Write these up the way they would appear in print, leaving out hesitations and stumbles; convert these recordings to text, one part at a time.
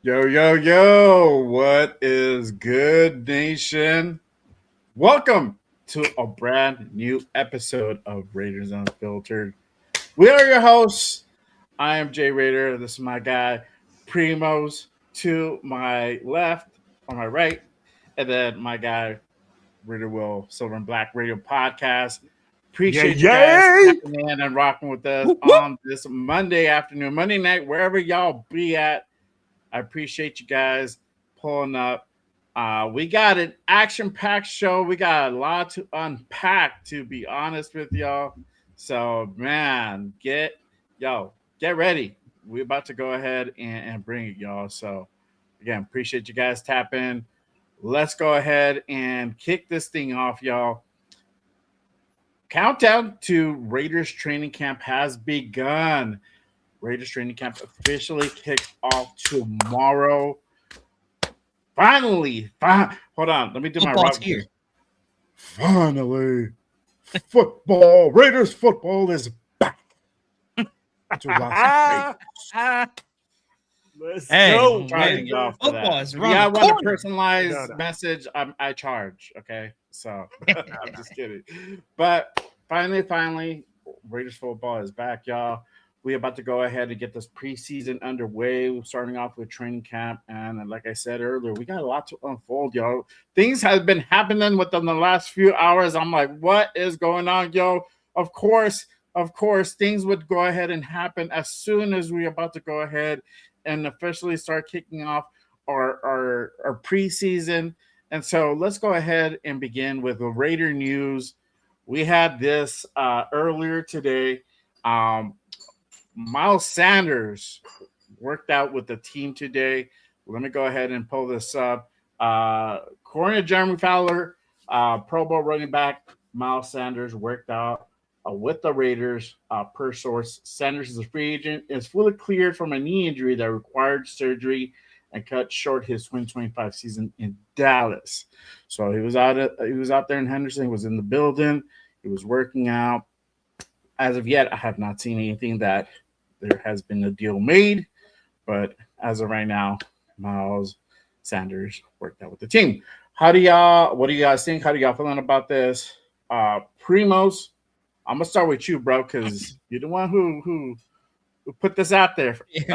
Yo, yo, yo, what is good, nation? Welcome to a brand new episode of Raiders Unfiltered. We are your hosts. I am Jay Raider. This is my guy, Primos, to my left, on my right, and then my guy, Raider Will, Silver and Black Radio Podcast. Yay, Appreciate you guys yay! tapping in and rocking with us Whoop, whoop. on this Monday afternoon, Monday night, wherever y'all be at. I appreciate you guys pulling up. We got an action-packed show. We got a lot to unpack, to be honest with y'all. So, man, get ready. We're about to go ahead and bring it, y'all. So, again, appreciate you guys tapping. Let's go ahead and kick this thing off, y'all. Countdown to Raiders training camp has begun. Raiders training camp officially kicks off tomorrow. Finally, hold on. Let me do Football's my here. Finally, football. Raiders football is back to Las Vegas. Let's Hey, go. Charging y'all for Football that. is If around you the want a corner. personalized No. message, I charge. Okay, so I'm just kidding. But finally, Raiders football is back, y'all. We're about to go ahead and get this preseason underway. We're starting off with training camp, and like I said earlier, we got a lot to unfold, y'all. Things have been happening within the last few hours. I'm like, what is going on, yo? Of course, things would go ahead and happen as soon as we're about to go ahead and officially start kicking off our preseason. And so let's go ahead and begin with the Raider news. We had this earlier today. Miles Sanders worked out with the team today. Let me go ahead and pull this up. According to Jeremy Fowler, Pro Bowl running back Miles Sanders worked out with the Raiders. Per source, Sanders is a free agent, is fully cleared from a knee injury that required surgery and cut short his 2025 season in Dallas. So he was out there in Henderson. He was in the building. He was working out. As of yet, I have not seen anything that there has been a deal made, but as of right now, Miles Sanders worked out with the team. What do you guys think? How do y'all feeling about this? Primos, I'm gonna start with you, bro, because you're the one who put this out there in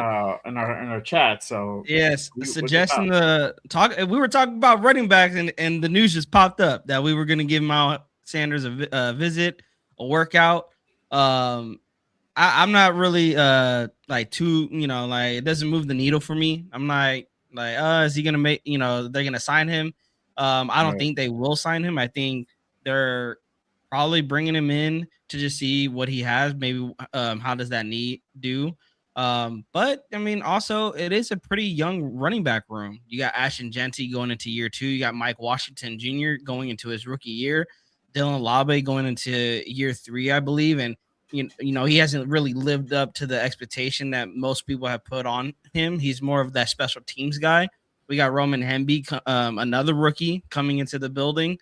our chat. So Yes, what's your suggesting thoughts? the talk. We were talking about running backs, and the news just popped up that we were going to give Miles Sanders a visit, a workout. I'm not really like too, like it doesn't move the needle for me. I'm not like is he gonna make, they're gonna sign him. I don't Right. think they will sign him. I think they're probably bringing him in to just see what he has. Maybe how does that knee do? But I mean, also it is a pretty young running back room. You got Ashton Genty going into year 2. You got Mike Washington Jr. going into his rookie year. Dylan Labe going into year 3, I believe, and he hasn't really lived up to the expectation that most people have put on him. He's more of that special teams guy. We got Roman Hemby, another rookie coming into the building.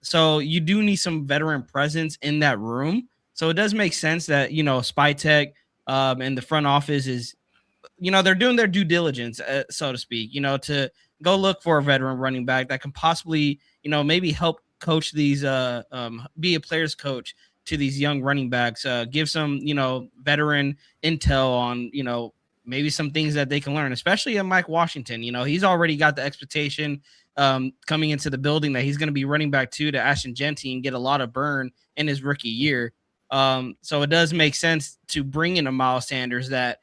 So you do need some veteran presence in that room. So it does make sense that, Spytech and the front office is, they're doing their due diligence, so to speak, to go look for a veteran running back that can possibly, maybe help coach these, be a player's coach to these young running backs, give some, veteran intel on, maybe some things that they can learn, especially at Mike Washington. He's already got the expectation coming into the building that he's going to be running back to Ashton Genty and get a lot of burn in his rookie year. So it does make sense to bring in a Miles Sanders that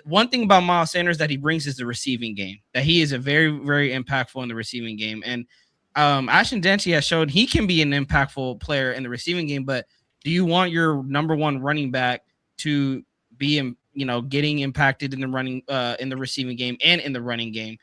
one thing about Miles Sanders that he brings is the receiving game, that he is a very, very impactful in the receiving game. And Ashton Genty has shown he can be an impactful player in the receiving game, but do you want your number one running back to be, getting impacted in the receiving game and in the running game?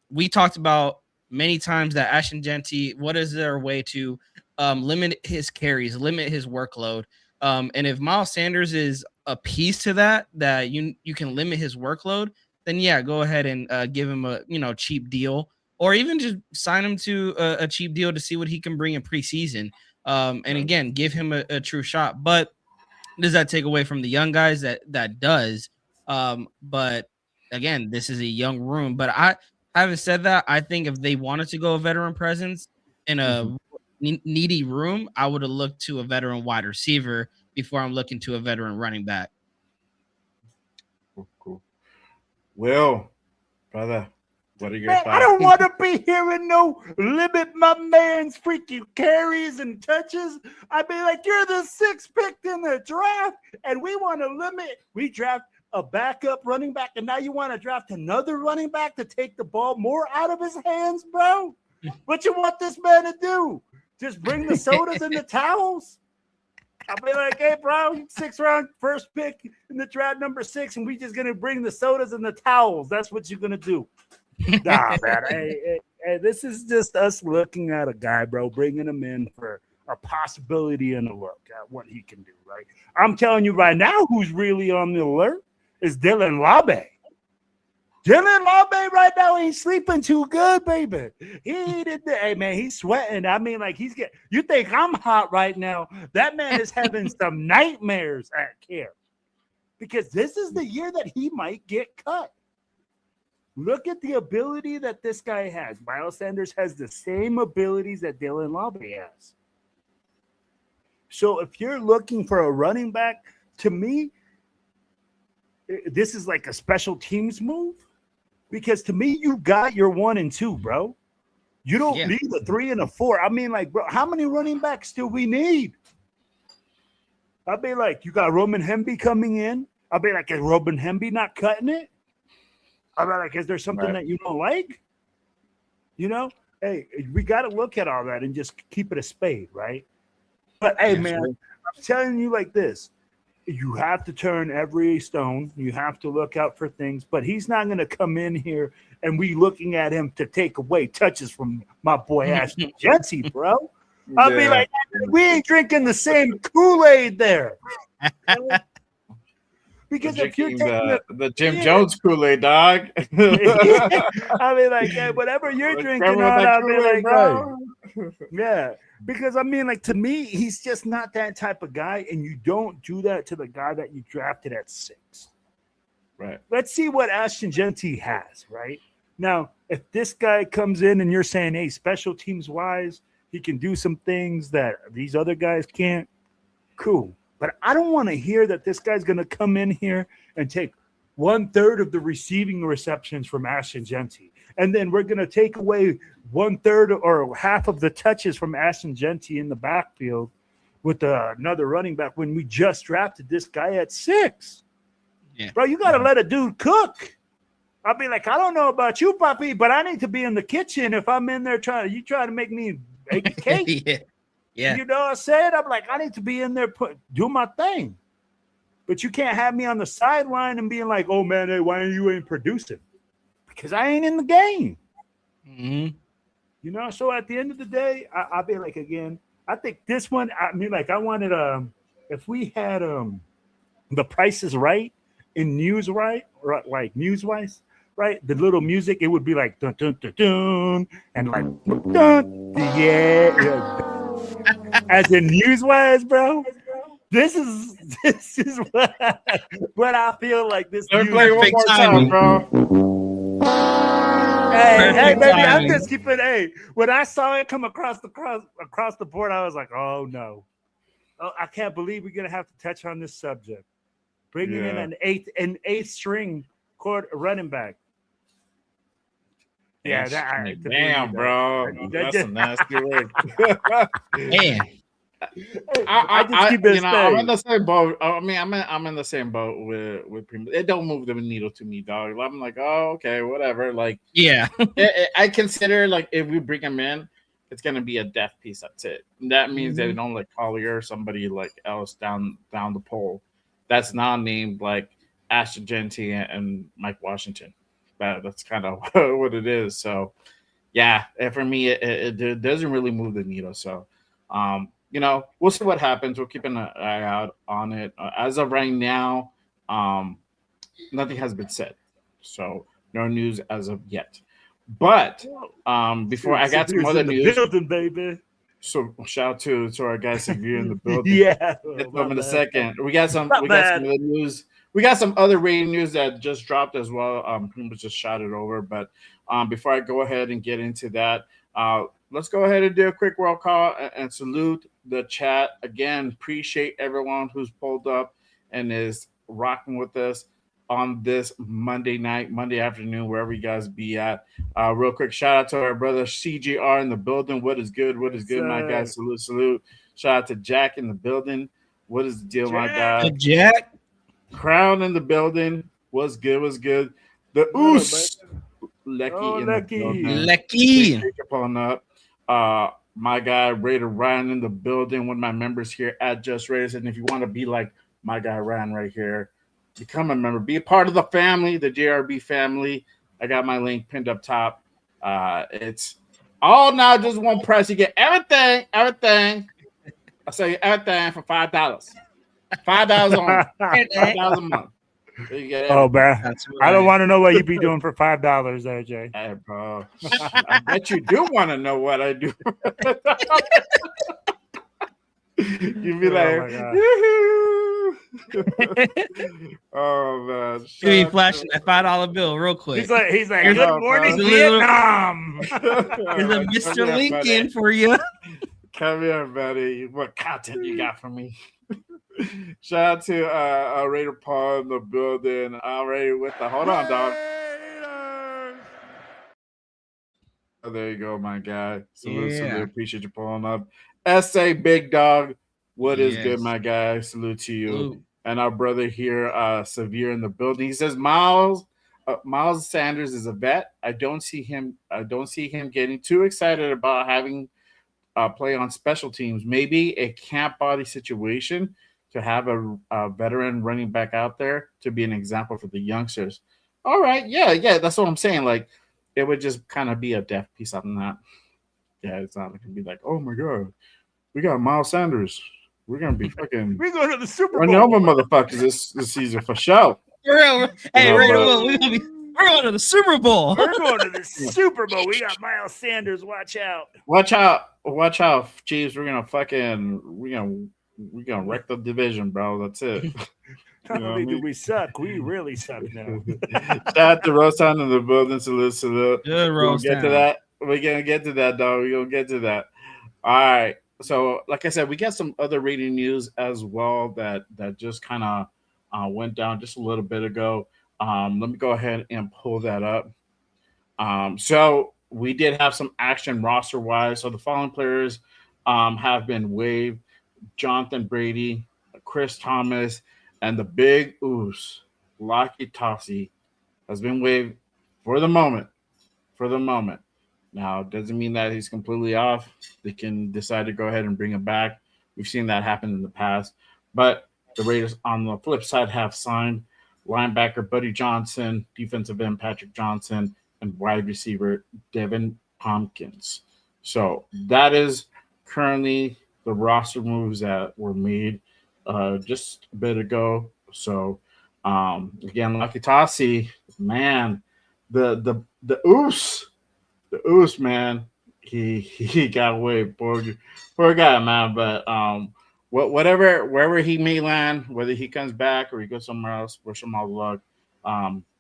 We talked about many times that Ashton Genty, what is their way to limit his carries, limit his workload? And if Miles Sanders is a piece to that you can limit his workload, then yeah, go ahead and give him a cheap deal, or even just sign him to a cheap deal to see what he can bring in preseason. And again, give him a true shot. But does that take away from the young guys? That does. But again, this is a young room. But having said that, I think if they wanted to go a veteran presence in a needy room, I would have looked to a veteran wide receiver before I'm looking to a veteran running back. Cool. Will, brother, what are your Man, thoughts? I don't want to be hearing no limit my man's freaking carries and touches. I mean, like, you're the 6th pick in the draft, and we want to limit. We draft a backup running back, and now you want to draft another running back to take the ball more out of his hands, bro? What you want this man to do? Just bring the sodas and the towels? I'll be like, hey, bro, 6th round, first pick in the draft, number 6, and we just going to bring the sodas and the towels. That's what you're going to do. Nah, man. Hey, this is just us looking at a guy, bro, bringing him in for a possibility and a look at what he can do, right? I'm telling you right now, who's really on the alert is Dylan Labe. Dylan Labe right now ain't sleeping too good, baby. Hey, man, he's sweating. I mean, like, you think I'm hot right now. That man is having some nightmares at camp because this is the year that he might get cut. Look at the ability that this guy has. Miles Sanders has the same abilities that Dylan Labe has. So if you're looking for a running back, to me, this is like a special teams move. Because to me, you got your 1 and 2, bro. You don't need a 3 and a 4. I mean, like, bro, how many running backs do we need? I'll be like, you got Roman Hemby coming in. I'll be like, is Roman Hemby not cutting it? I'll be like, is there something that you don't like? You know? Hey, we got to look at all that and just keep it a spade, right? But, hey, man, I'm telling you like this. You have to turn every stone. You have to look out for things. But he's not going to come in here and we looking at him to take away touches from my boy Ashton Jesse, bro. I'll be like, we ain't drinking the same Kool-Aid there. Because if you're taking the Jim Jones Kool-Aid, dog. I mean, like, hey, whatever you're drinking on, I'll be like, bro. Yeah. Because, I mean, like, to me, he's just not that type of guy, and you don't do that to the guy that you drafted at 6. Right. Let's see what Ashton Jesse has, right? Now, if this guy comes in and you're saying, hey, special teams-wise, he can do some things that these other guys can't, cool. But I don't want to hear that this guy's going to come in here and take 1/3 of the receiving receptions from Ashton Jesse. And then we're going to take away 1/3 or half of the touches from Ashton Jesse in the backfield with another running back when we just drafted this guy at 6. Yeah. Bro, you got to let a dude cook. I'll be like, I don't know about you, Poppy, but I need to be in the kitchen if I'm in there trying to make me bake a cake. Yeah. You know what I'm saying? I'm like, I need to be in there do my thing. But you can't have me on the sideline and being like, oh, man, hey, why are you ain't producing? Because I ain't in the game. Mm-hmm. You know, so at the end of the day, I'll be like, again, I think this one, I mean, like, I wanted, if we had The Price is Right in news, right? Like news-wise, right? The little music, it would be like, dun, dun, dun, dun, and like, dun, yeah. As in news-wise, bro. This is what I feel like this. Let me play one more time, bro. Hey, baby, I'm just keeping. Hey, when I saw it come across the board, I was like, oh no, I can't believe we're gonna have to touch on this subject. Bringing in an eighth string running back. Yeah, damn, bro, that's a nasty word. Man. I'm in the same boat. I mean, I'm in the same boat with Primo. It don't move the needle to me, dog. I'm like, oh, okay, whatever. Like, yeah, I consider like if we bring him in, it's gonna be a depth piece. That's it. And that means they don't like Collier or somebody like else down the pole. That's not named like Ashton Jesse and Mike Washington. That's kind of what it is. So, yeah, for me, it doesn't really move the needle. So, you know, we'll see what happens. We'll keep an eye out on it. As of right now, nothing has been said. So no news as of yet. But before I got some other news, building, baby. So shout out to our guys if you're in the building. Yeah, Get them in a second. We got some other news we got some other rating news that just dropped as well. Pretty much just shot it over. But before I go ahead and get into that, let's go ahead and do a quick roll call and salute the chat again. Appreciate everyone who's pulled up and is rocking with us on this Monday night, Monday afternoon, wherever you guys be at. Real quick shout out to our brother CGR in the building. What is good? What is good, my guy? Salute, salute. Shout out to Jack in the building. What is the deal, my guy? Jack. Crown in the building. What's good? What's good? The Oos. Lecky in the building. Lecky. Pulling up. My guy Raider Ryan in the building. One of my members here at Just Raiders. And if you want to be like my guy Ryan right here, become a member. Be a part of the family, the JRB family. I got my link pinned up top. It's all now just one price. You get everything. I say everything for $5. $5 on $5 a month. So you get oh, man. Right. I don't want to know what you be doing for $5 there, Jay. Hey, bro. I bet you do want to know what I do. You'd be like, oh man. You be flashing that $5 bill real quick. He's like, good morning, Vietnam. Here's a Mr. Lincoln for you. Come here, buddy. What content you got for me? Shout out to Raider Paul in the building. Already with the hold on, dog. Oh, there you go, my guy. Salute. Appreciate you pulling up. SA Big Dog. What is good, my guy? Salute to you. Salute. And our brother here, Severe in the building. He says Miles Sanders is a vet. I don't see him getting too excited about having play on special teams. Maybe a camp body situation to have a veteran running back out there to be an example for the youngsters. All right, yeah, that's what I'm saying. Like, it would just kind of be a def piece on that. Yeah, it's not going to be like, oh my god, we got Miles Sanders. We're gonna be fucking. We're going to the Super Bowl. Running over motherfuckers this season for sure. Hey, Raider, we're going to the Super Bowl. We're going to the Super Bowl. We got Miles Sanders. Watch out. Watch out, Chiefs. We're gonna wreck the division, bro. That's it. Not only do we suck, we really suck now. Shout out to Rostown in the building. Salute. Good roast. We're gonna get to that, dog. We're gonna get to that. All right. So, like I said, we got some other rating news as well that just kind of went down just a little bit ago. Let me go ahead and pull that up. So we did have some action roster wise. So the following players have been waived: Jonathan Brady, Chris Thomas, and the big Oos, Lucky Tossie, has been waived for the moment. Now, it doesn't mean that he's completely off. They can decide to go ahead and bring him back. We've seen that happen in the past. But the Raiders, on the flip side, have signed linebacker Buddy Johnson, defensive end Patrick Johnson, and wide receiver Devin Tompkins. So that is currently the roster moves that were made just a bit ago. So, again, Lucky Tossie, man, the Oos. The Oos, man, he got away. Poor guy, man. But wherever he may land, whether he comes back or he goes somewhere else, wish him all the luck.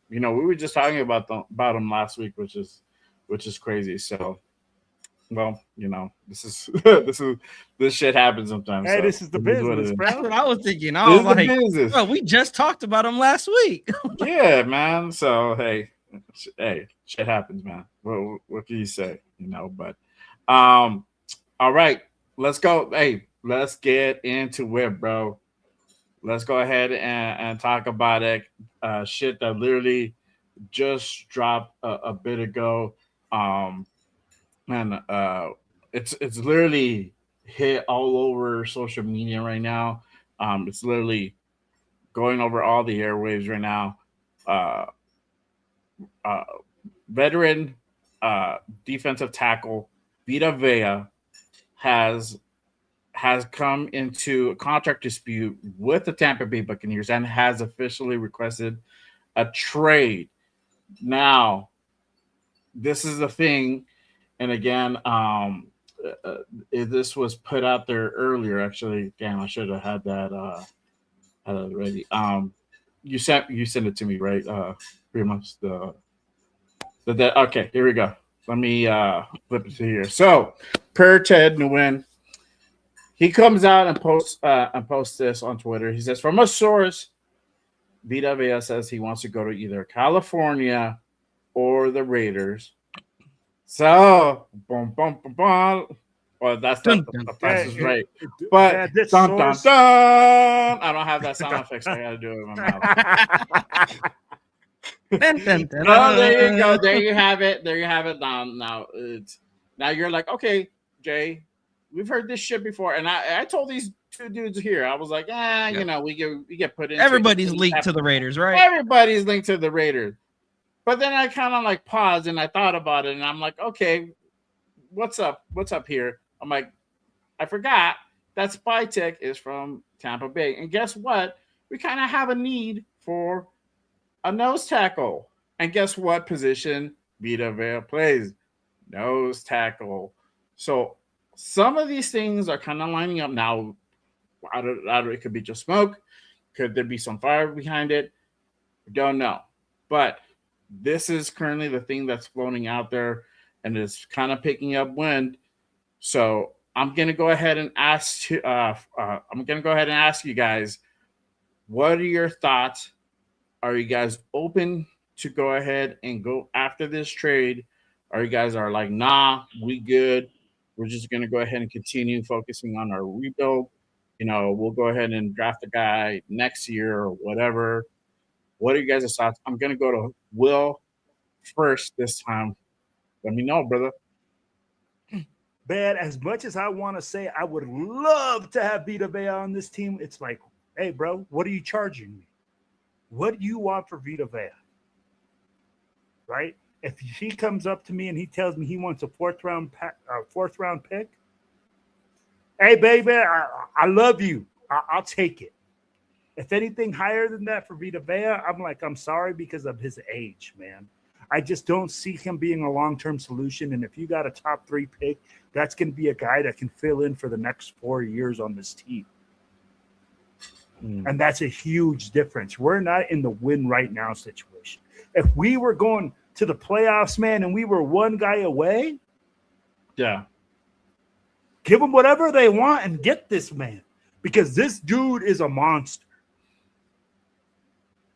We were just talking about him last week, which is crazy. So, well, this shit happens sometimes. Hey, so this is the business, bro. That's what I was thinking. I was like, bro, we just talked about him last week. Yeah, man. So hey, shit happens, man. What can you say? But all right, let's go. Hey, let's get into it, bro. Let's go ahead and talk about it. Shit that literally just dropped a bit ago. It's literally hit all over social media right now. It's literally going over all the airwaves right now. Veteran defensive tackle Vita Vea has come into a contract dispute with the Tampa Bay Buccaneers and has officially requested a trade. Now, this is the thing, and again, this was put out there earlier. Actually, damn, I should have had that ready. you sent it to me, right? Pretty much okay, here we go. Let me flip it to here. So per Ted Nguyen, he comes out and posts this on Twitter. He says, from a source, Vita Vea says he wants to go to either California or the Raiders. So boom, boom, boom, boom. Well, that's the price is right. But dun, dun, dun, I don't have that sound effect, so I gotta do it with my mouth. No, there you go. There you have it. There you have it. Now you're like, okay, Jay, we've heard this shit before. And I told these two dudes here, I was like, you know, we get put in. Everybody's linked to the Raiders, right? Everybody's linked to the Raiders. But then I kind of like paused and I thought about it, and I'm like, okay, what's up? What's up here? I'm like, I forgot that Spy Tech is from Tampa Bay. And guess what? We kind of have a need for a nose tackle. And guess what position Vita Vea plays? Nose tackle. So some of these things are kind of lining up now. It could be just smoke. Could there be some fire behind it? We don't know. But this is currently the thing that's floating out there, and it's kind of picking up wind. So I'm gonna go ahead and ask you guys, what are your thoughts? Are you guys open to go ahead and go after this trade? Or you guys are like, nah, we good. We're just gonna go ahead and continue focusing on our rebuild. You know, we'll go ahead and draft a guy next year or whatever. What are you guys' thoughts? I'm gonna go to Will first this time. Let me know, brother. Man, as much as I want to say I would love to have Vita Vea on this team, it's like, hey, bro, what are you charging me? What do you want for Vita Vea? Right? If he comes up to me and he tells me he wants a fourth round pick, hey, baby, I love you. I'll take it. If anything higher than that for Vita Vea, I'm like, I'm sorry because of his age, man. I just don't see him being a long-term solution. And if you got a top 3 pick, that's going to be a guy that can fill in for the next 4 years on this team. And that's a huge difference. We're not in the win right now situation. If we were going to the playoffs, man, and we were one guy away, yeah, give them whatever they want and get this man, because this dude is a monster.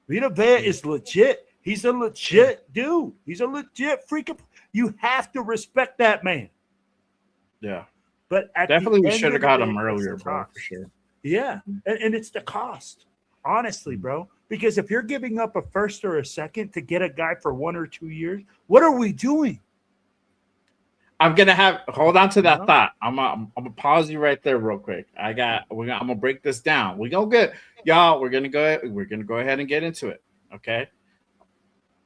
Vita Vea is legit. He's a legit dude. He's a legit freak. You have to respect that man. Yeah. But definitely we should have got him earlier, bro, for sure. Yeah. And it's the cost, honestly, bro. Because if you're giving up a first or a second to get a guy for 1 or 2 years, what are we doing? I'm gonna hold on to that thought. I'm gonna pause you right there real quick. I'm gonna break this down. We're gonna go ahead and get into it. Okay.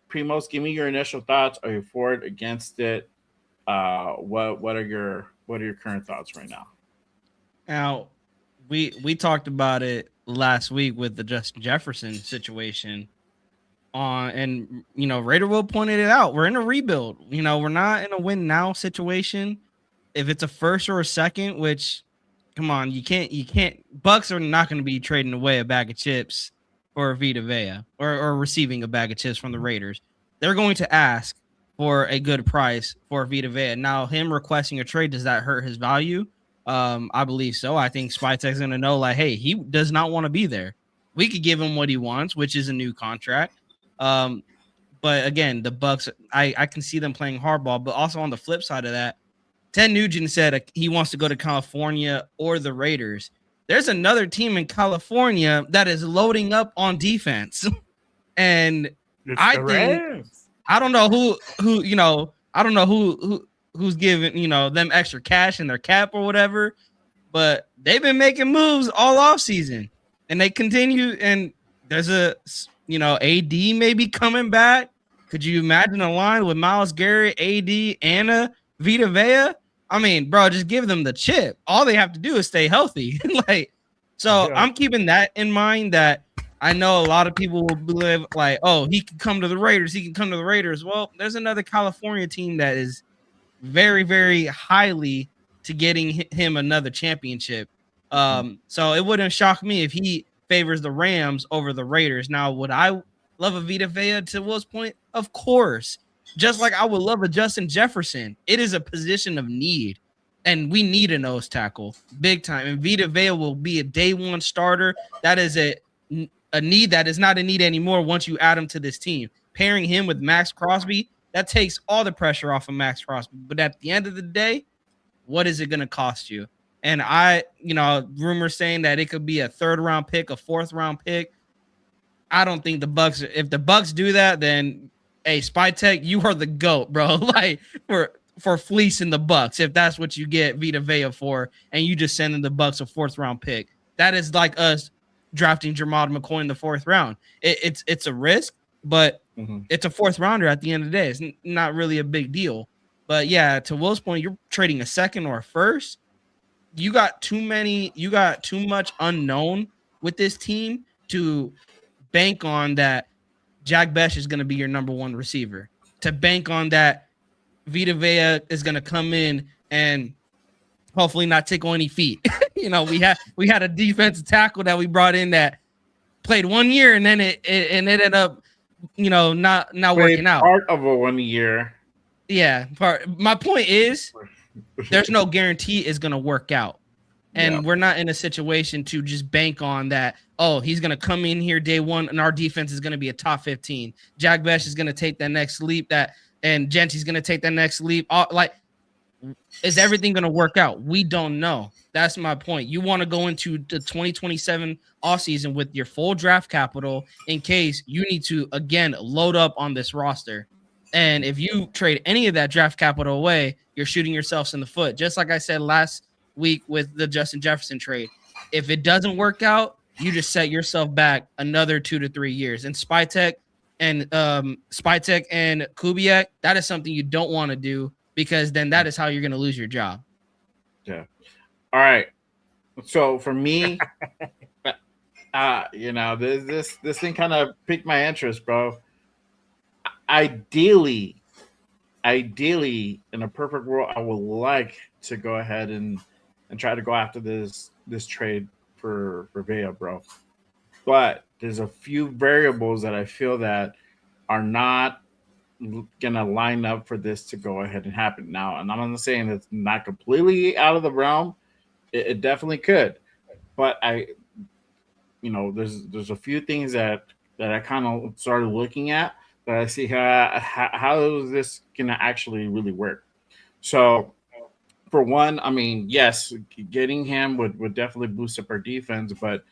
Primos, give me your initial thoughts. Are you for it, against it? What are your current thoughts right now? Now, we talked about it last week with the Justin Jefferson situation. And you know, Raider Will pointed it out. We're in a rebuild. You know, we're not in a win now situation. If it's a first or a second, which, come on, you can't. Bucks are not going to be trading away a bag of chips for Vita Vea or receiving a bag of chips from the Raiders. They're going to ask for a good price for Vita Vea. Now, him requesting a trade, does that hurt his value? I believe so. I think Spytek's going to know, like, hey, he does not want to be there. We could give him what he wants, which is a new contract. But again, the Bucks, I can see them playing hardball. But also on the flip side of that, Ted Nugent said he wants to go to California or the Raiders. There's another team in California that is loading up on defense, and I don't know who's giving them extra cash in their cap or whatever, but they've been making moves all off season, and they continue. And there's a AD maybe coming back. Could you imagine a line with Myles Garrett, AD, Anna, Vita Vea? I mean, bro, just give them the chip. All they have to do is stay healthy. I'm keeping that in mind, that I know a lot of people will believe, like, oh, he can come to the Raiders. He can come to the Raiders. Well, there's another California team that is very, very highly to getting him another championship. So it wouldn't shock me if he favors the Rams over the Raiders. Now, would I love a Vita Vea to Will's point? Of course. Just like I would love a Justin Jefferson. It is a position of need, and we need a nose tackle big time. And Vita Vea will be a day one starter. That is a need that is not a need anymore once you add him to this team. Pairing him with Max Crosby, that takes all the pressure off of Max Crosby. But at the end of the day, what is it going to cost you? And rumors saying that it could be a 3rd round pick, a 4th round pick. I don't think if the Bucks do that, then hey, Spytek, you are the GOAT, bro. Like for fleecing the Bucks, if that's what you get Vita Vea for, and you just sending the Bucks a 4th round pick. That is like us drafting Jamal McCoy in the 4th round. It's a risk, but it's a 4th rounder at the end of the day. It's not really a big deal. But yeah, to Will's point, you're trading a 2nd or a 1st. You got too much unknown with this team to bank on that Jack Besh is going to be your number 1 receiver, to bank on that Vita Vea is going to come in and hopefully not tickle any feet. We had a defensive tackle that we brought in that played 1 year, and then it ended up, not working out. Part of a 1 year. Yeah. My point is, there's no guarantee it's going to work out. And we're not in a situation to just bank on that. Oh, he's going to come in here day one and our defense is going to be a top 15. Jack Besh is going to take that next leap, and Genty's going to take that next leap. Is everything going to work out? We don't know. That's my point. You want to go into the 2027 offseason with your full draft capital in case you need to, again, load up on this roster. And if you trade any of that draft capital away, you're shooting yourselves in the foot. Just like I said last week with the Justin Jefferson trade. If it doesn't work out, you just set yourself back another 2 to 3 years. And Spytek and Kubiak, that is something you don't want to do, because then that is how you're going to lose your job. Yeah. All right. So for me, this thing kind of piqued my interest, bro. Ideally, in a perfect world, I would like to go ahead and try to go after this trade for Vea, bro. But there's a few variables that I feel that are not gonna line up for this to go ahead and happen now. And I'm not saying it's not completely out of the realm. It definitely could, but there's a few things that I kind of started looking at that I see how is this gonna actually really work. So for one, I mean, yes, getting him would definitely boost up our defense, but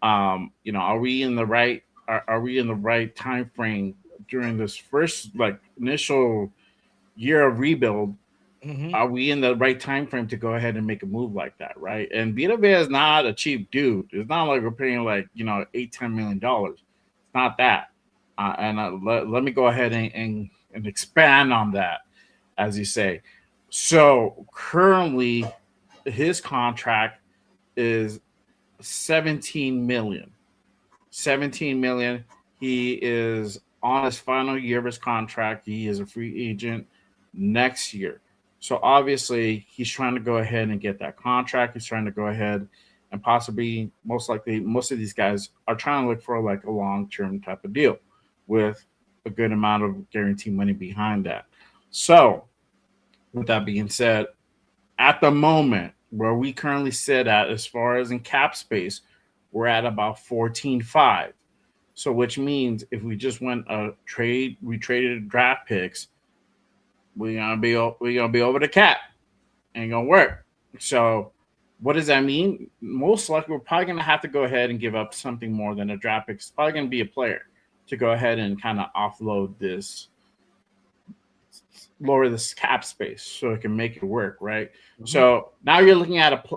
are we in the right time frame during this first initial year of rebuild? Mm-hmm. Are we in the right time frame to go ahead and make a move like that, right? And Vita Vea is not a cheap dude. It's not like we're paying $8-10 million. It's not that. Let me go ahead and expand on that, as you say. So currently, his contract is $17 million. $17 million. He is on his final year of his contract. He is a free agent next year. So obviously, he's trying to go ahead and get that contract. He's trying to go ahead and possibly, most likely, most of these guys are trying to look for a long-term type of deal with a good amount of guaranteed money behind that. So with that being said, at the moment where we currently sit at, as far as in cap space, we're at about 14.5. So which means if we just went we traded draft picks, we're gonna be over the cap. Ain't gonna work. So what does that mean? Most likely we're probably gonna have to go ahead and give up something more than a draft pick. It's probably gonna be a player to go ahead and kind of offload this, lower this cap space so it can make it work, right? Mm-hmm. So now you're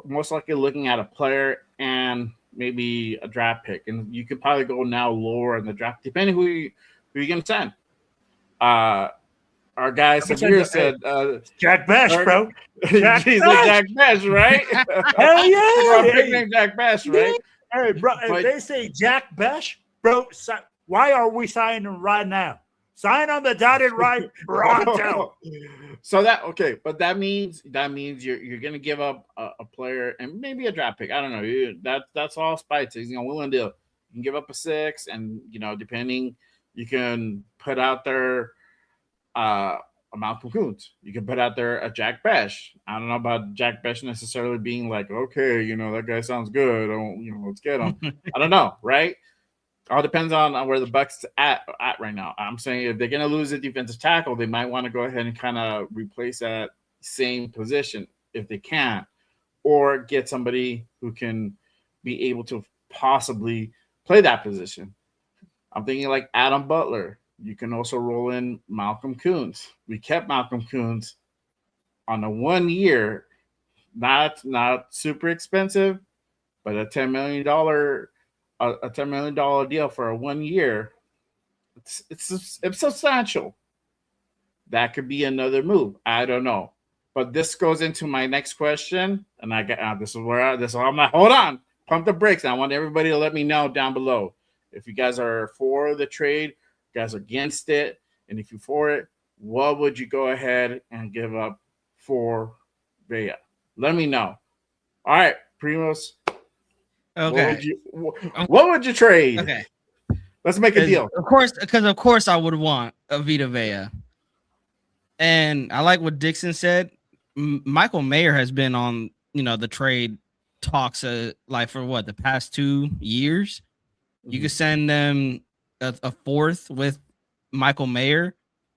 most likely looking at a player and maybe a draft pick, and you could probably go now lower in the draft, depending who you're gonna send. Our guy Samir said Jack Besh, bro. He's like Jack Besh, right? Hell yeah! Big name Jack Besh, right? Hey, bro, if they say Jack Besh, bro, why are we signing him right now? Sign on the dotted right, pronto. So but that means you're gonna give up a player and maybe a draft pick. I don't know. That's all Spite is. Willing to You can give up a 6, and depending, you can put out there a Malcolm Kuntz. You can put out there a Jack Besh. I don't know about Jack Besh necessarily being like, okay, that guy sounds good. Let's get him. I don't know, right? All depends on where the Bucks at right now. I'm saying if they're going to lose a defensive tackle, they might want to go ahead and kind of replace that same position if they can, or get somebody who can be able to possibly play that position. I'm thinking like Adam Butler. You can also roll in Malcolm Kuntz. We kept Malcolm Kuntz on a 1 year, not super expensive, but a $10 million deal for a 1 year. It's substantial. That could be another move. I don't know. But this goes into my next question, and I got this is where I'm like, hold on, pump the brakes. I want everybody to let me know down below if you guys are for the trade, you guys are against it, and if you're for it, what would you go ahead and give up for Vea? Let me know. All right, Primos. Okay. What would you trade? Okay. Let's make a deal. Of course, I would want a Vita Vea. And I like what Dixon said. Michael Mayer has been on, the trade talks like for what, the past 2 years. Mm-hmm. You could send them a fourth with Michael Mayer.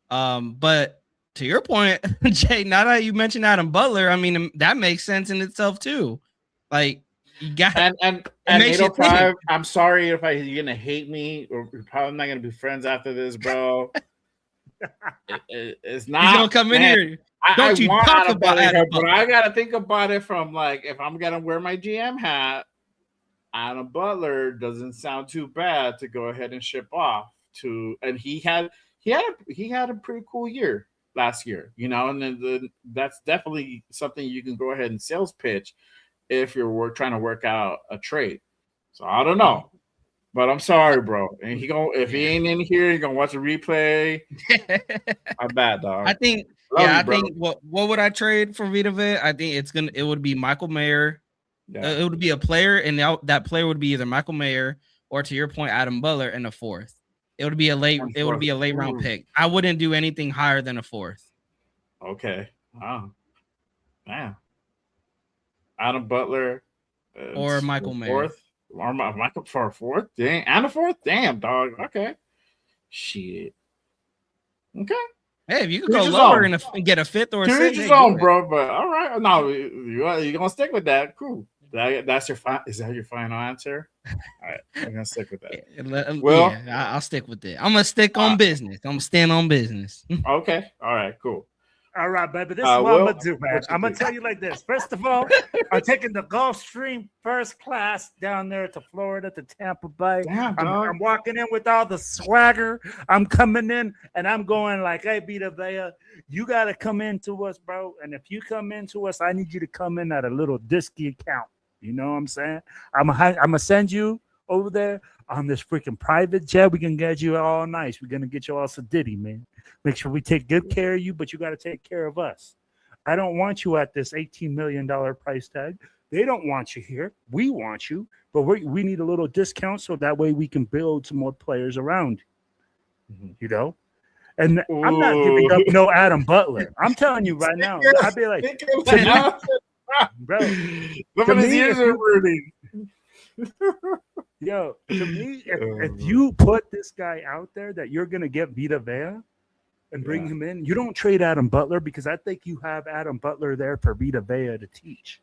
But to your point, Jay, now that you mentioned Adam Butler, I mean, that makes sense in itself too. Like, you got and 805. I'm sorry if you're gonna hate me, or you're probably not gonna be friends after this, bro. It's not. He's gonna come in here. Don't you talk about Adam Butler. But I gotta think about it from like, if I'm gonna wear my GM hat, Adam Butler doesn't sound too bad to go ahead and ship off to. And he had a pretty cool year last year, and then that's definitely something you can go ahead and sales pitch if you're trying to work out a trade. So I don't know, but I'm sorry, bro. And if he ain't in here, you're gonna watch a replay. I'm bad, dog. I think what would I trade for Vita Vea? I think it would be Michael Mayer. Yeah. It would be a player, and that player would be either Michael Mayer or, to your point, Adam Butler in a fourth. It would be a late round pick. I wouldn't do anything higher than a fourth. Okay. Wow. Man. Adam Butler or Michael Mayer. Fourth. Or Michael for a fourth? Dang, and a fourth? Damn, dog. Okay. Shit. Okay. Hey, if you could go lower and get a fifth or a sixth. His own, bro. But all right. No, you're gonna stick with that. Cool. That's your is that your final answer? All right, I'm gonna stick with that. Well, I'll stick with it. I'm gonna stick on business. I'm gonna stand on business. Okay. All right. Cool. All right, baby. This is what I'm gonna do, man. I'm gonna tell you like this. First of all, I'm taking the Gulfstream first class down there to Florida, to Tampa Bay. Damn, I'm walking in with all the swagger. I'm coming in and I'm going like, "Hey, Vita Vea, you gotta come into us, bro. And if you come into us, I need you to come in at a little disky account. You know what I'm saying? I'm gonna send you over there on this freaking private jet. We can get you all nice. We're gonna get you all sedity, man. Make sure we take good care of you, but you got to take care of us. I don't want you at this $18 million price tag. They don't want you here. We want you, but we need a little discount so that way we can build some more players around, And I'm not giving up no Adam Butler. I'm telling you right now. I'd be like, bro, to me, yo, to me, if you put this guy out there that you're gonna get Vita Vea and bring him in, you don't trade Adam Butler, because I think you have Adam Butler there for Vita Vea to teach.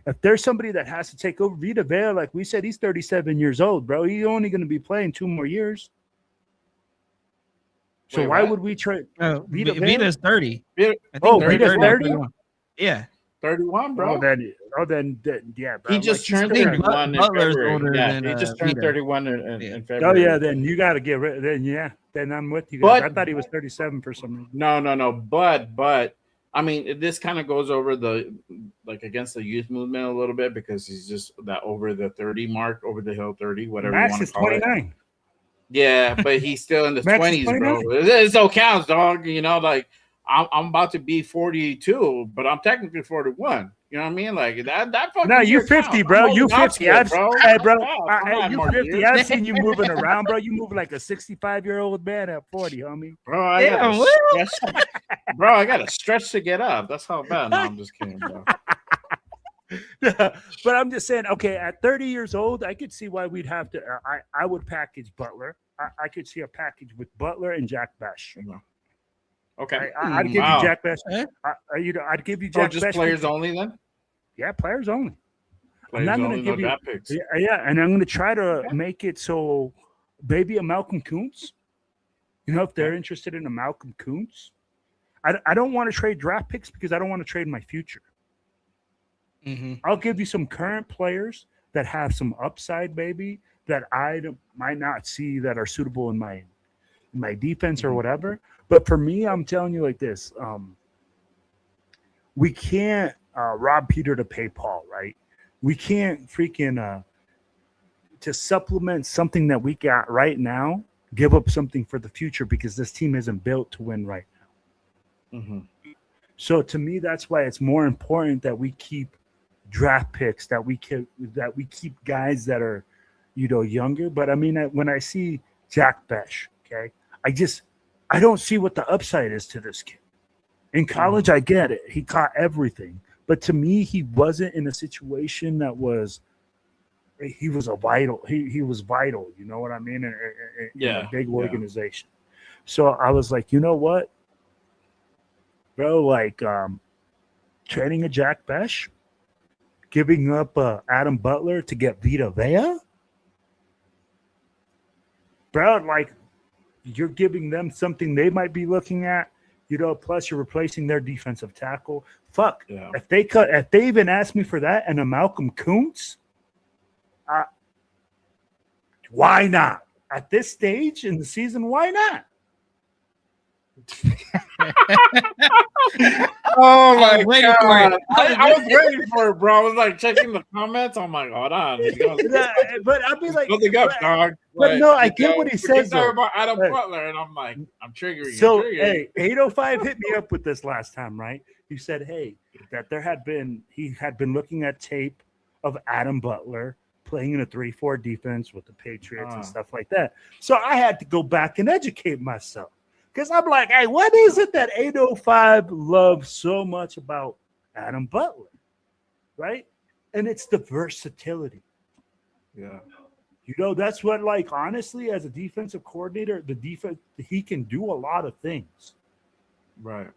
If there's somebody that has to take over Vita Vea, like we said, he's 37 years old, bro. He's only going to be playing 2 more years. So why would we trade? Vita's 30. Vita's 30? Yeah. 31, bro. Then yeah, bro. He just turned 31 in February. Yeah, he just turned 31 in February. Oh, yeah, then you got to get rid. Then I'm with you guys. I thought he was 37 for some reason. No. But I mean, this kind of goes over against the youth movement a little bit, because he's just that over the 30 mark, over the hill 30, whatever Max you want is to call 29. It. Yeah, but he's still in the 20s, bro. It still counts, dog. I'm about to be 42, but I'm technically 41. You know what I mean? Like that fucking No, you year 50, counts. bro. I'm You holding on 50. to it, bro. Hey, bro. I'm adding You more 50. years. I've seen you moving around, bro. You move like a 65-year-old man at 40, homie. Bro, I Damn, gotta Will. stretch. Bro, I gotta stretch to get up. That's how bad. No, I'm just kidding, bro. But I'm just saying, okay, at 30 years old, I could see why we'd have to. I would package Butler. I could see a package with Butler and Jack Bash. Okay. I'd give you Jack Bash. Eh? I'd give you Jack just Bash. players only then? Yeah, players only. Players I'm not only, gonna give no you. draft picks. Yeah, and I'm going to try to make it so maybe a Malcolm Kuntz. You know, if they're interested in a Malcolm Kuntz, I don't want to trade draft picks because I don't want to trade my future. Mm-hmm. I'll give you some current players that have some upside, baby, that might not see that are suitable in my defense or whatever. But for me, I'm telling you like this: we can't rob Peter to pay Paul, right? We can't freaking to supplement something that we got right now, give up something for the future because this team isn't built to win right now. Mm-hmm. So to me, that's why it's more important that we keep draft picks, that we keep guys that are, younger. But I mean, when I see Jack Besh, okay, I don't see what the upside is to this kid. In college, I get it; he caught everything. But to me, he wasn't in a situation that was. He was vital. He was vital. You know what I mean? In a big organization. So I was like, you know what, bro? Like, trading a Jack Besh, giving up Adam Butler to get Vita Vea, bro. Like, you're giving them something they might be looking at. Plus you're replacing their defensive tackle. Fuck. Yeah. If they even asked me for that and a Malcolm Kuntz, why not? At this stage in the season, why not? Oh my God. I was waiting for it, bro. I was like checking the comments. I'm like, hold on. But I'd be like, nothing up, dog. But no, I get what he says. Talking about Adam Butler, and I'm like, I'm triggering. So, hey, 805 hit me up with this last time, right? He said, hey, that he had been looking at tape of Adam Butler playing in a 3-4 defense with the Patriots and stuff like that. So I had to go back and educate myself. Because I'm like, hey, what is it that 805 loves so much about Adam Butler? Right? And it's the versatility. Yeah. That's what, like, honestly, as a defensive coordinator, he can do a lot of things. Right.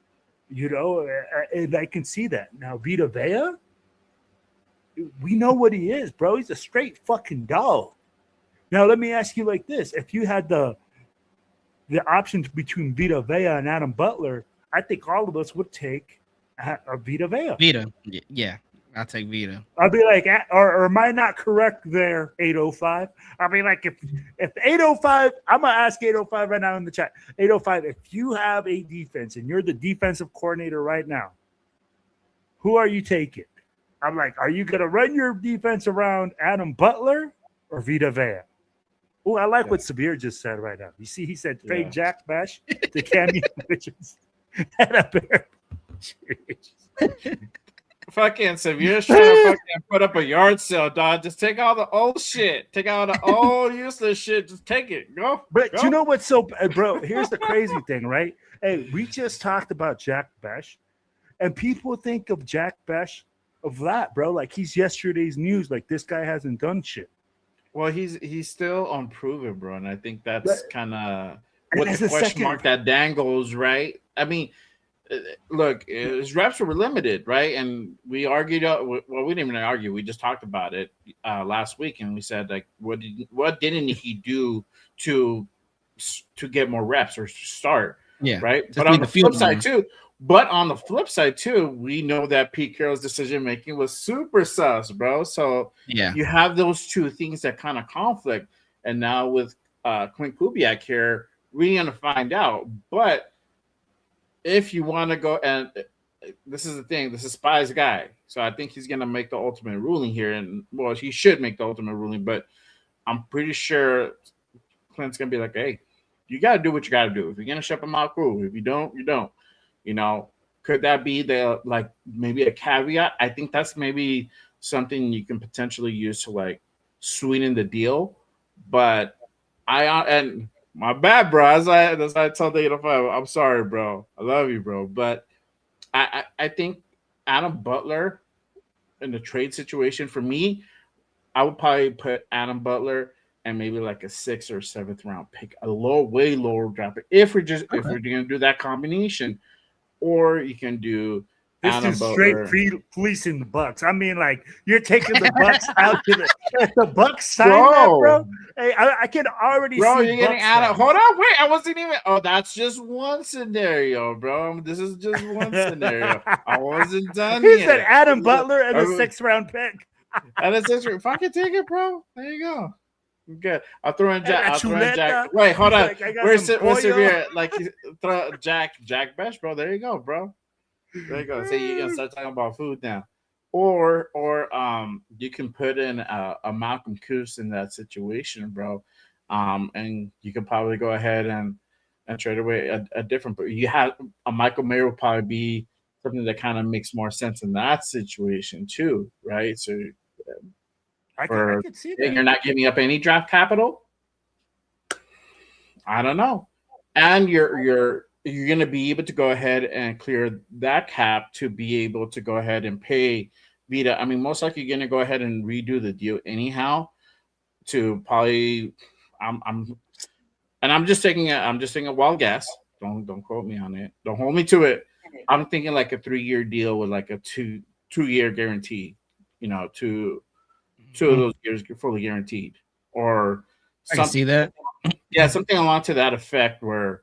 And I can see that. Now, Vita Vea, we know what he is, bro. He's a straight fucking dog. Now, let me ask you like this. If you had the options between Vita Vea and Adam Butler, I think all of us would take a Vita Vea. Vita. Yeah, I'll take Vita. I'll be like, or am I not correct there, 805? I'll be like, if 805, I'm going to ask 805 right now in the chat. 805, if you have a defense and you're the defensive coordinator right now, who are you taking? I'm like, are you going to run your defense around Adam Butler or Vita Vea? Oh, I like what Sabir just said right now. You see, he said trade Jack Bash to Cammy Richards and a bear. Fucking Sabir's trying to fucking put up a yard sale, dog. Just take all the old shit. Take all the old useless shit. Just take it. Go. But go. You know what's bro, here's the crazy thing, right? Hey, we just talked about Jack Bash, and people think of Jack Bash of that, bro. Like he's yesterday's news. Like this guy hasn't done shit. Well, he's still unproven, bro, and I think that's kind of what the question mark that dangles, right? I mean, look, his reps were limited, right? And we argued. Well, we didn't even argue. We just talked about it last week, and we said like, what didn't he do to get more reps or start? Yeah, right. But on the flip side too. But on the flip side, too, we know that Pete Carroll's decision-making was super sus, bro. So you have those two things that kind of conflict. And now with Clint Kubiak here, we're going to find out. But if you want to go, and this is the thing, this is Spy's guy. So I think he's going to make the ultimate ruling here. And, well, he should make the ultimate ruling. But I'm pretty sure Clint's going to be like, hey, you got to do what you got to do. If you're going to ship him out, cool. If you don't, you don't. You know, could that be the like maybe a caveat? I think that's maybe something you can potentially use to like sweeten the deal. But and my bad, bro. As I told the 805, I'm sorry, bro. I love you, bro. But I think Adam Butler in the trade situation for me, I would probably put Adam Butler and maybe like a 6th or 7th round pick, a way lower draft pick. If we're gonna do that combination, or you can do This Adam is straight Butler. fleecing the Bucks. I mean, like you're taking the Bucks out to the. If the Bucks sign Bro. that, bro, hey, I can already Bro, see. you're getting Bucks Adam. fans. Hold on, wait. I wasn't even. Oh, that's just one scenario, bro. This is just one scenario. I wasn't done He yet. said Adam Butler and a 6th round pick. And it's just fucking take it, bro. There you go. Good. I'll throw in Jack. And I'll throw in Jack. chuleta. Wait, hold He's on. like, I got Where's some pollo. Severe? Like throw Jack Best, bro. There you go, bro. There you go. So you're gonna start talking about food now. Or you can put in a Malcolm Coos in that situation, bro. And you can probably go ahead and trade away a different. But you have a Michael Mayer will probably be something that kind of makes more sense in that situation too, right? So I could see that. you're not giving up any draft capital. I don't know, and you're going to be able to go ahead and clear that cap to be able to go ahead and pay Vita. I mean, most likely you're going to go ahead and redo the deal anyhow. To probably, I'm just taking a wild guess. Don't quote me on it. Don't hold me to it. I'm thinking like a 3-year deal with like a 2-year guarantee. You know, two of those years fully guaranteed, or I can see that. Yeah, something along to that effect where,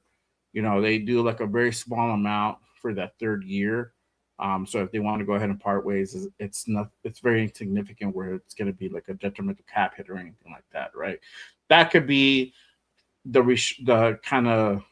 you know, they do like a very small amount for that 3rd year. So if they want to go ahead and part ways, it's very insignificant where it's going to be like a detrimental cap hit or anything like that, right? That could be the kind of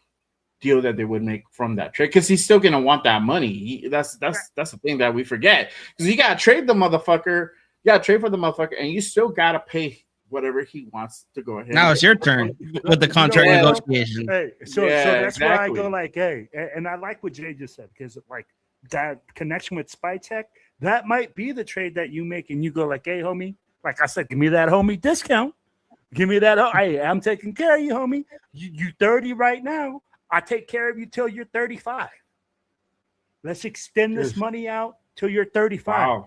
deal that they would make from that trade, because he's still going to want that money. That's the thing that we forget, because you got to trade the motherfucker. You got to trade for the motherfucker, and you still got to pay whatever he wants to go ahead. Now it's your turn with the contract negotiation. Hey, so that's where I go like, hey, and I like what Jay just said, because like that connection with Spytech, that might be the trade that you make, and you go like, hey, homie, like I said, give me that homie discount. Give me that. Hey, I'm taking care of you, homie. You 30 right now. I take care of you till you're 35. Let's extend this money out till you're 35.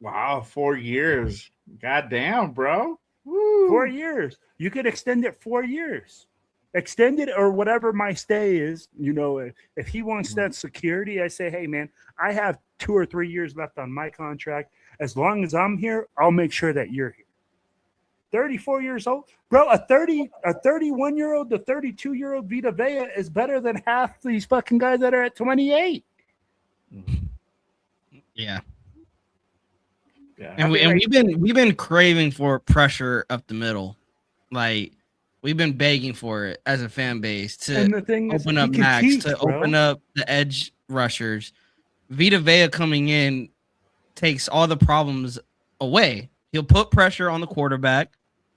Wow, 4 years. Goddamn, bro. Woo. 4 years. You could extend it 4 years. Extend it or whatever my stay is. You know, if he wants that security, I say, hey, man, I have 2 or 3 years left on my contract. As long as I'm here, I'll make sure that you're here. 34 years old, bro. A 31-year-old, the 32-year-old Vita Vea is better than half these fucking guys that are at 28. Yeah. Yeah. And we've been craving for pressure up the middle. Like we've been begging for it as a fan base to open up Max, open up the edge rushers. Vita Vea coming in takes all the problems away. He'll put pressure on the quarterback.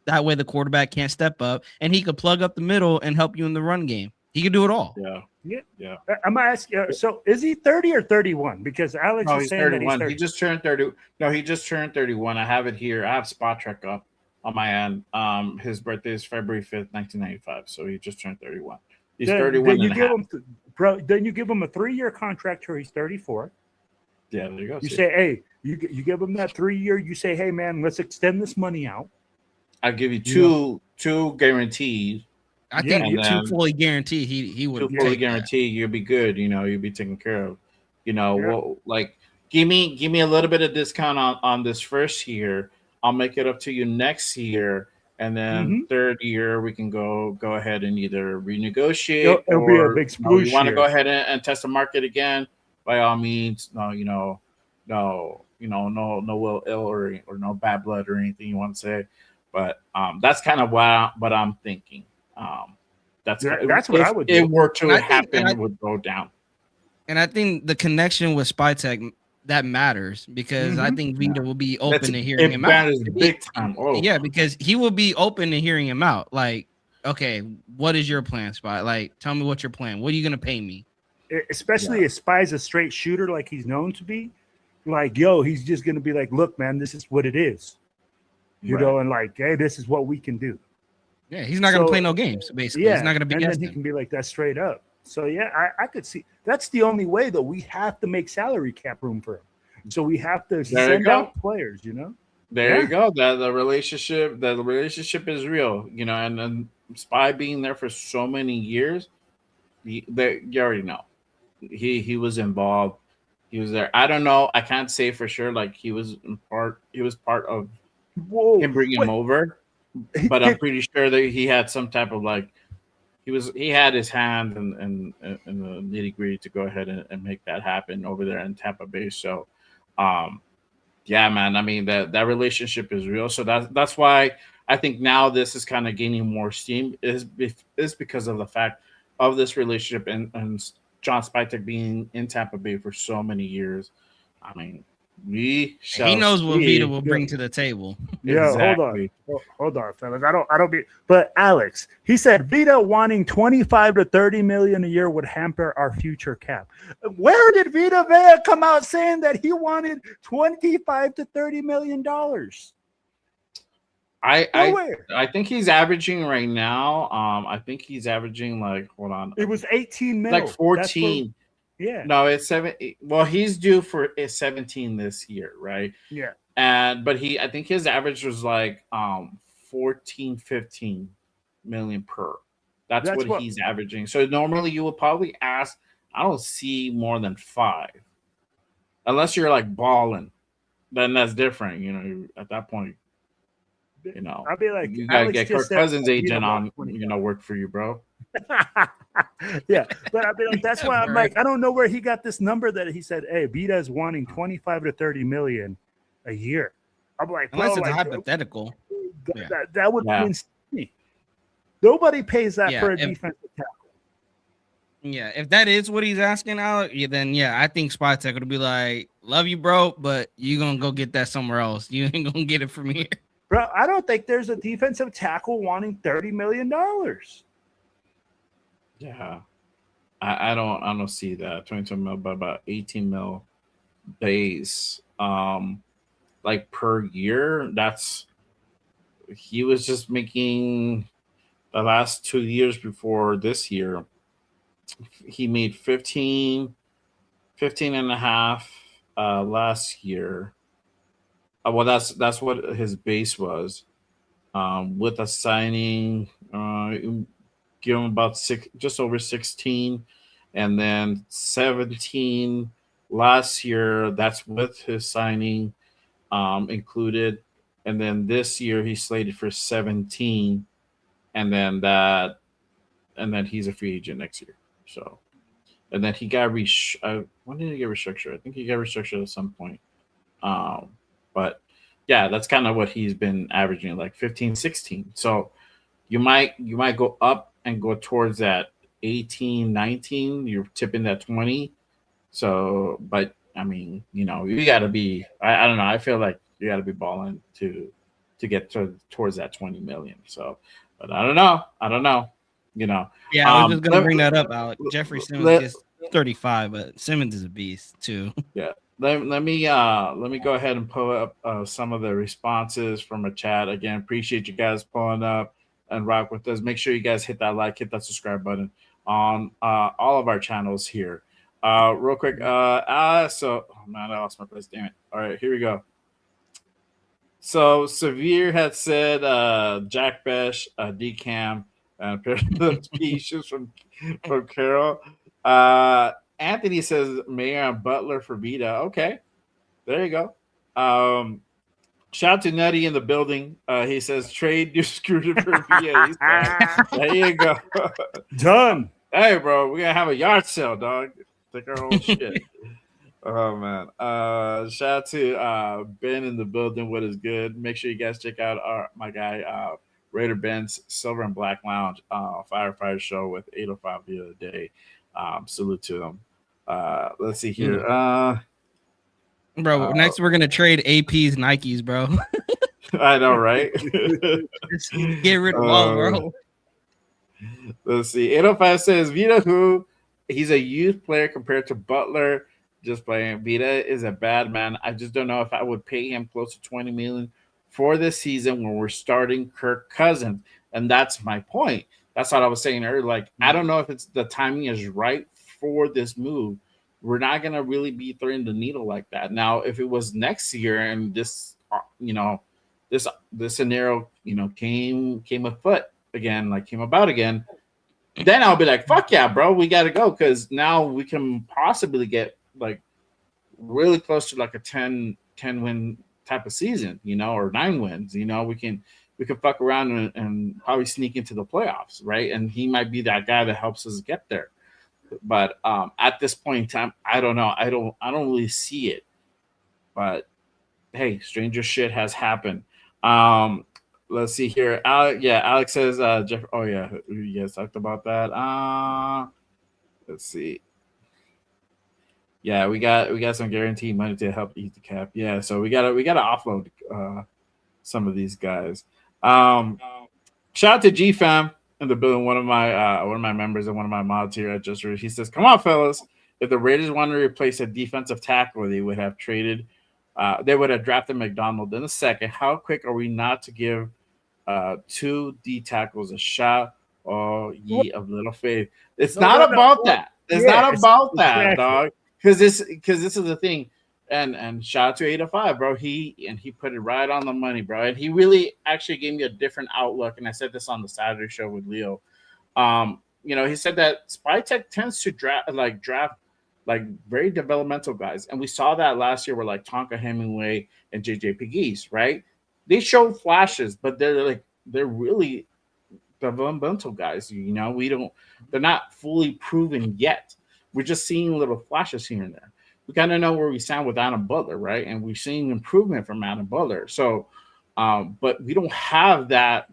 That way the quarterback can't step up, and he could plug up the middle and help you in the run game. He could do it all. Yeah. I'm gonna ask you. So, is he 30 or 31? Because Alex is saying 31. that he's 30. He just turned 30. No, he just turned 31. I have it here. I have Spot Trek up on my end. His birthday is February 5th, 1995. So he just turned 31. He's 31 and a half. Then you give him a 3-year contract till he's 34. Yeah, there you go. You say, hey, you give him that 3-year. You say, hey, man, let's extend this money out. I'll give you two guarantees. I think 2 fully guaranteed. He would 2 fully guaranteed. You'll be good. You know, you'll be taken care of. You know, well, like give me a little bit of discount on this first year. I'll make it up to you next year, and then 3rd year we can go ahead and either renegotiate. It'll be a big sploosh. You want to go ahead and test the market again? By all means, no ill or no bad blood or anything you want to say. But that's kind of what I'm thinking. That's what I would do. If it were to happen, it would go down. And I think the connection with Spytech, that matters, because I think Vita will be open to hearing him out. Big time. Yeah, because he will be open to hearing him out. Like, okay, what is your plan, Spy? Like, tell me what your plan. What are you going to pay me? especially if Spy's a straight shooter like he's known to be. Like, yo, he's just gonna be like, look, man, this is what it is, you know, and like, hey, this is what we can do. Yeah, he's not gonna play no games. Basically, he's not gonna be. And then he can be like that straight up. So yeah, I could see that's the only way though. We have to make salary cap room for him. So we have to send out players, you know. There you go. The relationship is real, you know, and then Spy being there for so many years, you already know. He was involved. He was there. I don't know. I can't say for sure. Like he was part of him bringing him over, but I'm pretty sure that he had some type of like he had his hand in the nitty gritty to go ahead and make that happen over there in Tampa Bay. So, yeah, man. I mean that relationship is real. So that's why I think now this is kind of gaining more steam is because of the fact of this relationship and John Spytek being in Tampa Bay for so many years. I mean, he knows what Vita will bring to the table. Yeah, exactly. hold on, fellas. I don't be. But Alex, he said Vita wanting 25 to 30 million a year would hamper our future cap. Where did Vita Vea come out saying that he wanted 25 to 30 million dollars? I think he's averaging right now. I think he's averaging like hold on. It was 18 mil. Like 14. Yeah. No, it's 7. Well, he's due for 17 this year, right? Yeah. But I think his average was like 14, 15 million per. That's what he's averaging. So normally you would probably ask, I don't see more than 5. Unless you're like balling. Then that's different, you know, at that point. You know, I'll be like, you gotta get Kirk Cousins' agent on, you know, work for you, bro. Yeah, but I'll be like, that's why I'm like, I don't know where he got this number that he said, hey, Vita is wanting 25 to 30 million a year. I'm like, unless it's like, hypothetical. That would be insane. Nobody pays that for a defensive tackle. Yeah, if that is what he's asking out, then I think Spytek would be like, love you, bro, but you gonna go get that somewhere else. You ain't gonna get it from here. Bro, I don't think there's a defensive tackle wanting $30 million. Yeah. I don't see that. 22 mil, but about 18 mil base. Like per year. He was just making the last 2 years before this year. He made 15 and a half last year. Well, that's what his base was. With a signing, give him about just over 16, and then 17 last year. That's with his signing included, and then this year he's slated for 17, and then he's a free agent next year. So, and then he got when did he get restructured? I think he got restructured at some point. But yeah, that's kind of what he's been averaging, like 15, 16. So you might go up and go towards that 18, 19. You're tipping that 20. So, but I mean, you know, you got to be. I don't know. I feel like you got to be balling to get towards that 20 million. So, but I don't know. You know. Yeah, I was just gonna bring that up, Alex. Jeffrey Simmons is 35, but Simmons is a beast too. Yeah. Let me go ahead and pull up some of the responses from a chat. Again, appreciate you guys pulling up and rock with us. Make sure you guys hit that like, hit that subscribe button on all of our channels here. Real quick. I lost my place. Damn it. All right, here we go. So Severe had said Jack Besh, DCAM, and the speeches from Carol. Anthony says Mayor and Butler for Vita. Okay, there you go. Shout out to Nutty in the building. He says trade your scooter for Vita. There you go. Done. Hey, bro, we're gonna have a yard sale, dog. Take our whole shit. Oh man. Shout out to Ben in the building. What is good? Make sure you guys check out my guy Raider Ben's Silver and Black Lounge firefighter show with 805 the other day. Salute to them. Let's see here. Bro, next we're gonna trade AP's Nikes, bro. I know, right? Just get rid of all, bro. Let's see. 805 says Vita who he's a youth player compared to Butler. Just playing. Vita is a bad man. I just don't know if I would pay him close to 20 million for this season when we're starting Kirk Cousins. And that's my point. That's what I was saying earlier. Like, I don't know if it's the timing is right for this move. We're not gonna really be threading the needle like that. Now, if it was next year and this, this scenario, came afoot again, like came about again, then I'll be like, fuck yeah, bro, we gotta go, because now we can possibly get like really close to like a 10 win type of season, or 9 wins. We can fuck around and probably sneak into the playoffs, right? And he might be that guy that helps us get there. But at this point in time, I don't know. I don't really see it. But hey, stranger shit has happened. Let's see here. Alex says Jeff. Oh yeah, you guys talked about that. Let's see. Yeah, we got some guaranteed money to help eat the cap. Yeah, so we gotta offload some of these guys. Shout out to G Fam in the building. One of my members and one of my mods here at Just Read. He says, "Come on, fellas! If the Raiders want to replace a defensive tackle, they would have traded. They would have drafted McDonald in a second. How quick are we not to give 2 D tackles a shot? Oh, ye of little faith! It's not about that. It's not about that, dog. Because this is the thing." And shout out to 805, bro. He put it right on the money, bro. And he really actually gave me a different outlook. And I said this on the Saturday show with Leo. He said that Spytech tends to draft like very developmental guys. And we saw that last year with like Tonka Hemingway and JJ Pegues, right? They showed flashes, but they're really developmental guys. They're not fully proven yet. We're just seeing little flashes here and there. We kind of know where we stand with Adam Butler, right? And we're seeing improvement from Adam Butler. So, but we don't have that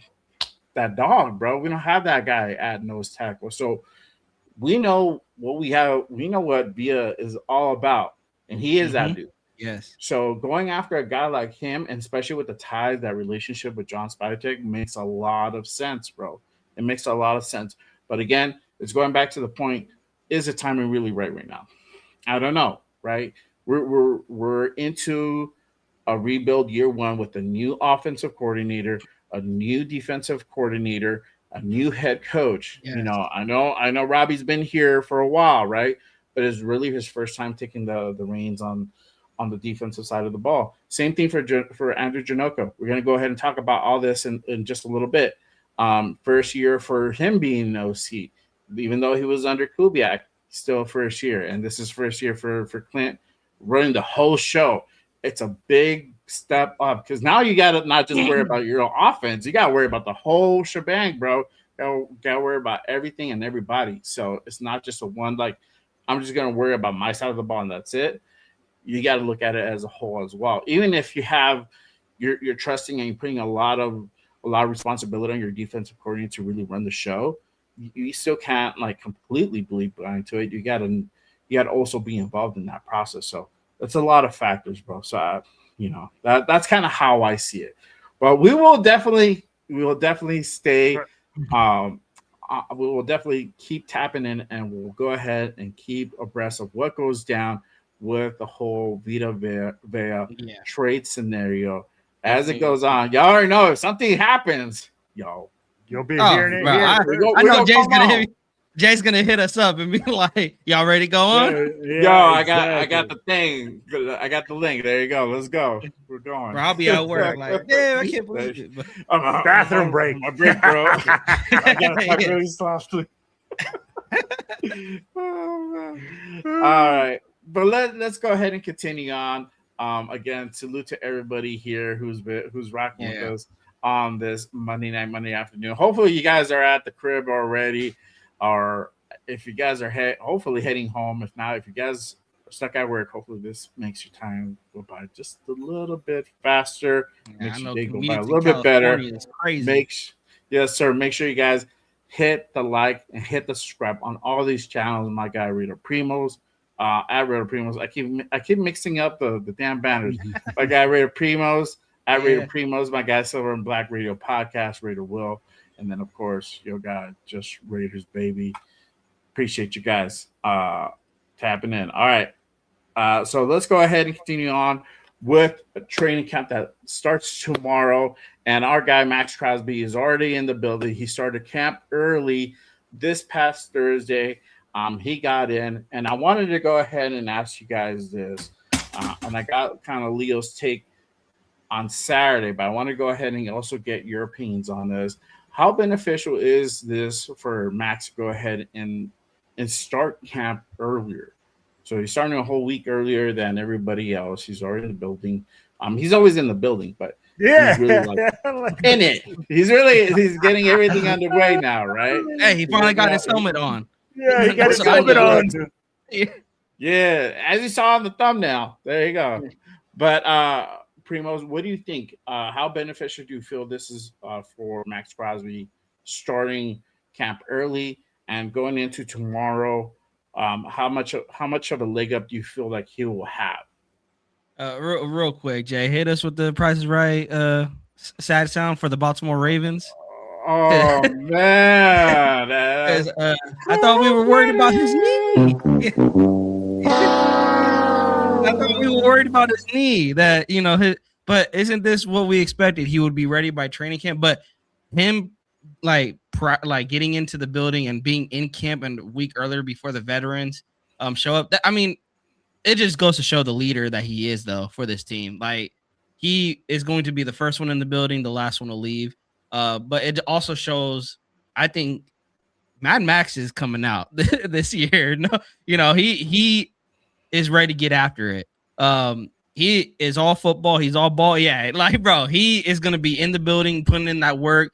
dog, bro. We don't have that guy at nose tackle. So we know what we have. We know what Villa is all about, and he is that dude. Yes. So going after a guy like him, and especially with the ties, that relationship with John Spytek makes a lot of sense, bro. It makes a lot of sense. But again, it's going back to the point: is the timing really right now? I don't know. Right, we're into a rebuild year one with a new offensive coordinator, a new defensive coordinator, a new head coach. Yes. I know Robbie's been here for a while, right? But it's really his first time taking the reins on the defensive side of the ball. Same thing for Andrew Janoko. We're gonna go ahead and talk about all this in just a little bit. First year for him being an OC, even though he was under Kubiak. Still first year, and this is first year for Clint running the whole show. It's a big step up because now you got to not just worry about your own offense, you got to worry about the whole shebang, bro. You got to worry about everything and everybody. So it's not just a one, like, I'm just going to worry about my side of the ball and that's it. You got to look at it as a whole as well. Even if you have, you're trusting and you're putting a lot of responsibility on your defensive coordinator to really run the show. You still can't like completely bleed blind to it. You gotta also be involved in that process. So it's a lot of factors, bro. So that's kind of how I see it. But we will definitely stay. We will definitely keep tapping in, and we'll go ahead and keep abreast of what goes down with the whole Vita Vea trade scenario as it goes on. Y'all already know if something happens, you'll be hearing it. Bro, I know Jay's gonna hit us up and be like, "Y'all ready to go on?" I got the thing. I got the link. There you go. Let's go. We're going. Bro, I'll be at work. Like, I can't believe it. Bathroom break. My break, bro. I gotta talk really softly. Oh, all right, but let's go ahead and continue on. Again, salute to everybody here who's rocking with us on this Monday afternoon. Hopefully you guys are at the crib already, or if you guys are hopefully heading home. If not, if you guys are stuck at work, hopefully this makes your time go by just a little bit faster. Makes your day go by a little bit better. Yes, sir. Make sure you guys hit the like and hit the subscribe on all these channels. My guy Rito Primos, at Rito Primos. I keep mixing up the damn banners. My guy Rito Primos. At Raider Primos, my guy Silver and Black Radio Podcast, Raider Will, and then of course your guy Just Raiders Baby, Appreciate you guys tapping in. All right. So let's go ahead and continue on with a training camp that starts tomorrow. And our guy, Max Crosby, is already in the building. He started camp early this past Thursday. He got in, and I wanted to go ahead and ask you guys this. And I got kind of Leo's take on Saturday, but I want to go ahead and also get your opinions on this. How beneficial is this for Max to go ahead and start camp earlier? So he's starting a whole week earlier than everybody else. He's already in the building. He's always in the building, but he's really in it. He's getting everything underway now, right? Hey, he finally got his helmet on. Yeah, he got his helmet on. Yeah, as you saw on the thumbnail. There you go. But Primoz, what do you think? How beneficial do you feel this is for Max Crosby starting camp early and going into tomorrow? How much of a leg up do you feel like he will have? Real quick, Jay, hit us with the Price is Right sad sound for the Baltimore Ravens. Oh man, I thought we were worried about his knee. I thought we were worried about his knee. That but isn't this what we expected? He would be ready by training camp, but him like getting into the building and being in camp and a week earlier before the veterans show up. It just goes to show the leader that he is, though, for this team. Like, he is going to be the first one in the building, the last one to leave. But it also shows, I think, Mad Max is coming out this year. No, he is ready to get after it. He is all football. He's all ball. Yeah, like, bro, he is going to be in the building, putting in that work,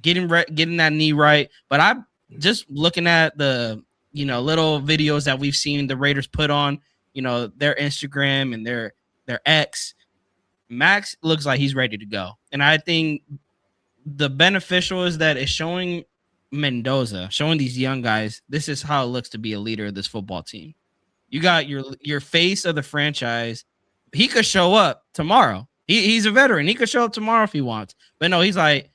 getting that knee right. But I'm just looking at the, little videos that we've seen the Raiders put on, their Instagram and their X. Max looks like he's ready to go. And I think the beneficial is that it's showing Mendoza, showing these young guys, this is how it looks to be a leader of this football team. You got your face of the franchise. He could show up tomorrow. He's a veteran. He could show up tomorrow if he wants. But no, he's like,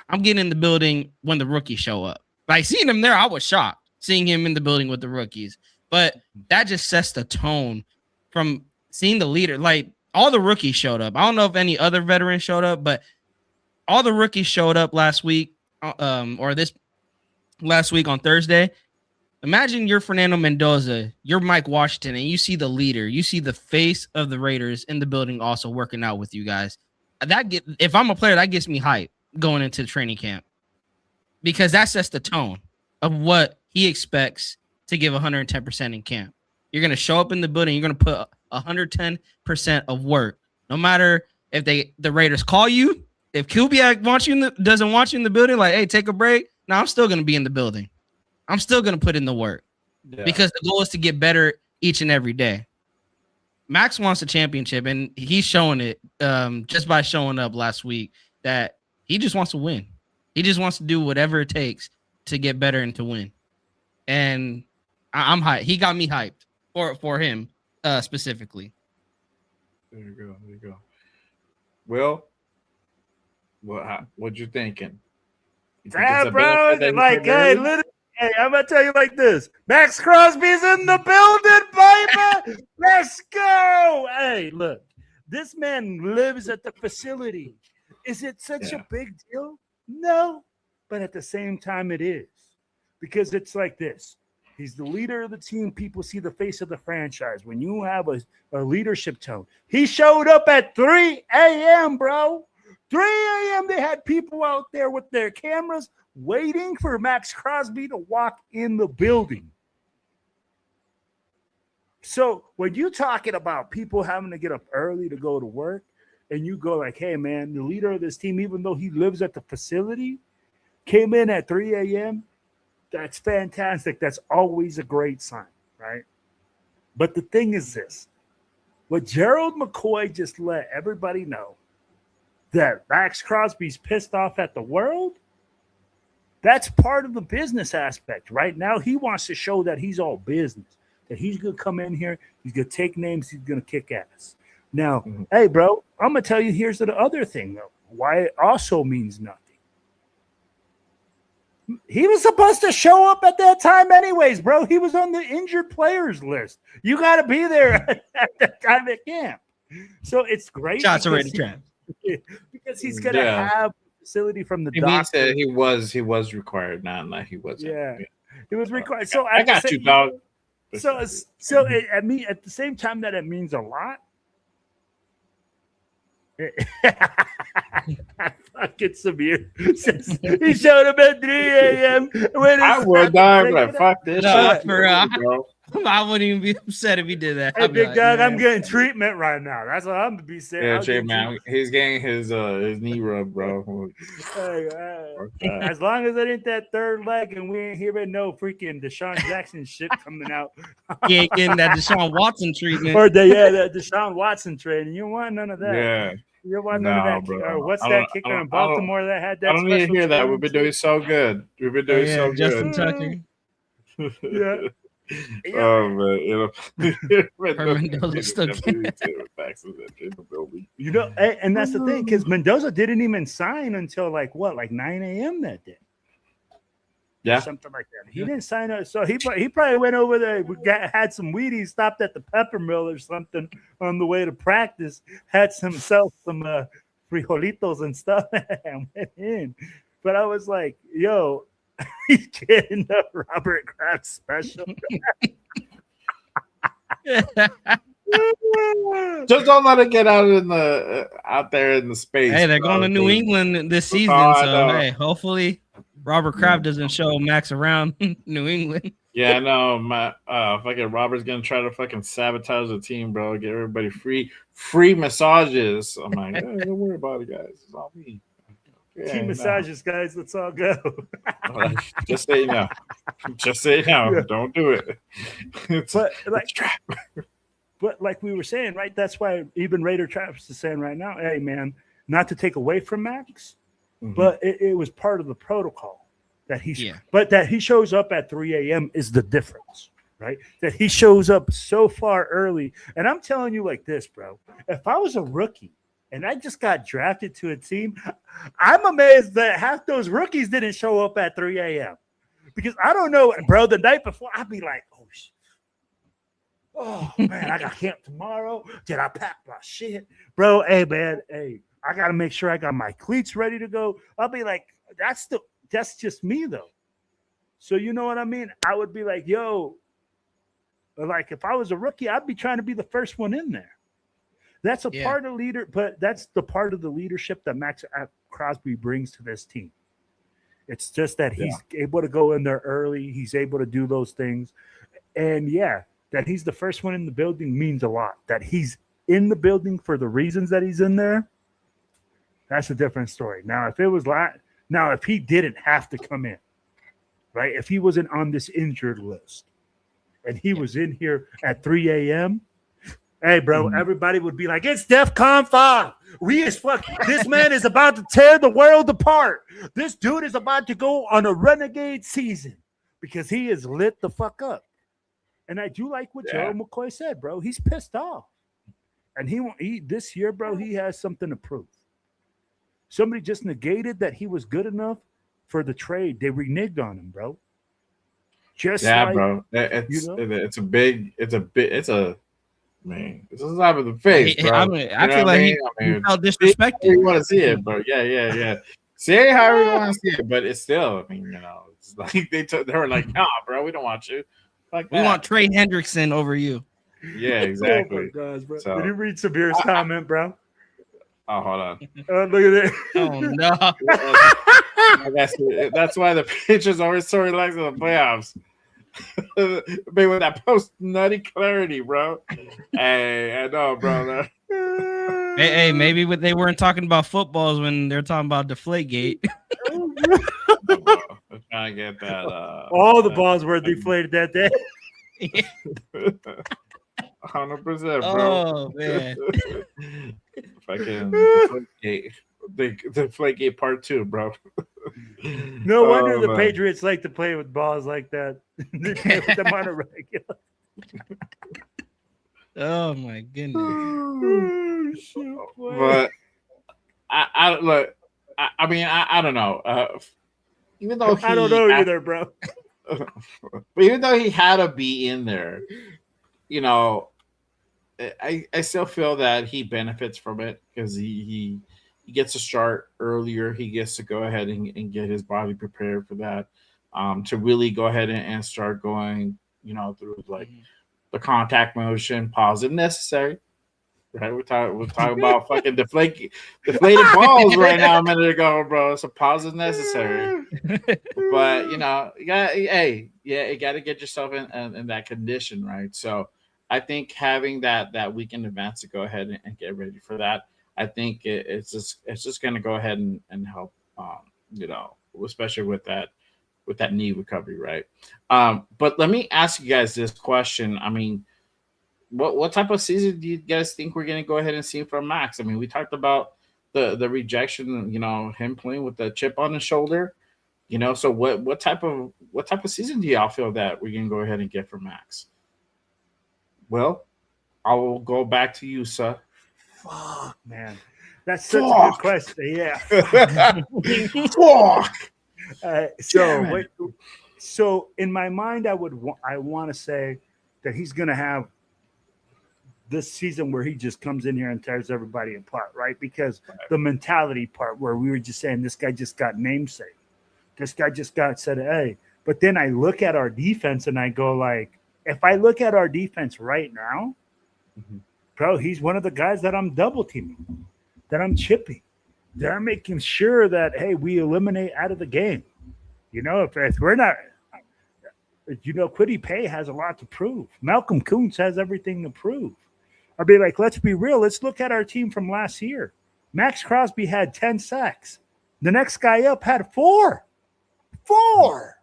I'm getting in the building when the rookies show up. Like, seeing him there, I was shocked seeing him in the building with the rookies. But that just sets the tone from seeing the leader. Like, all the rookies showed up. I don't know if any other veterans showed up, but all the rookies showed up last week, or this last week on Thursday. Imagine you're Fernando Mendoza, you're Mike Washington, and you see the leader, you see the face of the Raiders in the building also working out with you guys. If I'm a player, that gets me hype going into the training camp, because that sets the tone of what he expects to give 110% in camp. You're going to show up in the building. You're going to put 110% of work. No matter if the Raiders call you, if Kubiak doesn't want you in the building, like, hey, take a break. No, I'm still going to be in the building. I'm still going to put in the work, because the goal is to get better each and every day. Max wants a championship, and he's showing it just by showing up last week that he just wants to win. He just wants to do whatever it takes to get better and to win. And I'm hyped. He got me hyped for him specifically. There you go. Will, what you thinking? Yeah, bro. Like, hey, I'm gonna tell you like this: Max Crosby's in the building, baby. Let's go. Hey, look, this man lives at the facility. Is it such a big deal? No, but at the same time, it is, because it's like this. He's the leader of the team. People see the face of the franchise. When you have a leadership tone, he showed up at 3 a.m., bro. 3 a.m. They had people out there with their cameras waiting for Max Crosby to walk in the building. So when you're talking about people having to get up early to go to work, and you go like, hey, man, the leader of this team, even though he lives at the facility, came in at 3 a.m., that's fantastic. That's always a great sign, right? But the thing is this. What Gerald McCoy just let everybody know, that Max Crosby's pissed off at the world, that's part of the business aspect. Right now, he wants to show that he's all business, that he's going to come in here, he's going to take names, he's going to kick ass. Now, hey, bro, I'm going to tell you, here's the other thing, though, why it also means nothing. He was supposed to show up at that time anyways, bro. He was on the injured players list. You got to be there at that time at camp. So it's great. Shots already trapped. Because he's going to have facility from the He doctor. said he was required, not he wasn't. Yeah. He was required. So I got you, dog. So I mean, at the same time that it means a lot. Fucking Samir says he showed up at 3 a.m. I would, dog. Like, fuck this shit. Bro. I wouldn't even be upset if he did that. Hey, big dog, I'm getting treatment right now. That's what I'm gonna be saying. Yeah, Jay, man, he's getting his knee rubbed, bro. As long as it ain't that third leg and we ain't hearing no freaking Deshaun Jackson shit coming out. He ain't getting that Deshaun Watson treatment. Or that Deshaun Watson trade. You want none of that. Yeah. You want none of that. Or what's that kicker in Baltimore that had that? I don't need to hear that. We've been doing so good. We've been doing so good. Justin Tucker. Yeah. Oh man, Mendoza's still you know, and that's the thing, because Mendoza didn't even sign until like 9 a.m. that day. Yeah, something like that. He didn't sign up, so he probably went over there, had some Wheaties, stopped at the pepper mill or something on the way to practice, had some frijolitos and stuff, and went in. But I was like, yo. He's getting the Robert Kraft special. Just don't let it get out there in the space. Hey, they're going to New England this season, so hey, hopefully Robert Kraft doesn't show Max around New England. Yeah, I know. My fucking Robert's gonna try to fucking sabotage the team, bro. Get everybody free massages. I'm like, hey, don't worry about it, guys. It's all me. Yeah, team massages, guys. Let's all go. Just say no. Just say no. Yeah. Don't do it. But like we were saying, right? That's why even Raider Travis is saying right now, hey man, not to take away from Max, but it was part of the protocol that but that he shows up at 3 a.m. is the difference, right? That he shows up so far early. And I'm telling you like this, bro. If I was a rookie and I just got drafted to a team, I'm amazed that half those rookies didn't show up at 3 a.m. Because I don't know, bro, the night before, I'd be like, oh, shit. Oh, man, I got camp tomorrow. Did I pack my shit? Bro, hey, man, hey, I got to make sure I got my cleats ready to go. I'll be like, that's just me, though. So you know what I mean? I would be like, yo, like if I was a rookie, I'd be trying to be the first one in there. That's a part of but that's the part of the leadership that Max Crosby brings to this team. It's just that he's able to go in there early. He's able to do those things. And that he's the first one in the building means a lot. That he's in the building for the reasons that he's in there, that's a different story. Now, if he didn't have to come in, right? If he wasn't on this injured list and he was in here at 3 a.m., hey, bro, everybody would be like, it's DEFCON 5. This man is about to tear the world apart. This dude is about to go on a renegade season because he is lit the fuck up. And I do like what Joe McCoy said, bro. He's pissed off. And he this year, bro, he has something to prove. Somebody just negated that he was good enough for the trade. They reneged on him, bro. Bro. Man, it's a slap in the face, bro. I feel like he felt disrespected. You want to see it, bro? Yeah. Say however you want to see it, but it's still. I mean, it's like they were like, nah, bro, we don't want you. Like we want Trey Hendrickson over you. Yeah, exactly. Oh my gosh, bro. Did you read Sabir's comment, bro? Oh, hold on. Look at it. Oh no. That's why the Patriots always so relaxed in the playoffs. But with that post nutty clarity, bro. Hey, I know, bro. Hey, maybe they weren't talking about footballs when they're talking about Deflategate. I'm trying to get that. All the balls were deflated that day. 100%, bro. Oh man. Fucking Deflategate part 2, bro. No wonder the Patriots like to play with balls like that. They play with them on a regular. Oh my goodness. Oh, shit, but I look. I mean, I don't know. even though I don't know either, bro. but even though he had to be in there, you know, I still feel that he benefits from it because he gets to start earlier. He gets to go ahead and get his body prepared for that, to really go ahead and start going, you know, through like the contact motion, pause if necessary. Right, we're talking about fucking deflated balls right now. A minute ago, bro. So pause is necessary. But you know, you got you got to get yourself in that condition, right? So I think having that week in advance to go ahead and get ready for that, I think it's just going to go ahead and help, you know, especially with that knee recovery, right? But let me ask you guys this question. I mean, what type of season do you guys think we're going to go ahead and see from Max? I mean, we talked about the rejection, you know, him playing with the chip on his shoulder, you know. So what type of season do y'all feel that we're going to go ahead and get from Max? Well, I will go back to you, sir. Fuck, man, that's such a good question. Yeah. Fuck. So in my mind, I want to say that he's going to have this season where he just comes in here and tears everybody apart, right? Because the mentality part where we were just saying this guy just got namesake. This guy just got said, hey. But then I look at our defense and I go like, if I look at our defense right now, bro, he's one of the guys that I'm double teaming, that I'm chipping, that I'm making sure that, hey, we eliminate out of the game. You know, if we're not, you know, Kwity Paye has a lot to prove. Malcolm Kuntz has everything to prove. I'll be like, let's be real. Let's look at our team from last year. Max Crosby had 10 sacks. The next guy up had 4. 4.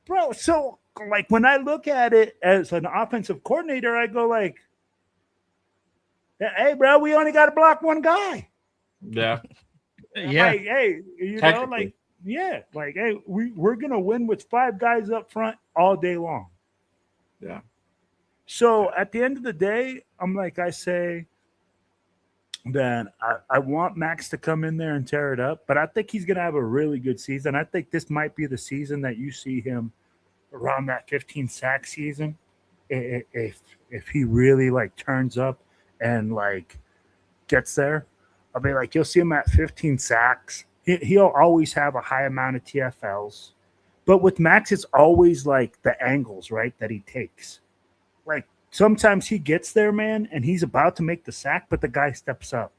Bro, so like when I look at it as an offensive coordinator, I go like, hey, bro, we only got to block one guy. Yeah. Yeah. Like, hey, you know, like, yeah, like, hey, we're going to win with 5 guys up front all day long. Yeah. So at the end of the day, I'm like, I say that I want Max to come in there and tear it up, but I think he's going to have a really good season. I think this might be the season that you see him around that 15 sack season. If he really like turns up and like gets there, I'll be like, you'll see him at 15 sacks. He'll always have a high amount of TFLs, but with Max, it's always like the angles, right, that he takes. Like sometimes he gets there, man, and he's about to make the sack, but the guy steps up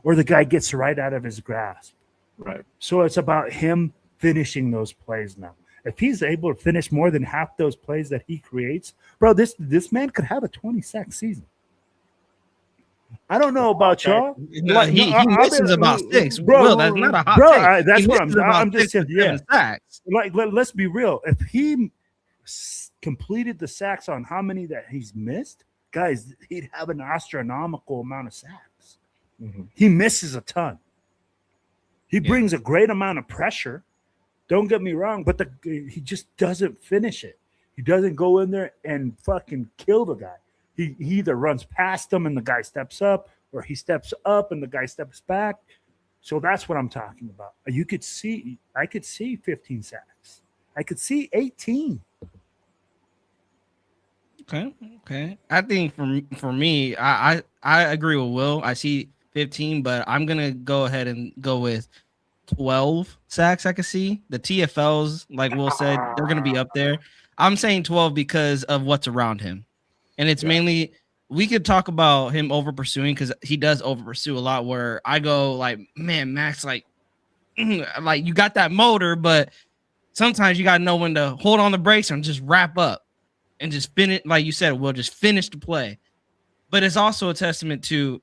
or the guy gets right out of his grasp. Right. So it's about him finishing those plays now. If he's able to finish more than half those plays that he creates, bro, this man could have a 20 sack season. I don't know about y'all. Like, he misses about 6. Bro, Will, that's not a hot take. That's what I'm just saying. Yeah. Sacks. Like, let's be real. If he completed the sacks on how many that he's missed, guys, he'd have an astronomical amount of sacks. He misses a ton. He brings a great amount of pressure. Don't get me wrong, but he just doesn't finish it. He doesn't go in there and fucking kill the guy. He either runs past him and the guy steps up, or he steps up and the guy steps back. So that's what I'm talking about. I could see 15 sacks. I could see 18. Okay. I think for me, I agree with Will. I see 15, but I'm gonna go ahead and go with 12 sacks. I can see the TFLs, like Will said, they're gonna be up there. I'm saying 12 because of what's around him, and it's mainly we could talk about him over pursuing because he does over pursue a lot. Where I go like, man, Max, like you got that motor, but sometimes you gotta know when to hold on the brakes and just wrap up. And just finish, like you said, we'll just finish the play. But it's also a testament to,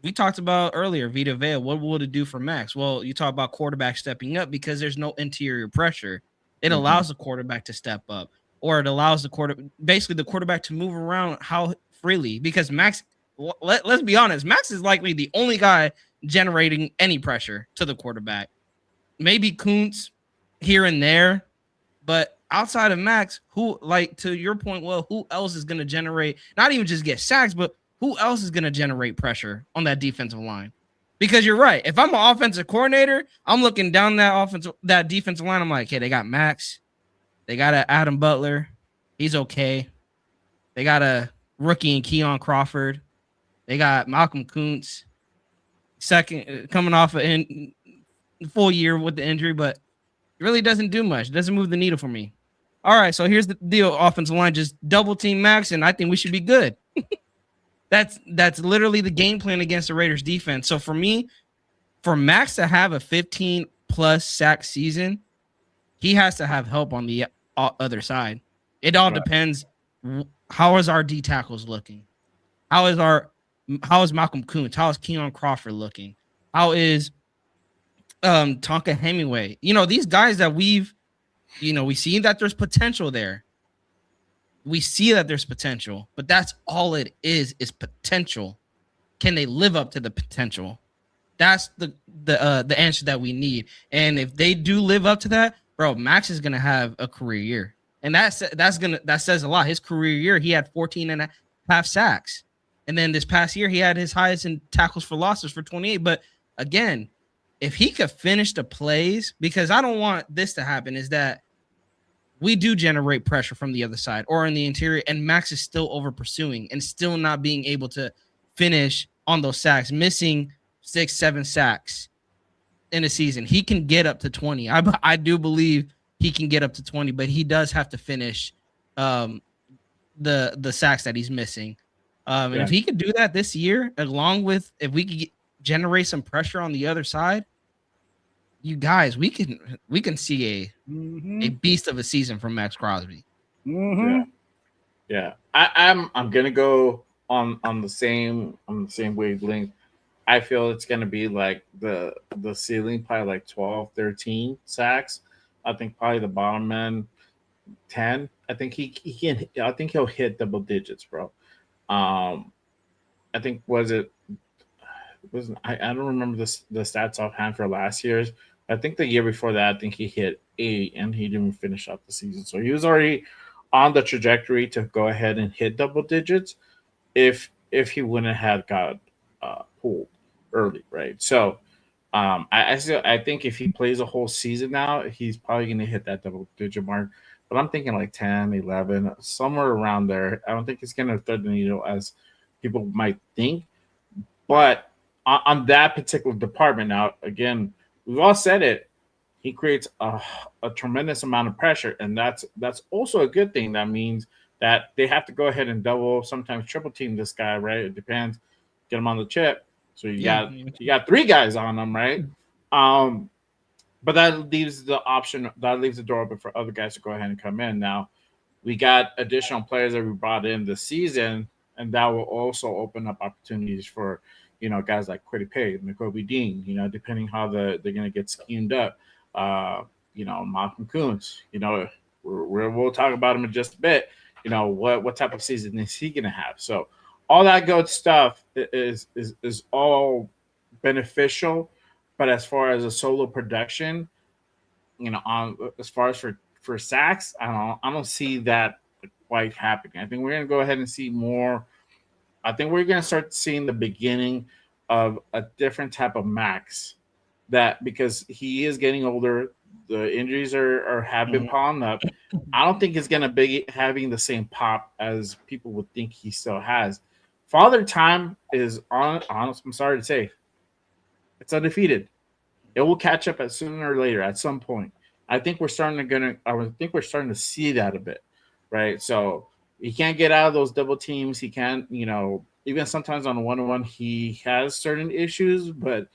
we talked about earlier, Vita Vea. What will it do for Max? Well, you talk about quarterback stepping up because there's no interior pressure. It allows the quarterback to step up, or it allows the quarterback to move around how freely. Because Max, let's be honest, Max is likely the only guy generating any pressure to the quarterback. Maybe Kuntz here and there, but outside of Max, who, like to your point, well, who else is going to generate, not even just get sacks, but who else is going to generate pressure on that defensive line? Because you're right. If I'm an offensive coordinator, I'm looking down that defensive line. I'm like, hey, they got Max. They got a Adam Butler. He's okay. They got a rookie in Keon Crawford. They got Malcolm Kuntz, second coming off a full year with the injury, but it really doesn't do much. It doesn't move the needle for me. All right, so here's the deal. Offensive line, just double team Max, and I think we should be good. That's literally the game plan against the Raiders defense. So for me, for Max to have a 15 plus sack season, he has to have help on the other side. It all depends. How is our D tackles looking? How is Malcolm Kuntz? How is Keon Crawford looking? How is Tonka Hemingway? These guys that we see that there's potential there. We see that there's potential, but that's all it is potential. Can they live up to the potential? That's the answer that we need. And if they do live up to that, bro, Max is gonna have a career year. And that says a lot. His career year, he had 14 and a half sacks. And then this past year, he had his highest in tackles for losses for 28. But again, if he could finish the plays, because I don't want this to happen, is that we do generate pressure from the other side or in the interior, and Max is still over pursuing and still not being able to finish on those sacks, missing 6-7 sacks in a season. He can get up to 20. I do believe he can get up to 20, but he does have to finish the sacks that he's missing. And if he could do that this year, along with if we could generate some pressure on the other side, you guys, we can see a beast of a season from Max Crosby. Yeah. I'm gonna go on the same wavelength. I feel it's gonna be like the ceiling, probably like 12, 13 sacks. I think probably the bottom end 10. I think he can. I think he'll hit double digits, bro. I think I don't remember the stats offhand for last year's. I think the year before that, I think he hit 8 and he didn't finish out the season. So he was already on the trajectory to go ahead and hit double digits if he wouldn't have got pulled early, right? So I think if he plays a whole season now, he's probably going to hit that double digit mark. But I'm thinking like 10, 11, somewhere around there. I don't think it's going to thread the needle as people might think. But on that particular department, now, again, we've all said it, he creates a tremendous amount of pressure, and that's also a good thing. That means that they have to go ahead and double, sometimes triple team this guy, right? It depends. Get him on the chip. So you got 3 guys on him, right? But that leaves the door open for other guys to go ahead and come in. Now, we got additional players that we brought in this season, and that will also open up opportunities for, guys like Quiddy Pay, Nakobe Dean, depending how they're going to get schemed up. Malcolm Kuntz, we'll talk about him in just a bit. What type of season is he going to have? So all that good stuff is all beneficial. But as far as a solo production, as far as for sacks, I don't see that quite happening. I think we're going to go ahead and see more. I think we're going to start seeing the beginning of a different type of Max, that because he is getting older, the injuries have been piling up. I don't think it's going to be having the same pop as people would think he still has. Father Time is honest. I'm sorry to say, it's undefeated. It will catch up sooner or later at some point. I think we're starting to see that a bit, right? So he can't get out of those double teams. He can't, even sometimes on a one-on-one, he has certain issues, but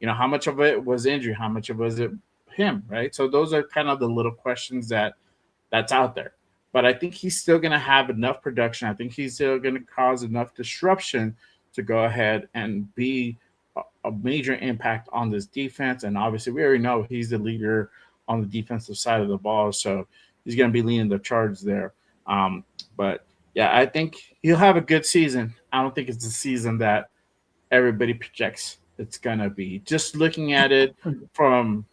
how much of it was injury? How much of it was it him, right? So those are kind of the little questions that's out there. But I think he's still going to have enough production. I think he's still going to cause enough disruption to go ahead and be a major impact on this defense. And obviously we already know he's the leader on the defensive side of the ball. So he's going to be leading the charge there. But yeah, I think he'll have a good season. I don't think it's a season that everybody projects it's going to be. Just looking at it from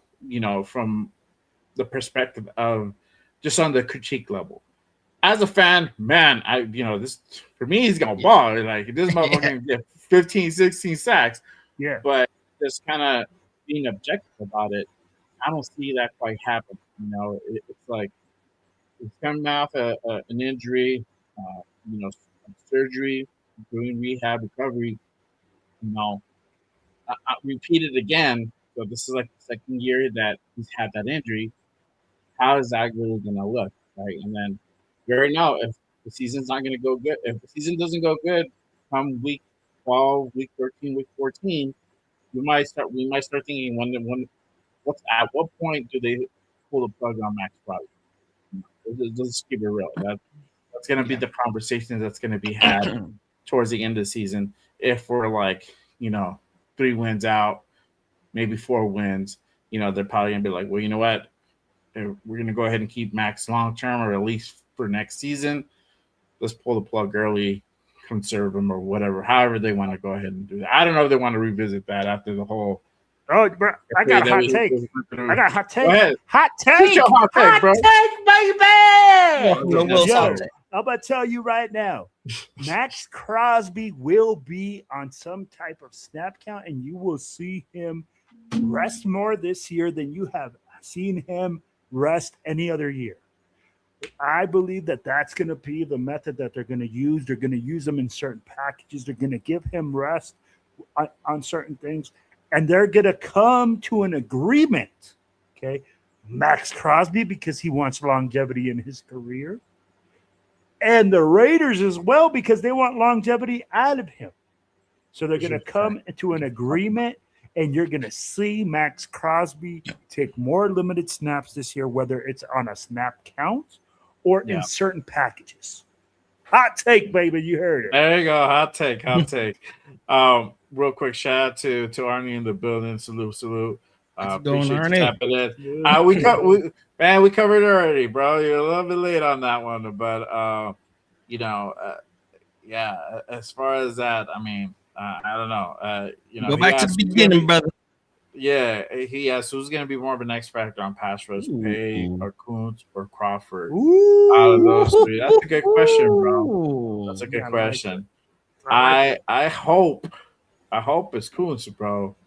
the perspective of just on the critique level. As a fan, man, this for me, he's going to ball. Like, this motherfucker can get 15, 16 sacks. Yeah. But just kind of being objective about it, I don't see that quite happen. It's like he's coming off an injury, surgery, doing rehab, recovery. You know, I repeat it again. So this is like the second year that he's had that injury. How is that really going to look, right? And then you already know if the season's not going to go good, if the season doesn't go good, come week 12, week 13, week 14, we might start thinking at what point do they pull the plug on Max Crosby? Let's keep it real. That's going to be the conversation that's going to be had towards the end of the season. If we're like 3 wins out, maybe 4 wins, they're probably going to be like, well, you know what? We're going to go ahead and keep Max long term, or at least for next season. Let's pull the plug early, conserve him, or whatever. However they want to go ahead and do that. I don't know if they want to revisit that after the whole. Oh, bro, I got a hot take. I got a hot take. Go ahead. Hot take. Hot take, bro. Yo, I'm about to tell you right now, Max Crosby will be on some type of snap count, and you will see him rest more this year than you have seen him rest any other year. I believe that that's going to be the method that they're going to use. They're going to use them in certain packages. They're going to give him rest on certain things, and they're going to come to an agreement. Okay, Max Crosby, because he wants longevity in his career, and the Raiders as well, because they want longevity out of him. So they're going to come into an agreement, and you're going to see Max Crosby take more limited snaps this year, whether it's on a snap count or in certain packages. Hot take, baby. You heard it. There you go. Hot take. Real quick shout out to Arnie in the building. Salute. Appreciate you tapping in. We covered it already, bro. You're a little bit late on that one, but as far as that, I mean, I don't know. Go back to the beginning, brother. Yeah, he asked who's going to be more of an X factor on pass rush, Pay or Kuntz or Crawford. Out of those three, that's a good question, bro. That's a good question. I hope it's Kuntz, bro.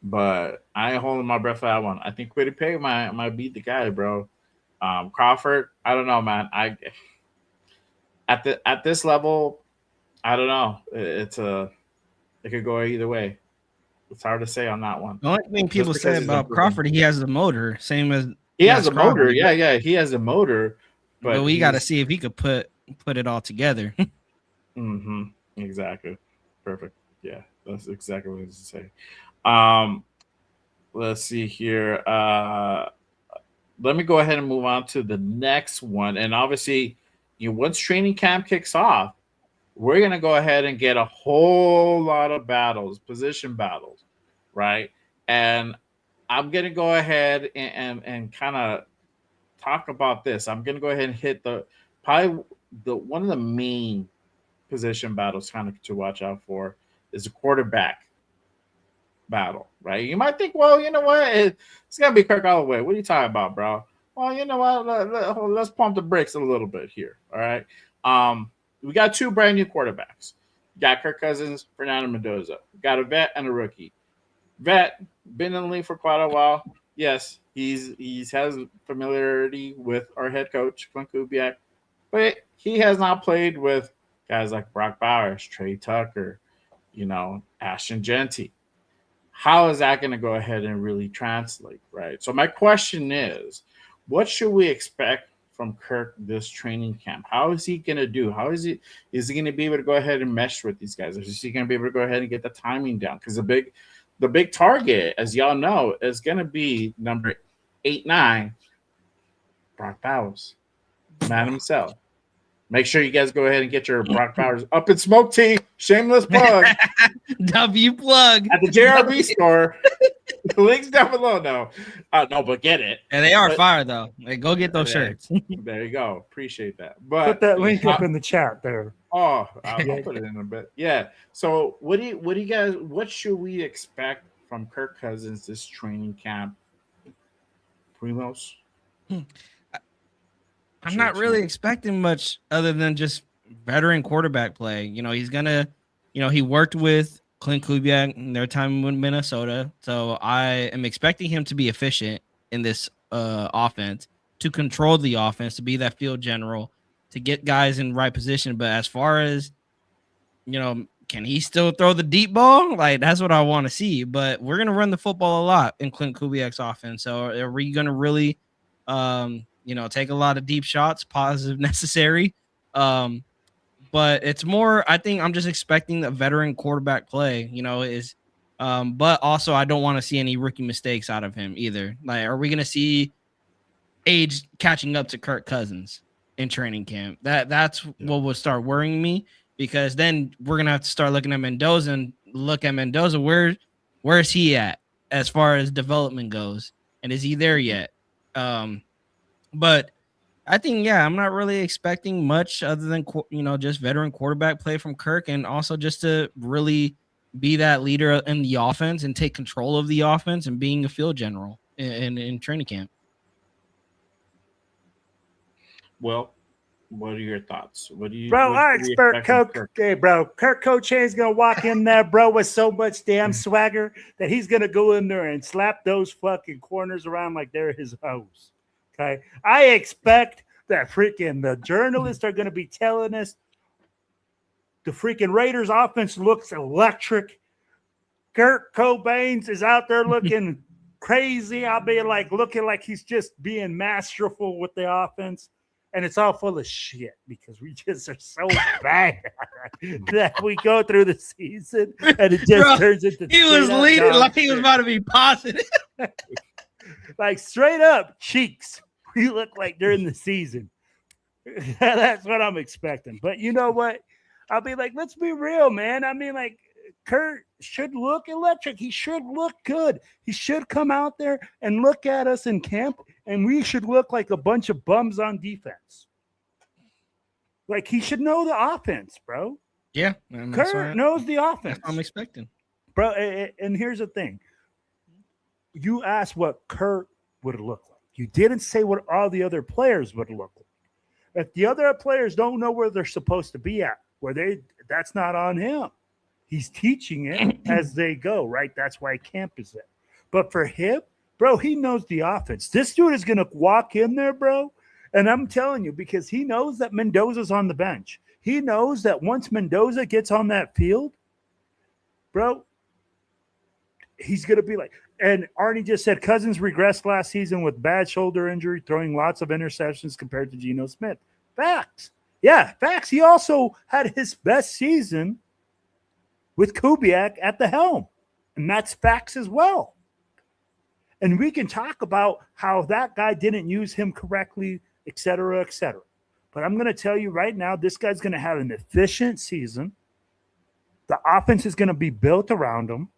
But I ain't holding my breath for that one. I think Quiddy Pay might beat the guy, bro. Crawford, I don't know, man. At this level, I don't know. It could go either way. It's hard to say on that one. The only thing people say about Crawford, he has the motor, same as he has a motor. Yeah, he has a motor. But we got to see if he could put it all together. Exactly. Perfect. Yeah, that's exactly what I was to say. Let's see here. Let me go ahead and move on to the next one. And obviously, once training camp kicks off, we're going to go ahead and get a whole lot of battles, position battles, right? And I'm going to go ahead and kind of talk about this. I'm going to go ahead and hit one of the main position battles kind of to watch out for is the quarterback battle, right? You might think, well, you know what? It's going to be Kirk all the way. What are you talking about, bro? Well, you know what? Let's pump the brakes a little bit here, all right? We got 2 brand new quarterbacks. We got Kirk Cousins, Fernando Mendoza. We got a vet and a rookie. Vet, been in the league for quite a while. Yes, he has familiarity with our head coach, Clint Kubiak, but he has not played with guys like Brock Bowers, Trey Tucker, Ashton Genty. How is that going to go ahead and really translate, right? So my question is, what should we expect from Kirk this training camp? How is he going to do? Is he going to be able to go ahead and mesh with these guys? Is he going to be able to go ahead and get the timing down? Because the big target, as y'all know, is going to be number 8-9, Brock Bowers, man himself. Make sure you guys go ahead and get your Brock Bowers Up in Smoke tea. Shameless plug. W plug at the JRB store. The link's down below. No, but get it. And they are fire though. Hey, go get those shirts. There you go. Appreciate that. But put that link up in the chat there. Oh, I'll put it in a bit. Yeah. So what should we expect from Kirk Cousins this training camp? Primos? I'm not really expecting much other than just veteran quarterback play. He's gonna, he worked with Clint Kubiak in their time in Minnesota. So I am expecting him to be efficient in this offense, to control the offense, to be that field general, to get guys in right position. But as far as, can he still throw the deep ball? Like, that's what I want to see. But we're going to run the football a lot in Clint Kubiak's offense. So are we going to really, take a lot of deep shots, positive, necessary? But it's more, I think I'm just expecting the veteran quarterback play, but also I don't want to see any rookie mistakes out of him either. Like, are we going to see age catching up to Kirk Cousins in training camp? That's what would start worrying me, because then we're going to have to start looking at Mendoza and look at Mendoza. Where is he at as far as development goes? And is he there yet? But I think, I'm not really expecting much other than, just veteran quarterback play from Kirk, and also just to really be that leader in the offense and take control of the offense and being a field general in training camp. Well, what are your thoughts? I expect Kirk. Hey, bro, Kirk Cochain's going to walk in there, bro, with so much damn swagger that he's going to go in there and slap those fucking corners around like they're his hoes. Okay, I expect that the journalists are going to be telling us the freaking Raiders offense looks electric. Kurt Cobain is out there looking crazy. I'll be like looking like he's just being masterful with the offense. And it's all full of shit because we just are so bad that we go through the season and it just turns into. He was leading like he was about to be positive. Like straight up cheeks. We look like during the season. That's what I'm expecting. But you know what? I'll be like, let's be real, man. I mean, like, Kurt should look electric. He should look good. He should come out there and look at us in camp, and we should look like a bunch of bums on defense. Like, he should know the offense, bro. Yeah. Kurt knows the offense. I'm expecting. Bro, and here's the thing. You asked what Kurt would look like. You didn't say what all the other players would look like. If the other players don't know where they're supposed to be at, that's not on him. He's teaching it as they go, right? That's why camp is there. But for him, bro, he knows the offense. This dude is going to walk in there, bro, and I'm telling you, because he knows that Mendoza's on the bench. He knows that once Mendoza gets on that field, bro, he's going to be like, and Arnie just said Cousins regressed last season with bad shoulder injury, throwing lots of interceptions compared to Geno Smith. Facts. Yeah, facts. He also had his best season with Kubiak at the helm. And that's facts as well. And we can talk about how that guy didn't use him correctly, et cetera, et cetera. But I'm going to tell you right now, this guy's going to have an efficient season. The offense is going to be built around him.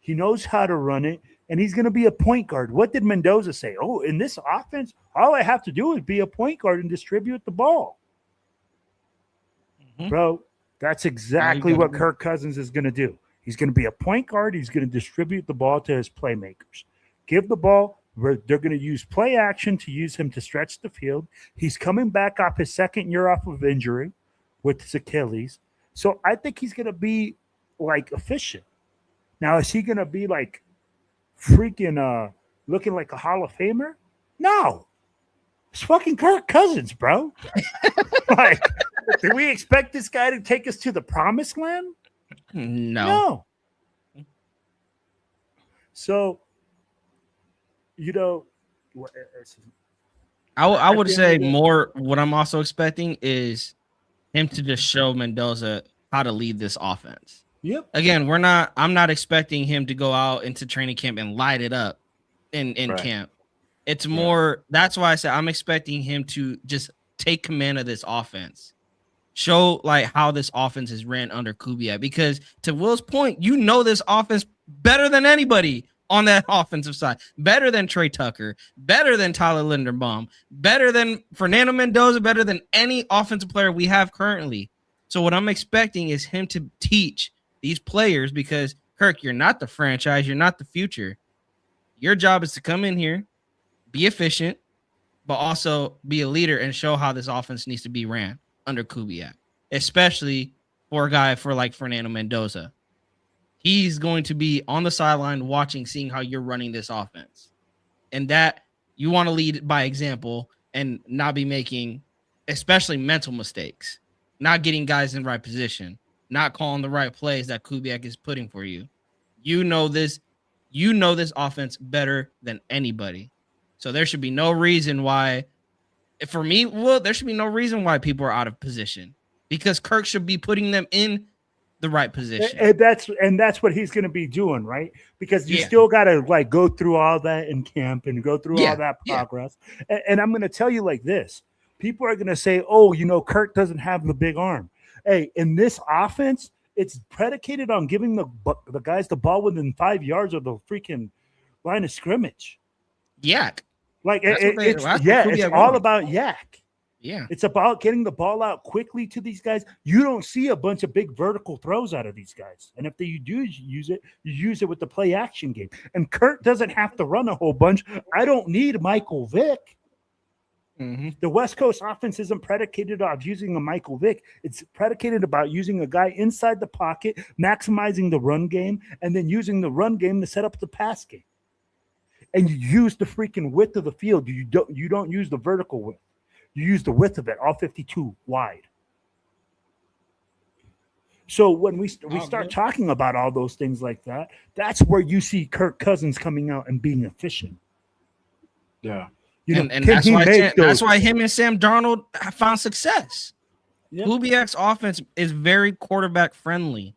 He knows how to run it, and he's going to be a point guard. What did Mendoza say? Oh, in this offense, all I have to do is be a point guard and distribute the ball. Mm-hmm. Bro, that's exactly what Kirk Cousins is going to do. He's going to be a point guard. He's going to distribute the ball to his playmakers. Give the ball. They're going to use play action to use him to stretch the field. He's coming back off his second year off of injury with his Achilles. So I think he's going to be, like, efficient. Now, is he going to be like freaking looking like a Hall of Famer? No. It's fucking Kirk Cousins, bro. Like, do we expect this guy to take us to the promised land? No. So, I would say more what I'm also expecting is him to just show Mendoza how to lead this offense. Yep. Again, I'm not expecting him to go out into training camp and light it up in camp. It's more, that's why I said I'm expecting him to just take command of this offense. Show like how this offense is ran under Kubiak, because to Will's point, this offense better than anybody on that offensive side, better than Trey Tucker, better than Tyler Linderbaum, better than Fernando Mendoza, better than any offensive player we have currently. So what I'm expecting is him to teach these players, because Kirk, you're not the franchise, you're not the future. Your job is to come in here, be efficient, but also be a leader and show how this offense needs to be ran under Kubiak, especially for a guy like Fernando Mendoza. he's going to be on the sideline watching, seeing how you're running this offense. And that you want to lead by example and not be making, especially mental mistakes, not getting guys in the right position, not calling the right plays that Kubiak is putting for you. You know this offense better than anybody. So there should be no reason why, for me, there should be no reason why people are out of position, because Kirk should be putting them in the right position. And that's what he's going to be doing, right? Because you still got to like go through all that in camp and go through all that progress. And I'm going to tell you like this. People are going to say, oh, Kirk doesn't have the big arm. Hey, in this offense, it's predicated on giving the guys the ball within 5 yards of the freaking line of scrimmage. Yak. Like it's all about yak. Yeah. It's about getting the ball out quickly to these guys. You don't see a bunch of big vertical throws out of these guys. And if you do use it, you use it with the play action game. And Kirk doesn't have to run a whole bunch. I don't need Michael Vick. Mm-hmm. The West Coast offense isn't predicated on using a Michael Vick. It's predicated about using a guy inside the pocket, maximizing the run game, and then using the run game to set up the pass game. And you use the freaking width of the field. You don't use the vertical width. You use the width of it, all 52 wide. So when we start talking about all those things like that, that's where you see Kirk Cousins coming out and being efficient. Yeah. And that's why him and Sam Darnold have found success. Yep. Kubiak's offense is very quarterback friendly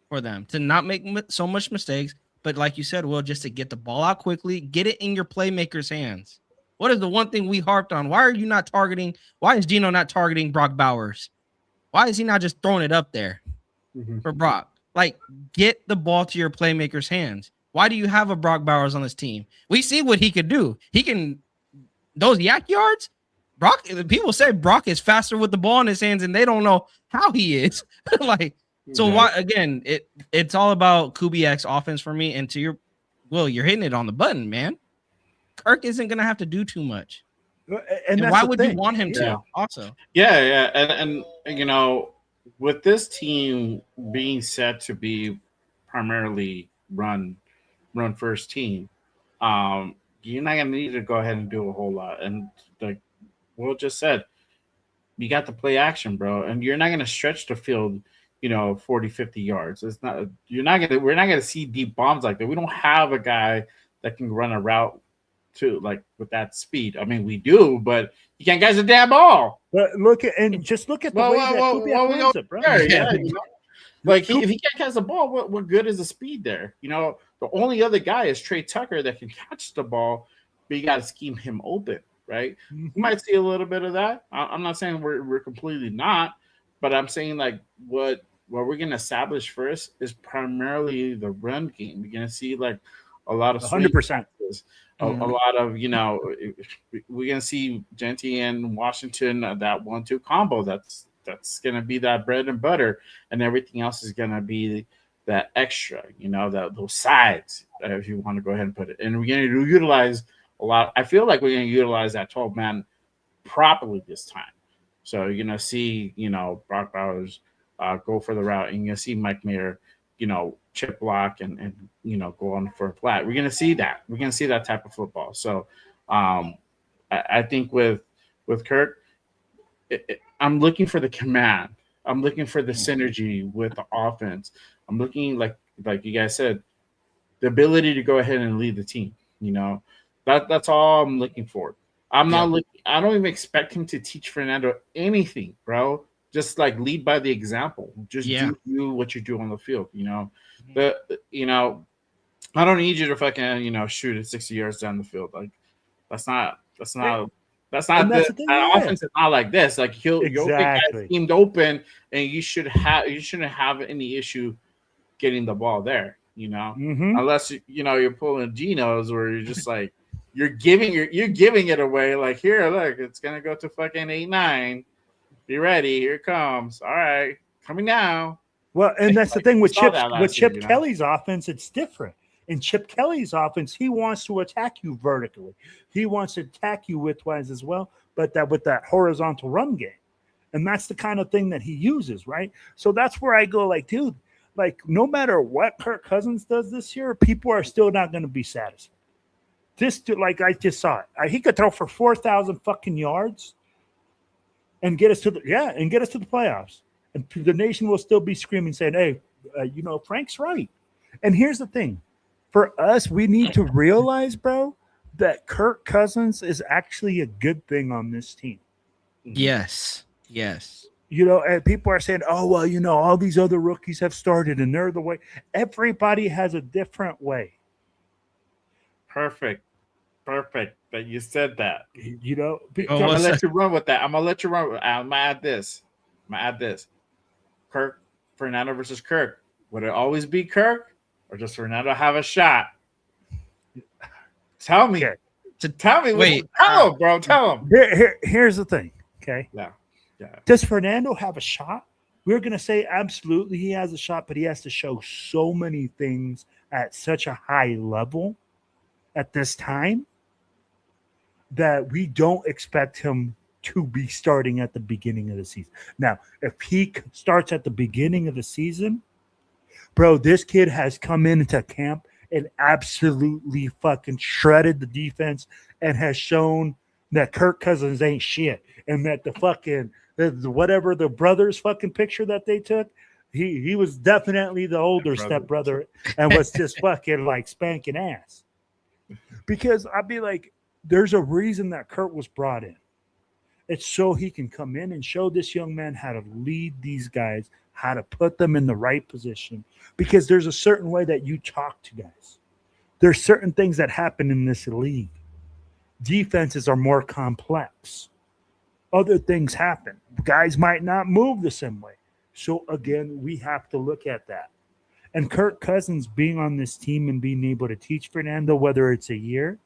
for them to not make so much mistakes. But like you said, just to get the ball out quickly, get it in your playmaker's hands. What is the one thing we harped on? Why is Gino not targeting Brock Bowers? Why is he not just throwing it up there for Brock? Like, get the ball to your playmaker's hands. Why do you have a Brock Bowers on this team? We see what he could do. He can, those yak yards, people say Brock is faster with the ball in his hands and they don't know how he is. Why, again, it's all about Kubiak's offense for me. And you're hitting it on the button, man. Kirk isn't going to have to do too much. And why would you want him to also? Yeah. And with this team being set to be primarily run first team, you're not going to need to go ahead and do a whole lot. And like Will just said, you got to play action, bro. And you're not going to stretch the field, 40, 50 yards. We're not going to see deep bombs like that. We don't have a guy that can run a route to like with that speed. I mean, we do, but you can't catch the damn ball. But look at the way that Kubiak runs it, bro. Like if he can't catch the ball, what good is the speed there? The only other guy is Trey Tucker that can catch the ball, but you got to scheme him open, right? You might see a little bit of that. I'm not saying we're completely not, but I'm saying like what we're gonna establish first is primarily the run game. We're gonna see like a lot of 100%. A lot of, we're going to see Genty and Washington, that 1-2 combo. That's going to be that bread and butter, and everything else is going to be that extra, those sides, if you want to go ahead and put it. And we're going to utilize a lot. I feel like we're going to utilize that 12-man properly this time. So you're going to see, Brock Bowers go for the route, and you're going to see Mike Mayer, chip block and go on for a flat. We're gonna see that. We're gonna see that type of football. So I think with Kirk, I'm looking for the command. I'm looking for the synergy with the offense. I'm looking like you guys said, the ability to go ahead and lead the team. That's all I'm looking for. I'm not looking. I don't even expect him to teach Fernando anything, bro. Just like lead by the example. Just do what you do on the field. But I don't need you to fucking shoot it 60 yards down the field. Like that's not offense is not like this. Like you'll get guys schemed open, and you shouldn't have any issue getting the ball there. Unless you're pulling Geno's where you're just like you're giving it away. Like here, look, it's gonna go to fucking 8-9. Be ready. Here it comes. All right. Coming now. Well, and that's the thing with Chip Kelly's offense, it's different. In Chip Kelly's offense, he wants to attack you vertically. He wants to attack you widthwise as well, but with that horizontal run game. And that's the kind of thing that he uses, right? So that's where I go like, dude, like no matter what Kirk Cousins does this year, people are still not going to be satisfied. Like I just saw it. He could throw for 4,000 fucking yards and get us to the playoffs, and the nation will still be screaming, saying, "Hey, Frank's right." And here's the thing: for us, we need to realize, bro, that Kirk Cousins is actually a good thing on this team. Yes. And people are saying, "Oh, well, all these other rookies have started, and they're the way." Everybody has a different way. Perfect that you said that. I'm gonna let you run with that. I'm gonna add this. Kirk, Fernando versus Kirk. Would it always be Kirk, or does Fernando have a shot? Tell me. Okay. Tell me. Wait. Tell him, bro. Tell him. Here's the thing. Okay. Yeah. Does Fernando have a shot? We're gonna say absolutely he has a shot, but he has to show so many things at such a high level at this time that we don't expect him to be starting at the beginning of the season. Now, if he starts at the beginning of the season, bro, this kid has come into camp and absolutely fucking shredded the defense and has shown that Kirk Cousins ain't shit, and that whatever the brothers fucking picture that they took, he was definitely the older stepbrother and was just fucking like spanking ass. Because I'd be like, there's a reason that Kurt was brought in. It's so he can come in and show this young man how to lead these guys, how to put them in the right position. Because there's a certain way that you talk to guys. There's certain things that happen in this league. Defenses are more complex. Other things happen. Guys might not move the same way. So again, we have to look at that. And Kirk Cousins being on this team and being able to teach Fernando, whether it's a year,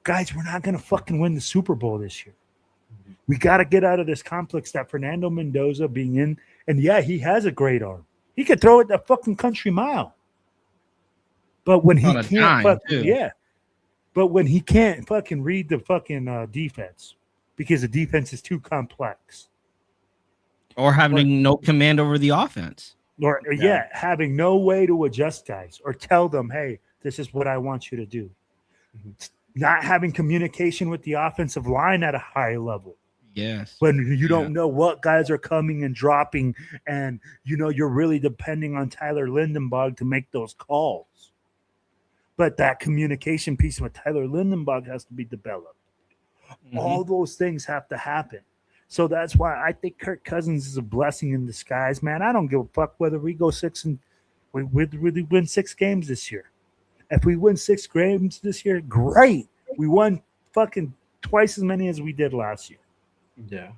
guys, we're not going to fucking win the Super Bowl this year. We got to get out of this complex that Fernando Mendoza being in. And yeah, he has a great arm. He could throw it the fucking country mile. But when he can't, but when he can't fucking read the fucking defense because the defense is too complex. Or having no command over the offense. Or having no way to adjust guys or tell them, hey, this is what I want you to do. Mm-hmm. Not having communication with the offensive line at a high level. Yes. When you don't know what guys are coming and dropping, and you're really depending on Tyler Lindenbog to make those calls. But that communication piece with Tyler Lindenbog has to be developed. Mm-hmm. All those things have to happen. So that's why I think Kirk Cousins is a blessing in disguise, man. I don't give a fuck whether we go we really win 6 games this year. If we win 6 games this year, great. We won fucking twice as many as we did last year. Yeah.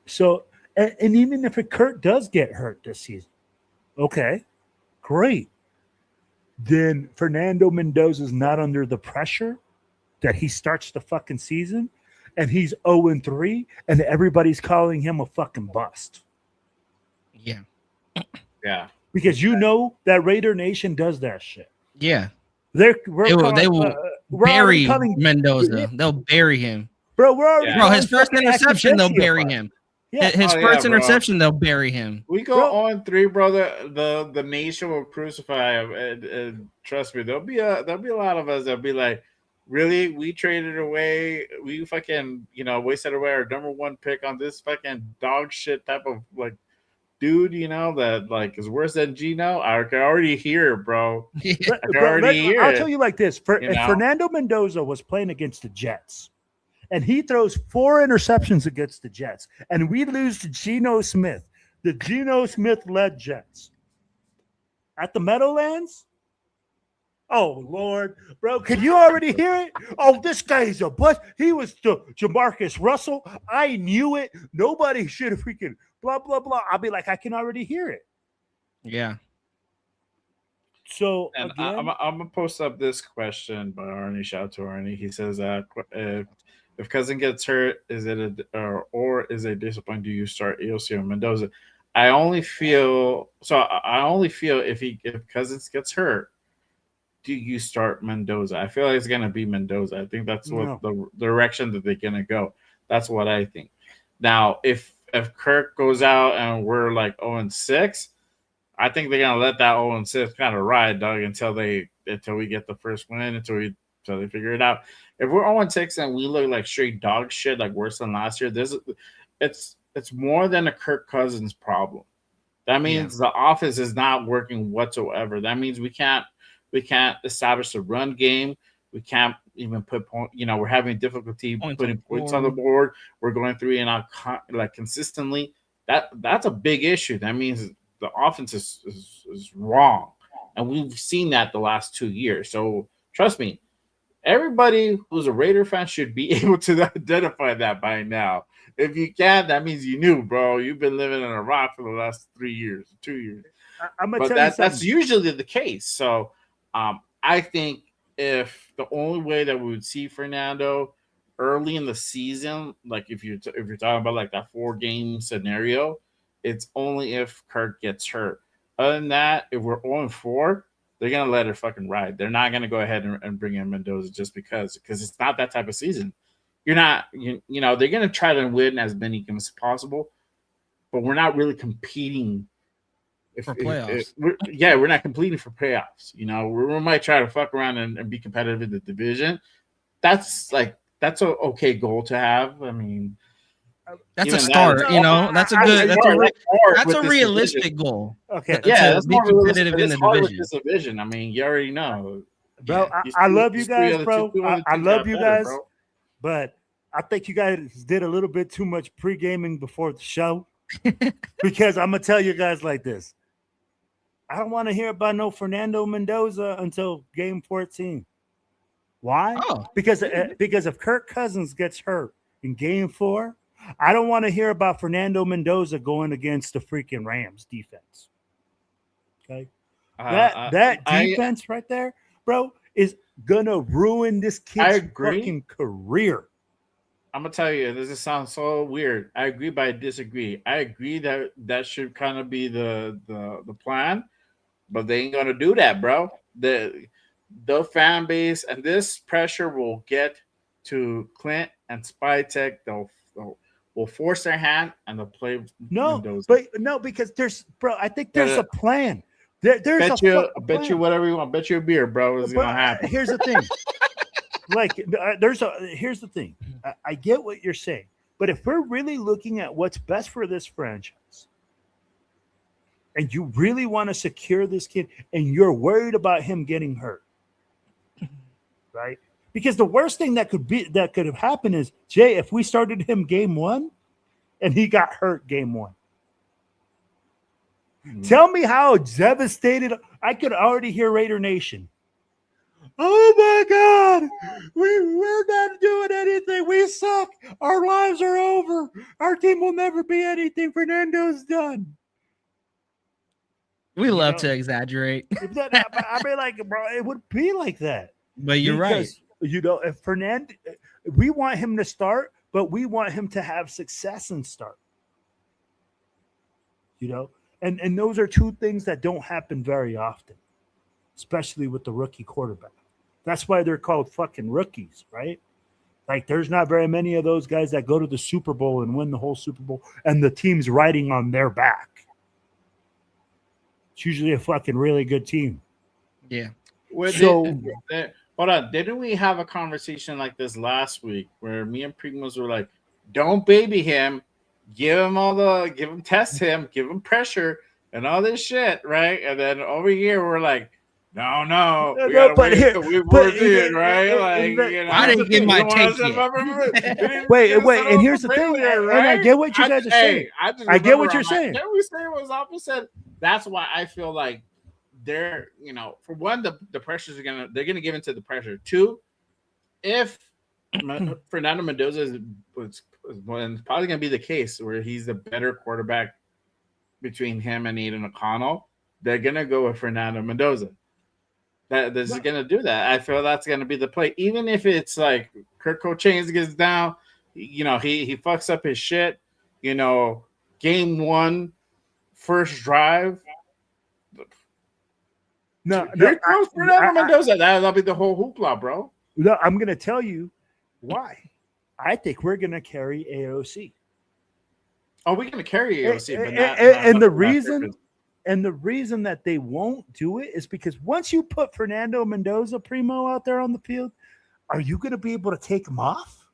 So, and even if Kirk does get hurt this season, okay, great. Then Fernando Mendoza is not under the pressure that he starts the fucking season. And he's 0-3, and everybody's calling him a fucking bust. Yeah. Yeah. Because that Raider Nation does that shit. Yeah. They will bury Mendoza. They'll bury him. Bro, his first interception, they'll bury him. Yeah. His first interception, they'll bury him. We go 0-3, brother. The nation will crucify him. And trust me, there'll be a lot of us that'll be like, really? We traded away. We fucking, wasted away our number 1 pick on this fucking dog shit type of like dude, that like is worse than Gino. I can already hear it, bro. I can already hear it. I'll tell you like this: if Fernando Mendoza was playing against the Jets, and he throws 4 interceptions against the Jets, and we lose to Geno Smith, the Geno Smith-led Jets at the Meadowlands. Oh, Lord, bro, can you already hear it? Oh, this guy's a bust. He was Jamarcus Russell. I knew it. Nobody should have freaking blah, blah, blah. I'll be like, I can already hear it. Yeah. So, and again, I'm going to post up this question by Arnie. Shout out to Arnie. He says, if Cousin gets hurt, is it or is it disappointing? Do you start EOC or Mendoza? I only feel if Cousins gets hurt, do you start Mendoza? I feel like it's gonna be Mendoza. I think that's what the direction that they're gonna go. That's what I think. Now, if Kirk goes out and we're like 0-6, I think they're gonna let that 0-6 kind of ride, Doug, until we get the first win, until they figure it out. If we're 0-6 and we look like straight dog shit, like worse than last year, it's more than a Kirk Cousins problem. That means the offense is not working whatsoever. That means we can't establish a run game. We can't even put point. We're having difficulty putting points on the board. We're going 3 and out like consistently. That's a big issue. That means the offense is wrong, and we've seen that the last 2 years. So trust me, everybody who's a Raider fan should be able to identify that by now. If you can't, that means you knew, bro. You've been living in a rock for the last 3 years, 2 years. I'm gonna tell you something. That's usually the case. So I think if the only way that we would see Fernando early in the season, like if you're talking about like that 4-game scenario, it's only if Kirk gets hurt. Other than that, if we're 0-4, they're gonna let it fucking ride. They're not gonna go ahead and bring in Mendoza just because it's not that type of season. You're not, they're gonna try to win as many games as possible, but we're not really competing for playoffs. We're not competing for playoffs. We might try to fuck around and be competitive in the division. That's an okay goal to have. I mean, that's a start. That's a realistic goal. Okay, that's be competitive in the division. This division. I mean, you already know, bro. I love you guys, bro. I love you guys, but I think you guys did a little bit too much pre-gaming before the show. Because I'm gonna tell you guys like this. I don't want to hear about no Fernando Mendoza until game 14. Why? Because if Kirk Cousins gets hurt in game 4, I don't want to hear about Fernando Mendoza going against the freaking Rams defense. Okay, that defense right there, bro, is gonna ruin this kid's fucking career. I'm gonna tell you, this sounds so weird. I agree, but I disagree. I agree that should kind of be the plan, but they ain't gonna do that, bro. The fan base and this pressure will get to Clint and Spytek. They'll force their hand and they'll play. Because I think there's a plan. I bet you whatever you want. Bet you a beer, bro. Is gonna happen. Here's the thing. Here's the thing. I get what you're saying, but if we're really looking at what's best for this franchise, and you really want to secure this kid, and you're worried about him getting hurt, right? Because the worst thing that could have happened is, Jay, if we started him game 1, and he got hurt game 1. Tell me how devastated I could already hear Raider Nation. Oh my God, we're not doing anything. We suck. Our lives are over. Our team will never be anything. Fernando's done. We love to exaggerate. I mean, bro, it would be like that. But you're right. If Fernando, we want him to start, but we want him to have success and start. And those are two things that don't happen very often, especially with the rookie quarterback. That's why they're called fucking rookies, right? Like, there's not very many of those guys that go to the Super Bowl and win the whole Super Bowl, and the team's riding on their back. It's usually a fucking really good team. Yeah. Hold on. Didn't we have a conversation like this last week where me and Primos were like, don't baby him, test him, give him pressure and all this shit, right? And then over here we're like, no, we gotta wait, right? I didn't get my take yet. Wait, and here's the thing, and I get what you guys are saying. I get what you're saying. Every saying was opposite. That's why I feel like they're, for one, the pressures they're gonna give into the pressure. 2, if Fernando Mendoza is probably gonna be the case where he's the better quarterback between him and Aiden O'Connell, they're gonna go with Fernando Mendoza. This is gonna do that. I feel that's gonna be the play, even if it's like Kirk Cochains gets down, he fucks up his shit. Game 1, first drive. Fernando Mendoza. That'll be the whole hoopla, bro. No, I'm gonna tell you why. I think we're gonna carry AOC. Oh, we're gonna carry AOC, but And the reason that they won't do it is because once you put Fernando Mendoza Primo out there on the field, are you going to be able to take him off?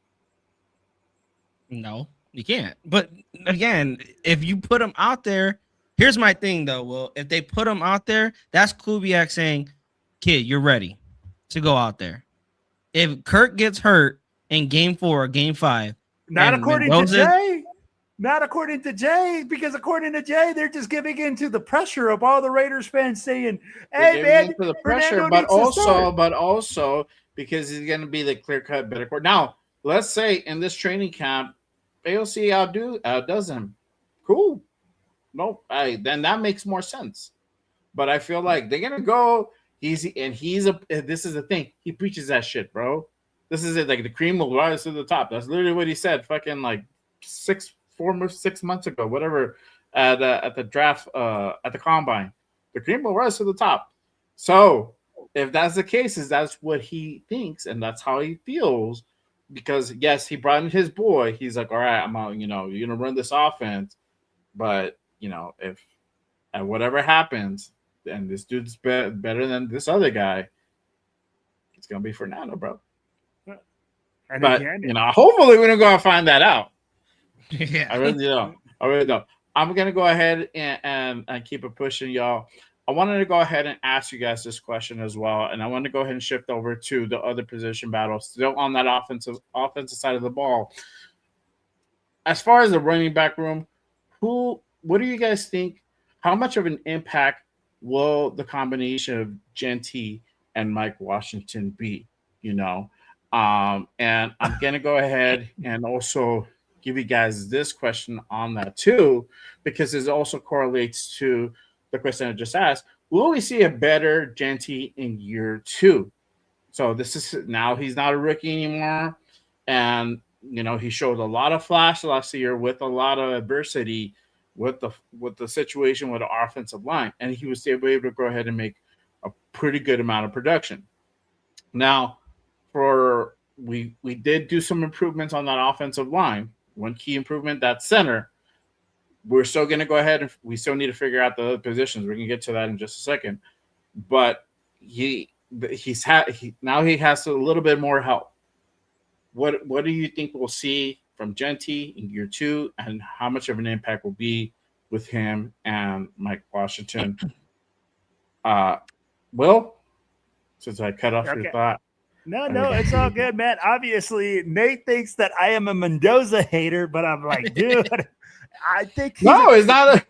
No, you can't. But again, if you put him out there, here's my thing though. Well, if they put him out there, that's Kubiak saying, "Kid, you're ready to go out there." If Kirk gets hurt in game 4 or game 5, not according to Jay. Not according to Jay, because according to Jay, they're just giving in to the pressure of all the Raiders fans saying, "Hey, man, into the pressure," but also because he's going to be the clear-cut better quarterback. Now, let's say in this training camp, AOC outdoes him. Cool. No, then that makes more sense. But I feel like they're going to go easy, and this is the thing. He preaches that shit, bro. This is it. Like, the cream will rise to the top. That's literally what he said fucking like 6 months ago, whatever, at the draft, at the combine. The cream will rise to the top. So if that's the case, that's what he thinks, and that's how he feels. Because yes, he brought in his boy. He's like, all right, I'm out. You're gonna run this offense, but if whatever happens, and this dude's better than this other guy, it's gonna be Fernando, bro. And but again, hopefully we don't go and find that out. Yeah, I really don't. I'm gonna go ahead and keep it pushing, y'all. I wanted to go ahead and ask you guys this question as well, and I want to go ahead and shift over to the other position battle, still on that offensive side of the ball. As far as the running back room, what do you guys think? How much of an impact will the combination of Genty and Mike Washington be? And I'm gonna go ahead and also give you guys this question on that too, because it also correlates to the question I just asked. Will we see a better Genty in year 2? So this is now he's not a rookie anymore, and he showed a lot of flash last year with a lot of adversity with the situation with the offensive line, and he was able to go ahead and make a pretty good amount of production. Now, we did do some improvements on that offensive line. One key improvement, that center. We're still going to go ahead and we still need to figure out the other positions. We're going to get to that in just a second. But he has a little bit more help. What do you think we'll see from Genty in year 2, and how much of an impact will be with him and Mike Washington? Will, since I cut off your thought. No, it's all good, man. Obviously, Nate thinks that I am a Mendoza hater, but I'm like, dude, I think it's not.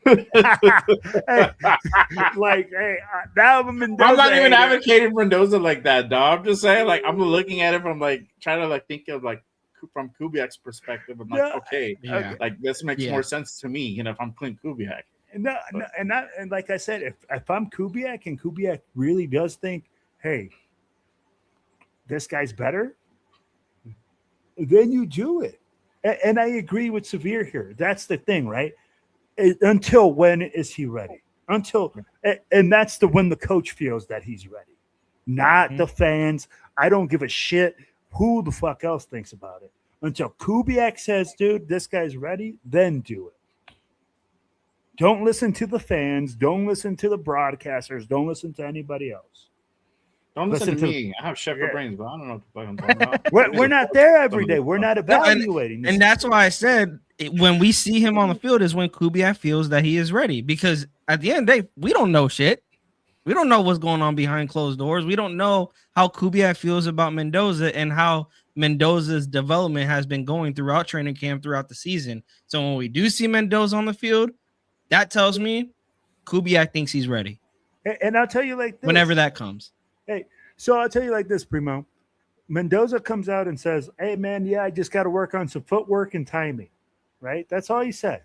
Now I'm a Mendoza. I'm not even hater. advocating Mendoza like that, dog. I'm just saying, like, I'm looking at it from trying to think of from Kubiak's perspective. I'm like, okay, this makes more sense to me. If I'm Clint Kubiak. And like I said, if I'm Kubiak and Kubiak really does think, hey, this guy's better, then you do it. And I agree with Severe here. That's the thing, right? Until when is he ready? And that's when the coach feels that he's ready, not the fans. I don't give a shit who the fuck else thinks about it. Until Kubiak says, dude, this guy's ready, then do it. Don't listen to the fans. Don't listen to the broadcasters. Don't listen to anybody else. Don't listen to me. I have shepherd brains, but I don't know what the fuck I'm talking about. We're not there every day. We're not evaluating. And that's why I said when we see him on the field is when Kubiak feels that he is ready. Because at the end of the day, we don't know shit. We don't know what's going on behind closed doors. We don't know how Kubiak feels about Mendoza and how Mendoza's development has been going throughout training camp, throughout the season. So when we do see Mendoza on the field, that tells me Kubiak thinks he's ready. And I'll tell you like this. Whenever that comes. Hey, so I'll tell you like this, Primo. Mendoza comes out and says, hey, man, I just got to work on some footwork and timing, right? That's all he said.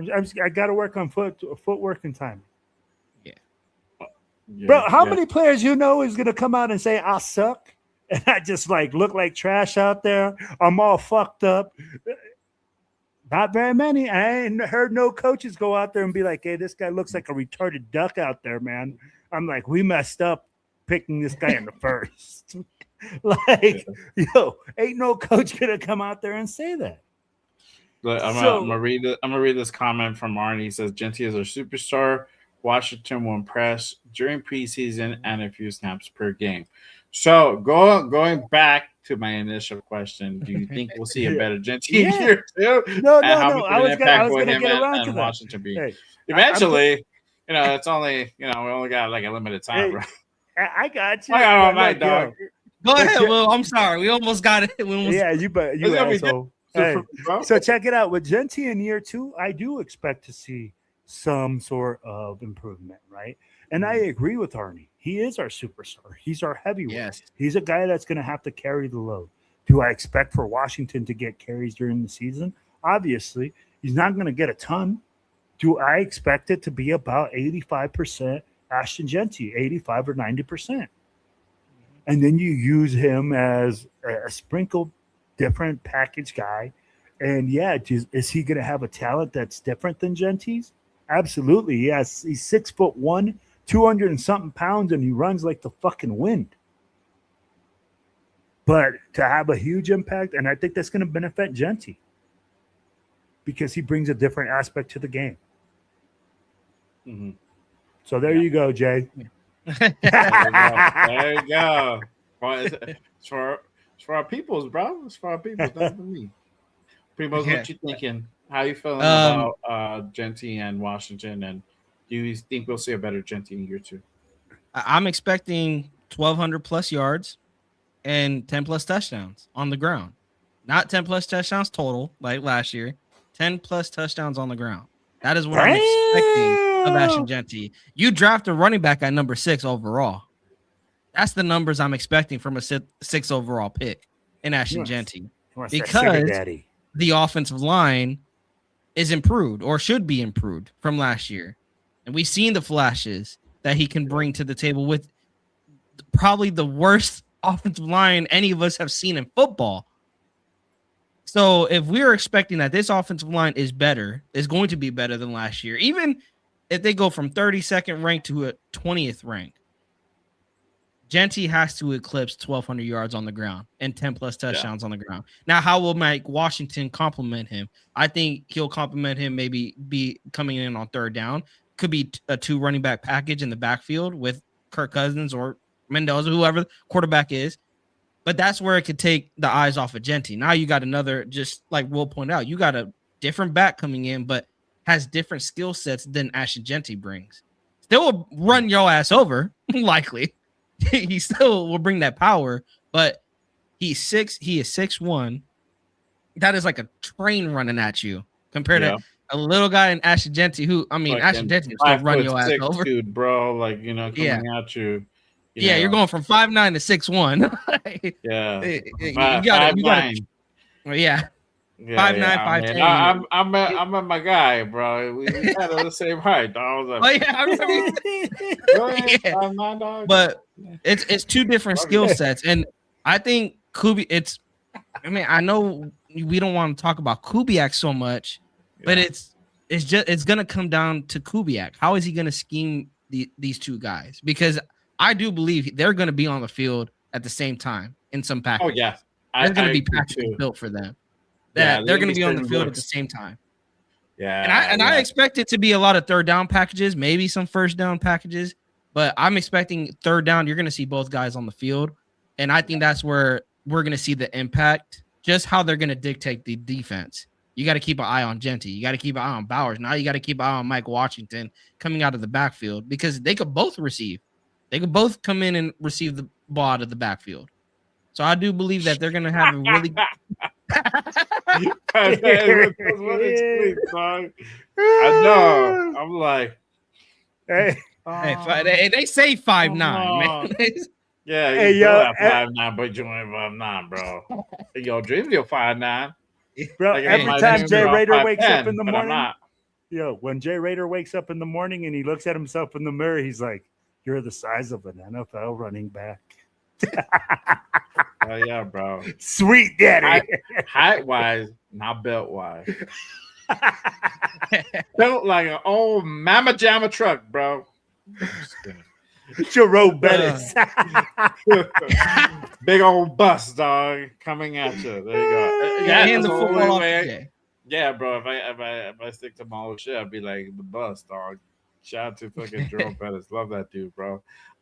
I got to work on footwork and timing. Yeah. Bro, how many players is going to come out and say, I suck, and I just look like trash out there? I'm all fucked up. Not very many. I ain't heard no coaches go out there and be like, hey, this guy looks like a retarded duck out there, man. I'm like, we messed up picking this guy in the first. Ain't no coach gonna come out there and say that. I'm gonna read this comment from Arnie. He says Genty is our superstar. Washington will impress during preseason and a few snaps per game. So going back to my initial question, do you think we'll see a better Genty in year 2? No. I was gonna get around to and that. Washington be? Hey, Eventually, it's only we only got like a limited time, bro. I got you. I got all but night, look, dog. Go ahead, Will. I'm sorry. We almost got it. Yeah, you asshole. Hey, so check it out. With Genty in year 2, I do expect to see some sort of improvement, right? And I agree with Arnie. He is our superstar. He's our heavyweight. Yes. He's a guy that's going to have to carry the load. Do I expect for Washington to get carries during the season? Obviously, he's not going to get a ton. Do I expect it to be about 85% Ashton Genty, 85 or 90%? And then you use him as a sprinkled different package guy. And yeah, is he going to have a talent that's different than Genty's? Absolutely. Yes. He's 6'1", 200 and something pounds, and he runs like the fucking wind. But to have a huge impact, and I think that's going to benefit Genty because he brings a different aspect to the game. Mm-hmm. So there you go, Jay. There you go. It's for our peoples, bro. It's for our peoples, not for me. Peoples, what you thinking? How you feeling about Genty and Washington? And do you think we'll see a better Genty in year 2? I'm expecting 1,200 plus yards and 10 plus touchdowns on the ground. Not 10 plus touchdowns total like last year. 10 plus touchdowns on the ground. That is what I'm expecting of Ashton Genty. You draft a running back at number 6 overall. That's the numbers I'm expecting from a 6 overall pick in Ashton Genty. Because the offensive line is improved or should be improved from last year. And we've seen the flashes that he can bring to the table with probably the worst offensive line any of us have seen in football. So if we're expecting that this offensive line is going to be better than last year, even if they go from 32nd rank to a 20th rank, Genty has to eclipse 1,200 yards on the ground and 10 plus touchdowns on the ground. Now, how will Mike Washington complement him? I think he'll complement him, maybe be coming in on third down. Could be a 2 running back package in the backfield with Kirk Cousins or Mendoza, whoever the quarterback is. But that's where it could take the eyes off of Genty. Now you got another, just like Will pointed out, you got a different back coming in, but has different skill sets than Ashton Genty brings. Still will run your ass over, likely. He still will bring that power, but he is 6'1". That is like a train running at you compared to a little guy in Ashton Genty, who, I mean, like Ashton Genty will still run your ass over. Dude, bro, like, coming at you. You're going from 5'9" to 6'1". Yeah. You got yeah. 5'9", 5'10". I'm my guy, bro. We had the same height. I was like, but it's 2 different skill sets, and I think I know we don't want to talk about Kubiak so much, but it's gonna come down to Kubiak. How is he gonna scheme these 2 guys? Because I do believe they're gonna be on the field at the same time in some packages. Oh yeah, there's gonna be packages built for them. They're going to be on the field at the same time. Yeah. And I expect it to be a lot of third down packages, maybe some first down packages, but I'm expecting third down. You're going to see both guys on the field. And I think that's where we're going to see the impact, just how they're going to dictate the defense. You got to keep an eye on Genty. You got to keep an eye on Bowers. Now you got to keep an eye on Mike Washington coming out of the backfield, because they could both receive. They could both come in and receive the ball out of the backfield. So I do believe that they're going to have a really I know. I'm like, hey, they say 5'9", man. Yeah, hey, yo, 5'9", but you ain't 5'9", bro. Yo, Dream, you're 5'9". Bro, like, every time Jay Rader wakes up in the morning, yo, when Jay Rader wakes up in the morning and he looks at himself in the mirror, he's like, "You're the size of an NFL running back." Oh yeah, bro. Sweet daddy. Height wise, not belt wise. Built like an old Mama Jamma truck, bro. Joe Bettis. Big old bus, dog, coming at you. There you go. Yeah, the football yeah, bro. If I stick to my old shit, I'd be like the bus, dog. Shout out to fucking Jerome Pettis. Love that dude, bro.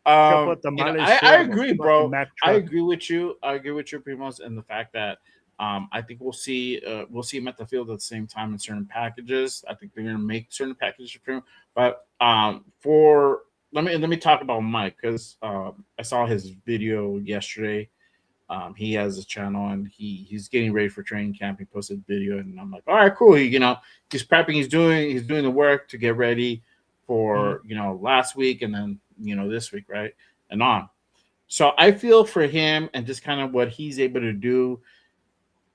Put the I agree, bro. Mack I truck. agree with you. I agree with you, Primos, and the fact that I think we'll see him at the field at the same time in certain packages. I think they're gonna make certain packages for him. But for let me talk about Mike because I saw his video yesterday. He has a channel and he's getting ready for training camp. He posted a video and I'm like, all right, cool. He's prepping. He's doing the work to get ready for last week and then this week, right, and on. So I feel for him and just kind of what he's able to do.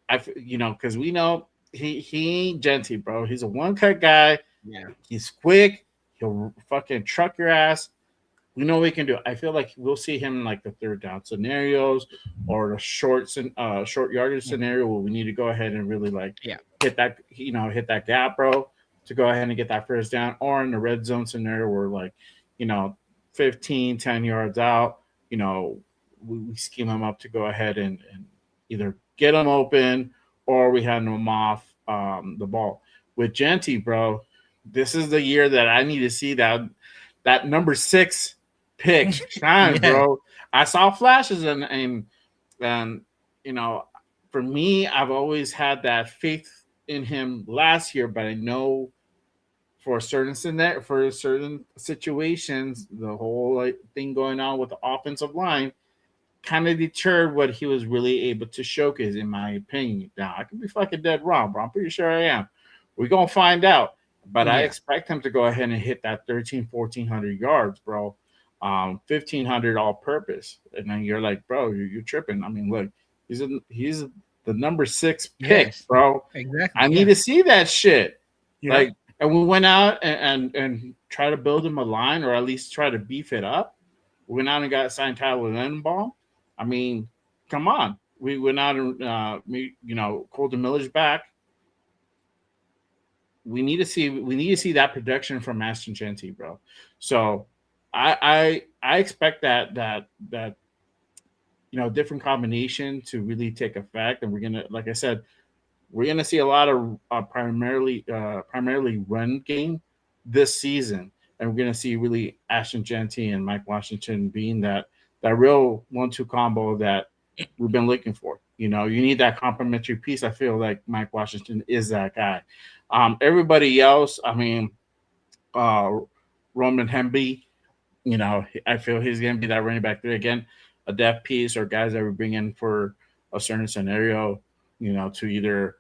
Because we know he ain't genty, bro. He's a one cut guy. Yeah. He's quick. He'll fucking truck your ass. We know we can do it. I feel like we'll see him in like the third down scenarios or the short yardage scenario where we need to go ahead and really hit that gap, bro, to go ahead and get that first down, or in the red zone scenario where 10 yards out, we scheme him up to go ahead and either get him open or we hand him off the ball. With Genty, bro, this is the year that I need to see that number 6 pick shine, bro. I saw flashes and for me, I've always had that faith in him last year, but I know for certain situations, the whole thing going on with the offensive line kind of deterred what he was really able to showcase, in my opinion. Now, I could be fucking dead wrong, but I'm pretty sure I am. We're going to find out. But I expect him to go ahead and hit that 1,400 yards, bro. 1,500 all purpose. And then you're like, bro, you're tripping. I mean, look, he's the number 6 pick, bro. Exactly. I need to see that shit. Yeah. And we went out and try to build him a line, or at least try to beef it up. We went out and got signed Tyler Lindenbaum. I mean, come on. We went out and Colton Miller's back. We need to see that production from Ashton Genty, bro. So I expect that different combination to really take effect, and we're gonna, like I said, we're gonna see a lot of primarily run game this season, and we're gonna see really Ashton Genty and Mike Washington being that real 1-2 combo that we've been looking for. You need that complementary piece. I feel like Mike Washington is that guy. Everybody else, I mean, Roman Hemby, I feel he's going to be that running back 3 again, a depth piece, or guys that we bring in for a certain scenario, to either,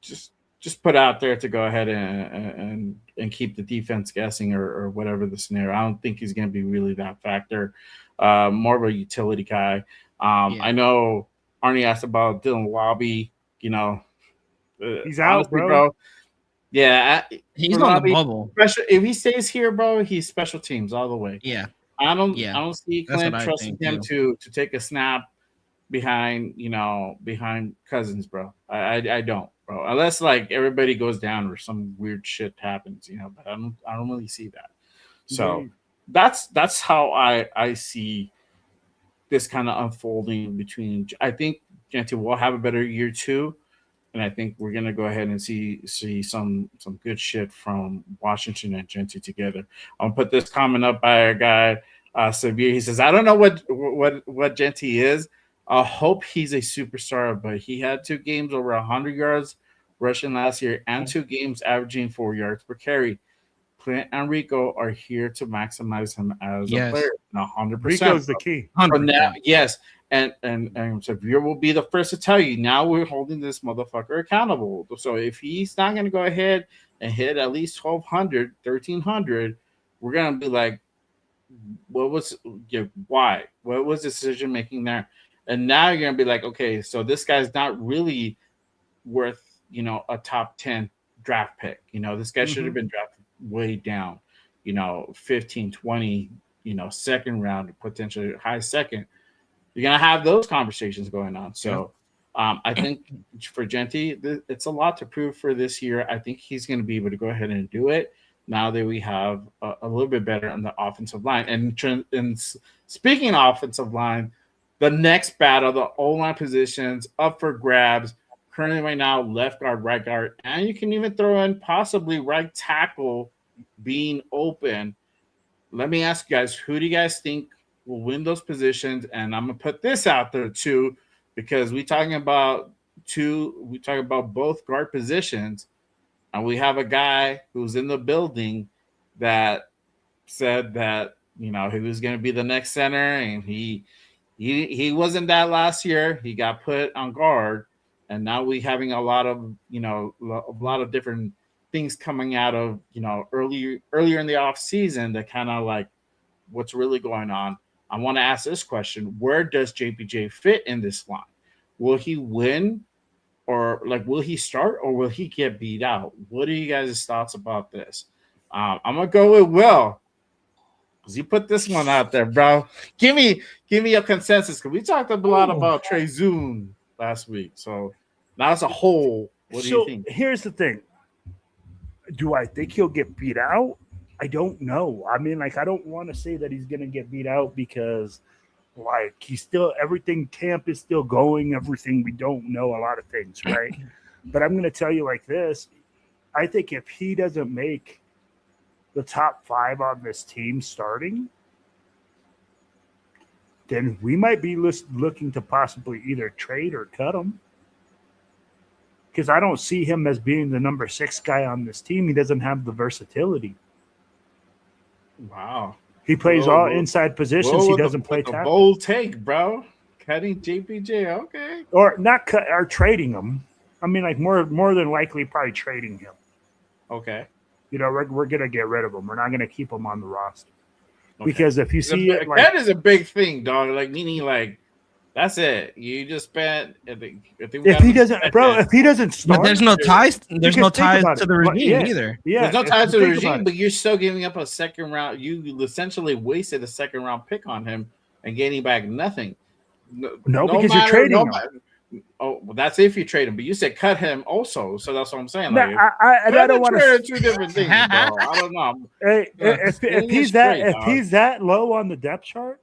just put out there to go ahead and keep the defense guessing or whatever the scenario. I don't think he's going to be really that factor. More of a utility guy. I know Arnie asked about Dylan Wabi. He's out, honestly, bro. Yeah, he's on the bubble. If he stays here, bro, he's special teams all the way. Yeah, I don't see Clint trusting him to take a snap behind Cousins, bro. I don't, bro. Unless everybody goes down or some weird shit happens, but I don't really see that. So that's how I see this kind of unfolding between. I think Genty will have a better year 2. And I think we're gonna go ahead and see some good shit from Washington and Genty together. I'll put this comment up by our guy Severe. He says, "I don't know what Genty is. I hope he's a superstar, but he had 2 games over 100 yards rushing last year and 2 games averaging 4 yards per carry. Clint and Rico are here to maximize him as a player. 100%. Rico's the key. Now, yes." And Severe will be the first to tell you, now we're holding this motherfucker accountable. So if he's not going to go ahead and hit at least 1,200, 1,300, we're going to be like, why? What was decision making there? And now you're going to be like, okay, so this guy's not really worth, a top 10 draft pick. This guy should have been drafted way down, 15, 20, second round, potentially high second. You're going to have those conversations going on. So I think for Genty, it's a lot to prove for this year. I think he's going to be able to go ahead and do it now that we have a little bit better on the offensive line. And speaking of offensive line, the next battle, the O-line positions up for grabs. currently right now left guard, right guard, and you can even throw in possibly right tackle being open. Let me ask you guys, who do you guys think will win those positions? And I'm gonna put this out there too, because we talking about both guard positions, and we have a guy who's in the building that said that he was going to be the next center, and he wasn't that last year. He got put on guard, and now we having a lot of a lot of different things coming out of earlier in the off season that kind of like what's really going on. I want to ask this question: where does JPJ fit in this line? Will he win, or like will he start, or will he get beat out? What are you guys' thoughts about this? I'm gonna go with Will, because you put this one out there, bro. Give me a consensus, because we talked a lot about Trey Zoon last week. So now as a whole, what do you think? Here's the thing. Do I think he'll get beat out? I don't know. I mean, like, I don't want to say that he's gonna get beat out because like he's still everything camp is still going, everything we don't know a lot of things, right? But I'm gonna tell you like this. I think if he doesn't make the top 5 on this team starting, then we might be looking to possibly either trade or cut him. Because I don't see him as being the number 6 guy on this team. He doesn't have the versatility. Wow. He plays all inside positions. He doesn't play tackle. Bold take, bro. Cutting JPJ, okay. Or not cut, or trading him. I mean, like more than likely probably trading him. Okay. We're gonna get rid of him. We're not gonna keep him on the roster. Okay. Because if you see it, that is a big thing, dog. Like meaning, like that's it. You just spent. If he doesn't start, but there's no ties. There's no ties to the regime either. Yeah, there's no ties to the regime, but you're still giving up a second round. You essentially wasted a second round pick on him and getting back nothing. No, because you're trading him. Oh, well, that's if you trade him. But you said cut him also, so that's what I'm saying. Like, I don't want to. Two different things, bro. I don't know. Hey, if he's that low on the depth chart,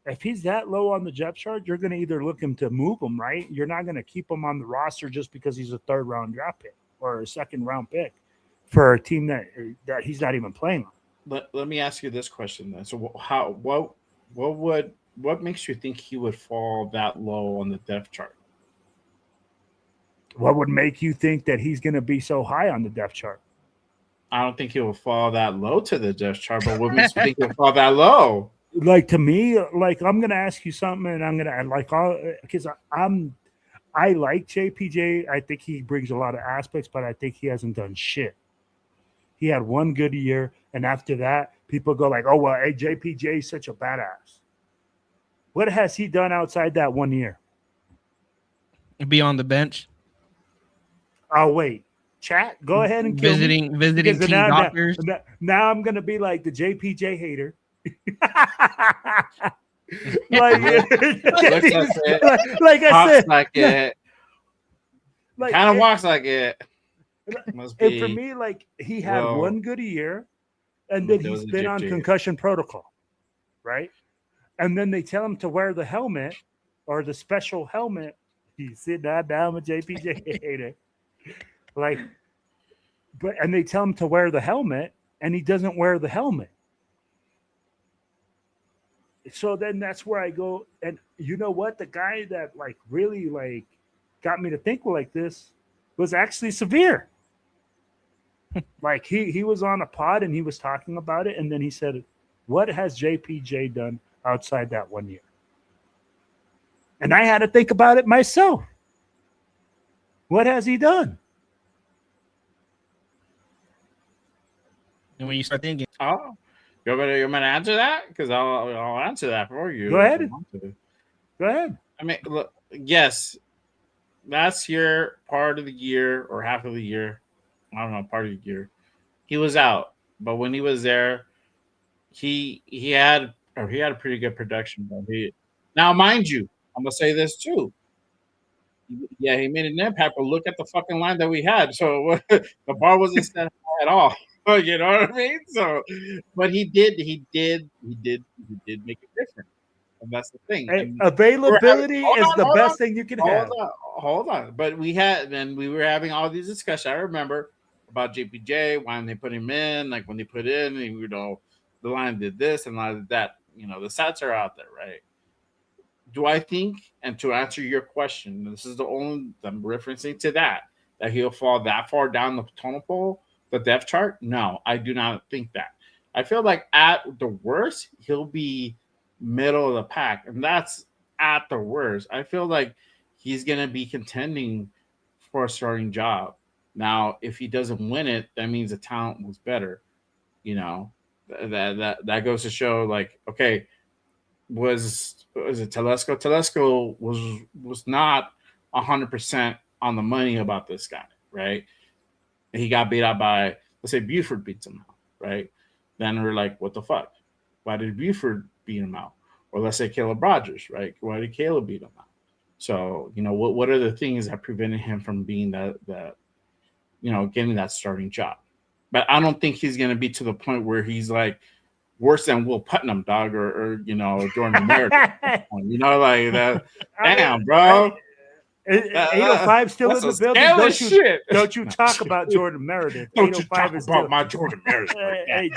you're going to either look him to move him, right? You're not going to keep him on the roster just because he's a 3rd round draft pick or a 2nd round pick for a team that he's not even playing on. Let me ask you this question then. So what makes you think he would fall that low on the depth chart? What would make you think that he's going to be so high on the depth chart? I don't think he will fall that low to the depth chart, but what makes you think he'll fall that low? Like, to me, like, I'm going to ask you something, and I'm going to like, because I like JPJ. I think he brings a lot of aspects, but I think he hasn't done shit. He had one good year, and after that, people go like, oh, well, hey, JPJ is such a badass. What has he done outside that 1 year? Be on the bench. Oh, wait. Chat, go ahead and kill visiting team doctors. Now I'm going to be like the JPJ hater. like I said. Like it. Like, kind of walks like it. Must be. And for me, like, he had one good year, and then he's been on concussion protocol, right? And then they tell him to wear the helmet or the special helmet. He's sitting down with JPJ hater. Like, and they tell him to wear the helmet, and he doesn't wear the helmet. So then that's where I go. And you know what? The guy that like really like got me to think like this was actually Severe. Like he was on a pod and he was talking about it, and then he said, "What has JPJ done outside that 1 year?" And I had to think about it myself. What has he done? And when you start thinking, oh, you're gonna answer that? Because I'll answer that for you. Go ahead. Go ahead. I mean, look, yes, last year, part of the year or half of the year, I don't know, part of the year, he was out. But when he was there, he had a pretty good production. Now, mind you, I'm gonna say this too. Yeah, he made an impact, but look at the fucking line that we had. So the bar wasn't set high at all. You know what I mean? So, but he did make a difference. And that's the thing. Hey, And availability hold is on, the hold best on, thing you can hold have. on, hold on. But we were having all these discussions. I remember about JPJ, why didn't they put him in? Like when they put in, and, the line did this and line did that. The stats are out there, right? Do I think, and to answer your question, this is the only I'm referencing to that he'll fall that far down the total pole, the depth chart? No, I do not think that. I feel like at the worst, he'll be middle of the pack, and that's at the worst. I feel like he's gonna be contending for a starting job. Now, if he doesn't win it, that means the talent was better. You know, that goes to show, like, okay, was it Telesco? Telesco was not 100% on the money about this guy, right? He got beat out by, let's say Buford beats him out, right? Then we're like, what the fuck? Why did Buford beat him out? Or let's say Caleb Rogers, right? Why did Caleb beat him out? So, what are the things that prevented him from being that getting that starting job? But I don't think he's going to be to the point where he's like worse than Will Putnam, dog, or Jordan Meredith. Like that. Damn, bro. 805 still in the building. Don't you talk about Jordan Meredith. Don't you talk about my Jordan Meredith.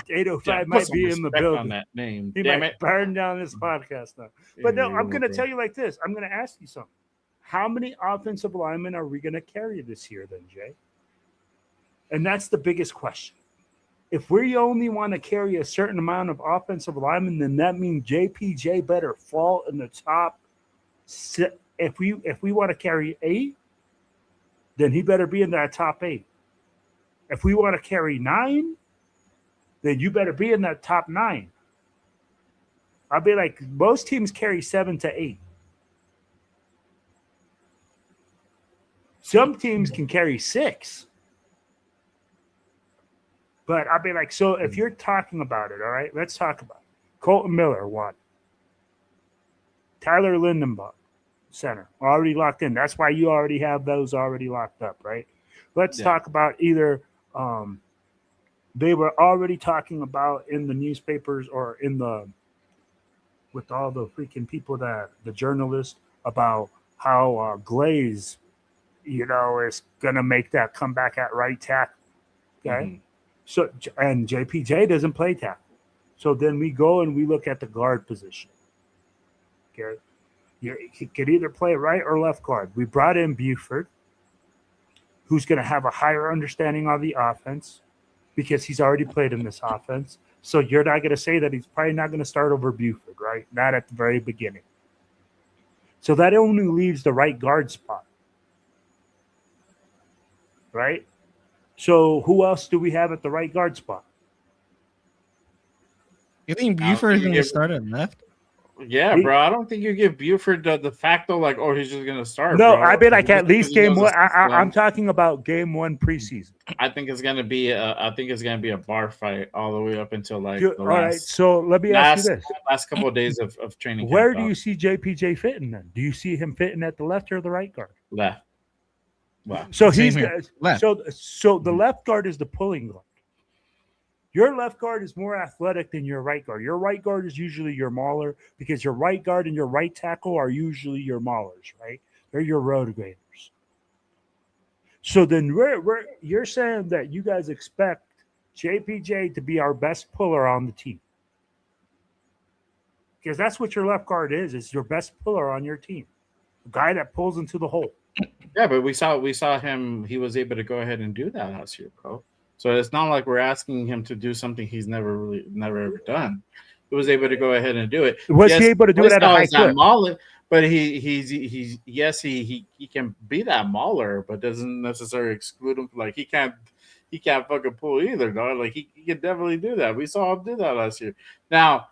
805 might be in the building. On that name. He might burn down this podcast now. But no, I'm going to tell you like this. I'm going to ask you something. How many offensive linemen are we going to carry this year then, Jay? And that's the biggest question. If we only want to carry a certain amount of offensive linemen, then that means JPJ better fall in the top six. If we want to carry 8, then he better be in that top 8. If we want to carry 9, then you better be in that top 9. I'll be like, most teams carry 7 to 8. Some teams can carry 6. But I'll be like, so if you're talking about it, all right, let's talk about it. Colton Miller, 1. Tyler Lindenbaugh, center, already locked in. That's why you already have those already locked up, right? Let's talk about either they were already talking about in the newspapers or with all the freaking people the journalists about how Glaze, is going to make that comeback at right tackle. Okay. Mm-hmm. So, and JPJ doesn't play tackle. So then we go and we look at the guard position. Okay. He could either play right or left guard. We brought in Buford, who's going to have a higher understanding of the offense because he's already played in this offense. So you're not going to say that he's probably not going to start over Buford, right? Not at the very beginning. So that only leaves the right guard spot, right? So who else do we have at the right guard spot? You think Buford is going to start at left? Yeah, bro. I don't think you give Buford the facto like, oh, he's just going to start. No, bro. I bet like at least game 1. I'm talking about game 1 preseason. I think it's going to be a bar fight all the way up until like the all right. So let me ask you this: last couple of days of training. Where do you see JPJ fitting then? Do you see him fitting at the left or the right guard? Left. Wow. So he's left. So the left guard is the pulling guard. Your left guard is more athletic than your right guard. Your right guard is usually your mauler because your right guard and your right tackle are usually your maulers, right? They're your road graders. So then you're saying that you guys expect JPJ to be our best puller on the team. Because that's what your left guard is your best puller on your team. A guy that pulls into the hole. Yeah, but we saw him. He was able to go ahead and do that last year, bro. So it's not like we're asking him to do something he's never ever done. He was able to go ahead and do it. Was he able to do it at a high clip? But he can be that mauler, but doesn't necessarily exclude him. Like he can't fucking pull either, dog. Like he can definitely do that. We saw him do that last year. Now,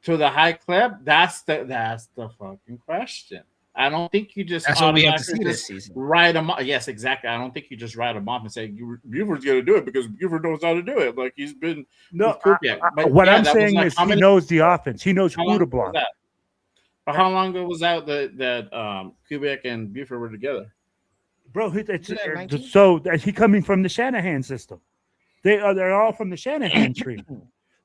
to the high clip, that's the fucking question. I don't think you just. That's what we have to see this season. Write them off. Yes, exactly. I don't think you just write them off and say Buford's going to do it because Buford knows how to do it. Like he's been. No, what I'm saying is he knows the offense. He knows who to block. But how long ago was that Kubiak and Buford were together? Bro, so he coming from the Shanahan system. They're all from the Shanahan tree.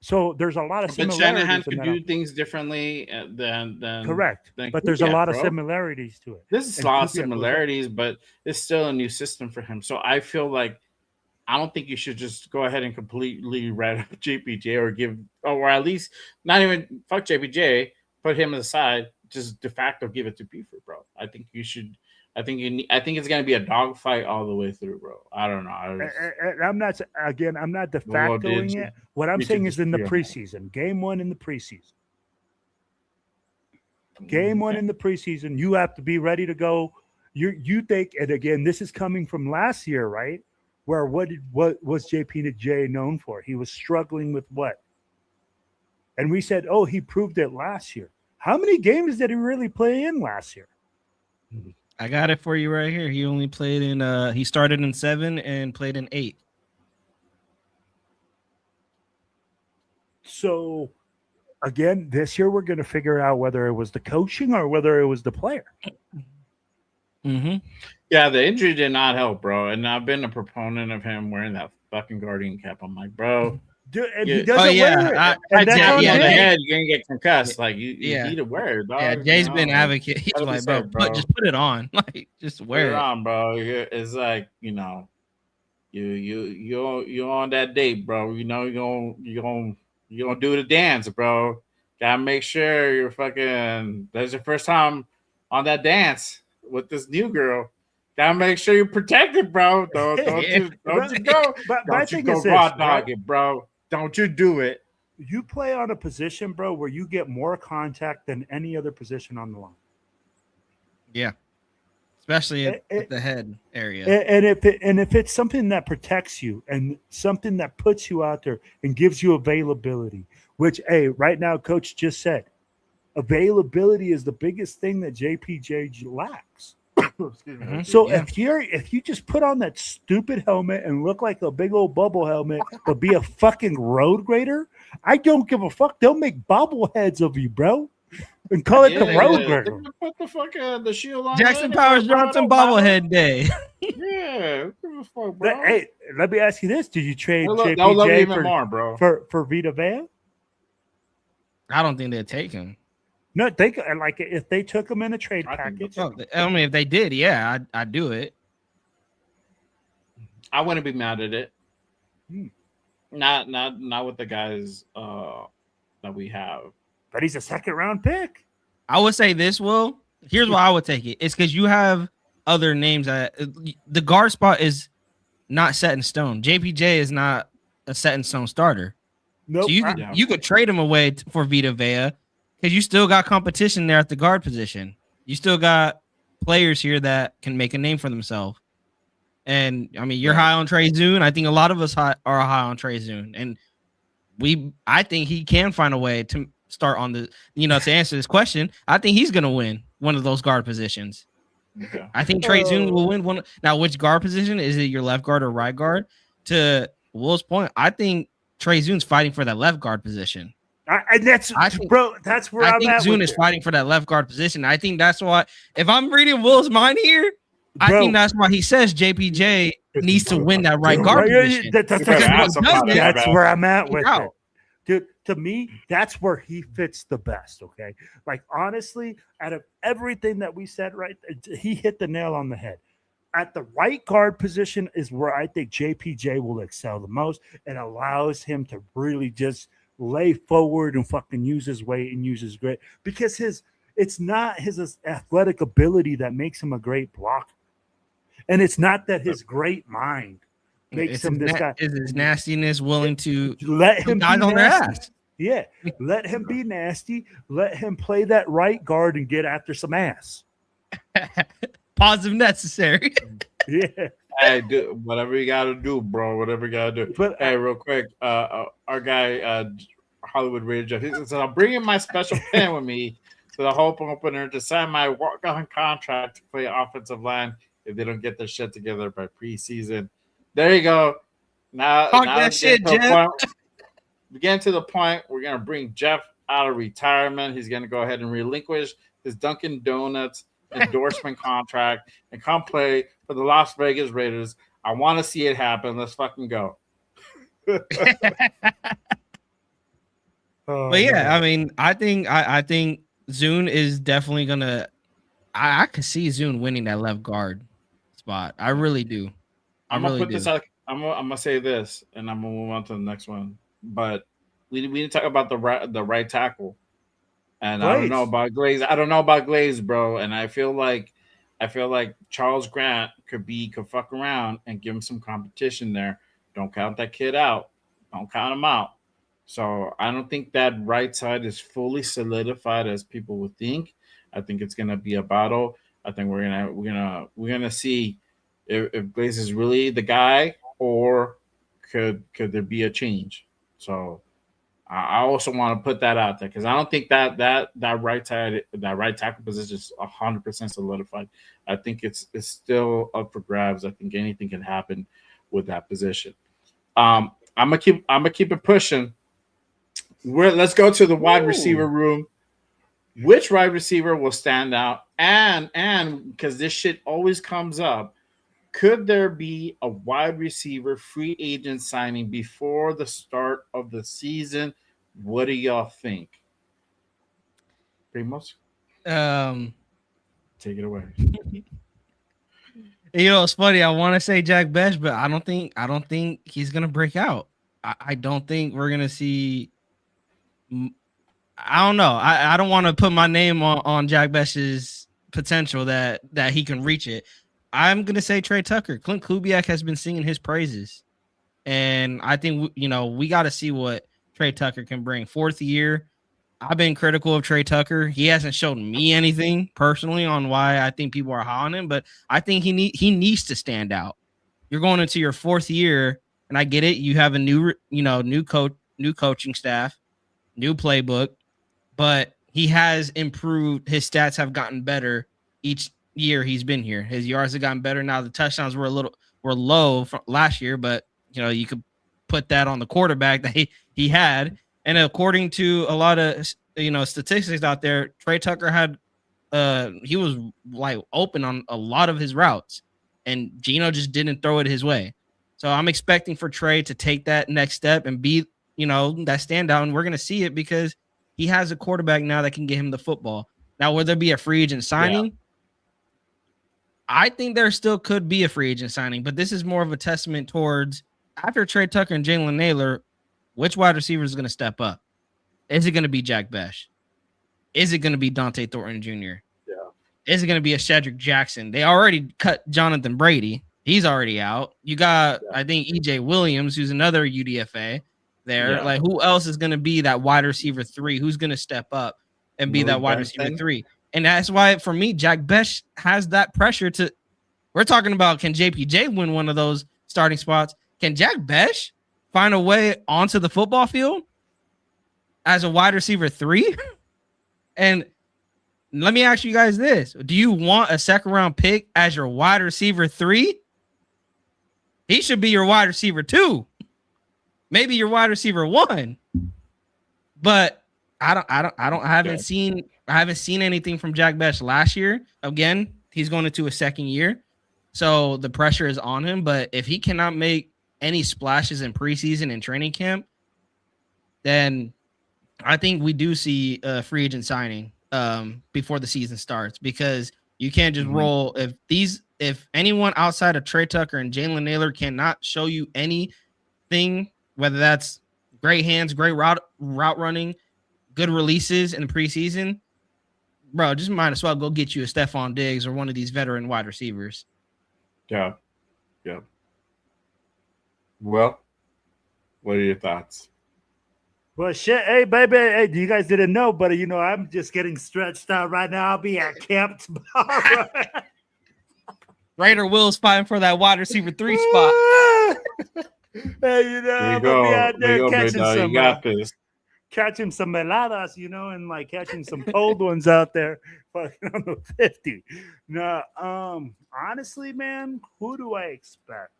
So there's a lot of But similarities. Shanahan in could that. do things differently than Correct. than But there's a Kubiak, lot of bro. similarities to it. There's a And lot of Kubiak was like- similarities, but it's still a new system for him. So I feel like I don't think you should just go ahead and completely write up JPJ or at least not even fuck JPJ, put him aside, just de facto give it to Buford, bro. I think you should. I think it's gonna be a dogfight all the way through, bro. I don't know. I'm not de factoing it. What I'm saying is in the preseason, game 1 in the preseason. Game 1 in the preseason, you have to be ready to go. You think, and again, this is coming from last year, right? Where what was JPJ known for? He was struggling with what? And we said, oh, he proved it last year. How many games did he really play in last year? I got it for you right here. He only played in he started in 7 and played in 8. So again, this year we're going to figure out whether it was the coaching or whether it was the player. Mm-hmm. Yeah, the injury did not help, bro. And I've been a proponent of him wearing that fucking Guardian cap. I'm like, bro. Dude, and he doesn't wear it. The head, you're gonna get concussed. Like you need to wear it, dog. Yeah, Jay's been advocate. He's like, bro, just put it on. Like, just wear it on, bro. It's like, you on that date, bro. You know you're gonna do the dance, bro. Gotta make sure you're fucking. That's your first time on that dance with this new girl. Gotta make sure you're protected, bro. Don't you go. But don't you go raw dog it, bro. Don't you do it. You play on a position, bro, where you get more contact than any other position on the line. Yeah. Especially at the head area. And if it's something that protects you and something that puts you out there and gives you availability, which, hey, right now, Coach just said, availability is the biggest thing that JPJ lacks. Mm-hmm. So if you just put on that stupid helmet and look like a big old bubble helmet, but be a fucking road grader, I don't give a fuck. They'll make bobbleheads of you, bro, and call it the road grader. Put the fuck the shield on. Jackson Powers Johnson bobblehead day. Yeah, fuck, bro. Hey, let me ask you this: did you trade JPJ for Vita Vea? I don't think they'd take him. No, they like if they took him in a trade package. I mean, if they did, yeah, I'd do it. I wouldn't be mad at it. Not with the guys that we have. But he's a second round pick. I would say this, Will. Here's why I would take it. It's because you have other names that the guard spot is not set in stone. JPJ is not a set in stone starter. Nope. So you could trade him away for Vita Vea. Because you still got competition there at the guard position. You still got players here that can make a name for themselves. And, I mean, you're high on Trey Zune. I think a lot of us are high on Trey Zune. And I think he can find a way to start on the, to answer this question, I think he's going to win one of those guard positions. Okay. I think Trey Zune will win one. Now, which guard position? Is it your left guard or right guard? To Will's point, I think Trey Zune's fighting for that left guard position. That's where I'm at. Zune is fighting for that left guard position. I think that's why, if I'm reading Will's mind here, I think that's why he says JPJ needs to win that right guard position. That's where I'm at with it. Dude, to me, that's where he fits the best, okay? Like, honestly, out of everything that we said, right, he hit the nail on the head. At the right guard position is where I think JPJ will excel the most and allows him to really just lay forward and fucking use his weight and use his grit, because it's not his athletic ability that makes him a great blocker, and it's not that his great mind makes him this guy. Is his nastiness willing to let him be on their ass? Yeah, let him be nasty. Let him play that right guard and get after some ass. Positive necessary. Yeah. Hey, do whatever you gotta do, bro. Whatever you gotta do. But hey, real quick, our guy Hollywood Raider Jeff, he says, "I'm bringing my special pen with me to the Hope opener to sign my walk-on contract to play offensive line if they don't get their shit together by preseason." There you go. Now that shit, Jeff. We get to the point. We're gonna bring Jeff out of retirement. He's gonna go ahead and relinquish his Dunkin' Donuts endorsement contract and come play for the Las Vegas Raiders. I want to see it happen. Let's fucking go. But yeah, I mean, I think Zune is definitely gonna. I could see Zune winning that left guard spot. I really do. I'm gonna put this out. I'm gonna say this, and I'm gonna move on to the next one. But we need to talk about the right tackle. And Glaze. I don't know about Glaze. I don't know about Glaze, bro. And I feel like Charles Grant could fuck around and give him some competition there. Don't count that kid out. Don't count him out. So I don't think that right side is fully solidified as people would think. I think it's gonna be a battle. I think we're gonna see if Glaze is really the guy, or could there be a change. So I also want to put that out there because I don't think that right tackle position is 100% solidified. I think it's still up for grabs. I think anything can happen with that position. I'm gonna keep it pushing. Let's go to the wide receiver room. Which wide receiver will stand out? And because this shit always comes up, could there be a wide receiver free agent signing before the start of the season? What do y'all think? Primos? Take it away. You know, it's funny. I want to say Jack Bech, but I don't think he's gonna break out. I don't think we're gonna see. I don't know. I don't want to put my name on Jack Bech's potential that he can reach it. I'm gonna say Trey Tucker. Clint Kubiak has been singing his praises, and I think we got to see what Trey Tucker can bring. 4th year. I've been critical of Trey Tucker. He hasn't shown me anything personally on why I think people are high on him, but I think he needs to stand out. You're going into your 4th year, and I get it. You have a new coaching staff, new playbook, but he has improved. His stats have gotten better each year he's been here. His yards have gotten better. Now the touchdowns were low from last year, but you could put that on the quarterback that he had. And according to a lot of statistics out there, Trey Tucker had he was like open on a lot of his routes, and Geno just didn't throw it his way. So I'm expecting for Trey to take that next step and be that standout, and we're gonna see it because he has a quarterback now that can get him the football. Now, will there be a free agent signing? Yeah. I think there still could be a free agent signing, but this is more of a testament towards after Trey Tucker and Jalen Naylor, which wide receiver is going to step up? Is it going to be Jack Bech? Is it going to be Dante Thornton Jr.? Yeah. Is it going to be a Cedric Jackson? They already cut Jonathan Brady. He's already out. You got, I think, EJ Williams, who's another UDFA there. Yeah. Like, who else is going to be that wide receiver 3? Who's going to step up and be that wide receiver 3? And that's why, for me, Jack Bech has that pressure to – we're talking about, can JPJ win one of those starting spots? Can Jack Bech find a way onto the football field as a wide receiver 3? And let me ask you guys this. Do you want a second-round pick as your wide receiver 3? He should be your wide receiver 2. Maybe your wide receiver 1. But I haven't seen anything from Jack Bech last year. Again, he's going into a second year. So the pressure is on him. But if he cannot make any splashes in preseason and training camp, then I think we do see a free agent signing before the season starts, because you can't just roll. If anyone outside of Trey Tucker and Jalen Naylor cannot show you anything, whether that's great hands, great route running, good releases in the preseason, bro, just might as well go get you a Stephon Diggs or one of these veteran wide receivers. Yeah. Yeah. Well, what are your thoughts? Well, shit, hey, baby, hey, you guys didn't know, but, I'm just getting stretched out right now. I'll be at camp tomorrow. Raider Will's fighting for that wide receiver 3 spot. Hey, I'm going to be out there catching some heladas, and like catching some cold ones out there fucking on the 50. No, honestly, man, who do I expect?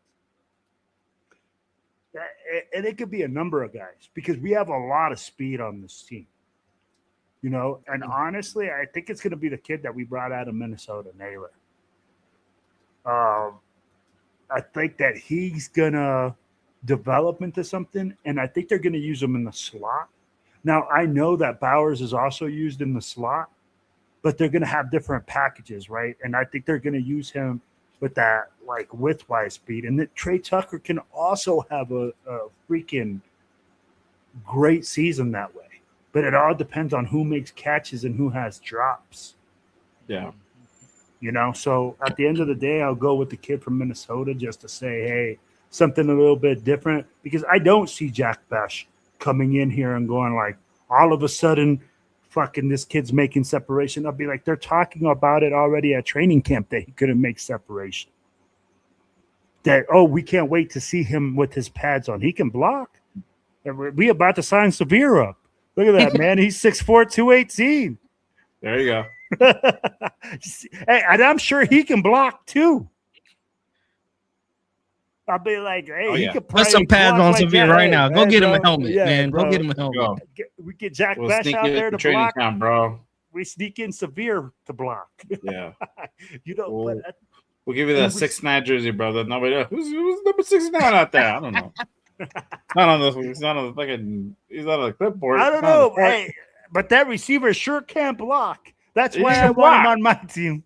And it could be a number of guys, because we have a lot of speed on this team, and honestly, I think it's going to be the kid that we brought out of Minnesota, Naylor. I think that he's going to develop into something, and I think they're going to use him in the slot. Now, I know that Bowers is also used in the slot, but they're going to have different packages, right? And I think they're going to use him with that like widthwise speed. And that Trey Tucker can also have a freaking great season that way. But it all depends on who makes catches and who has drops. Yeah. You know, so at the end of the day, I'll go with the kid from Minnesota just to say, hey, something a little bit different, because I don't see Jack Bech coming in here and going like, all of a sudden, fucking this kid's making separation. I'll be like, they're talking about it already at training camp that he couldn't make separation. That, oh, we can't wait to see him with his pads on. He can block. And we about to sign Severe up. Look at that, man. He's 6'4", 218. There you go. Hey, and I'm sure he can block too. I'll be like, hey, he could put some pads on Severe right now. Go get him a helmet, man. Bro. Go get him a helmet. We get Jack Bech out there to block, camp, bro. We sneak in Severe to block. Yeah, you know. We'll give you that 6'9" jersey, brother. Nobody knows. Who's number 6'9" out there? I don't know. Not on this one. He's not on the fucking. He's not on the clipboard. I don't know. Hey, but that receiver sure can't block. That's why I want him on my team.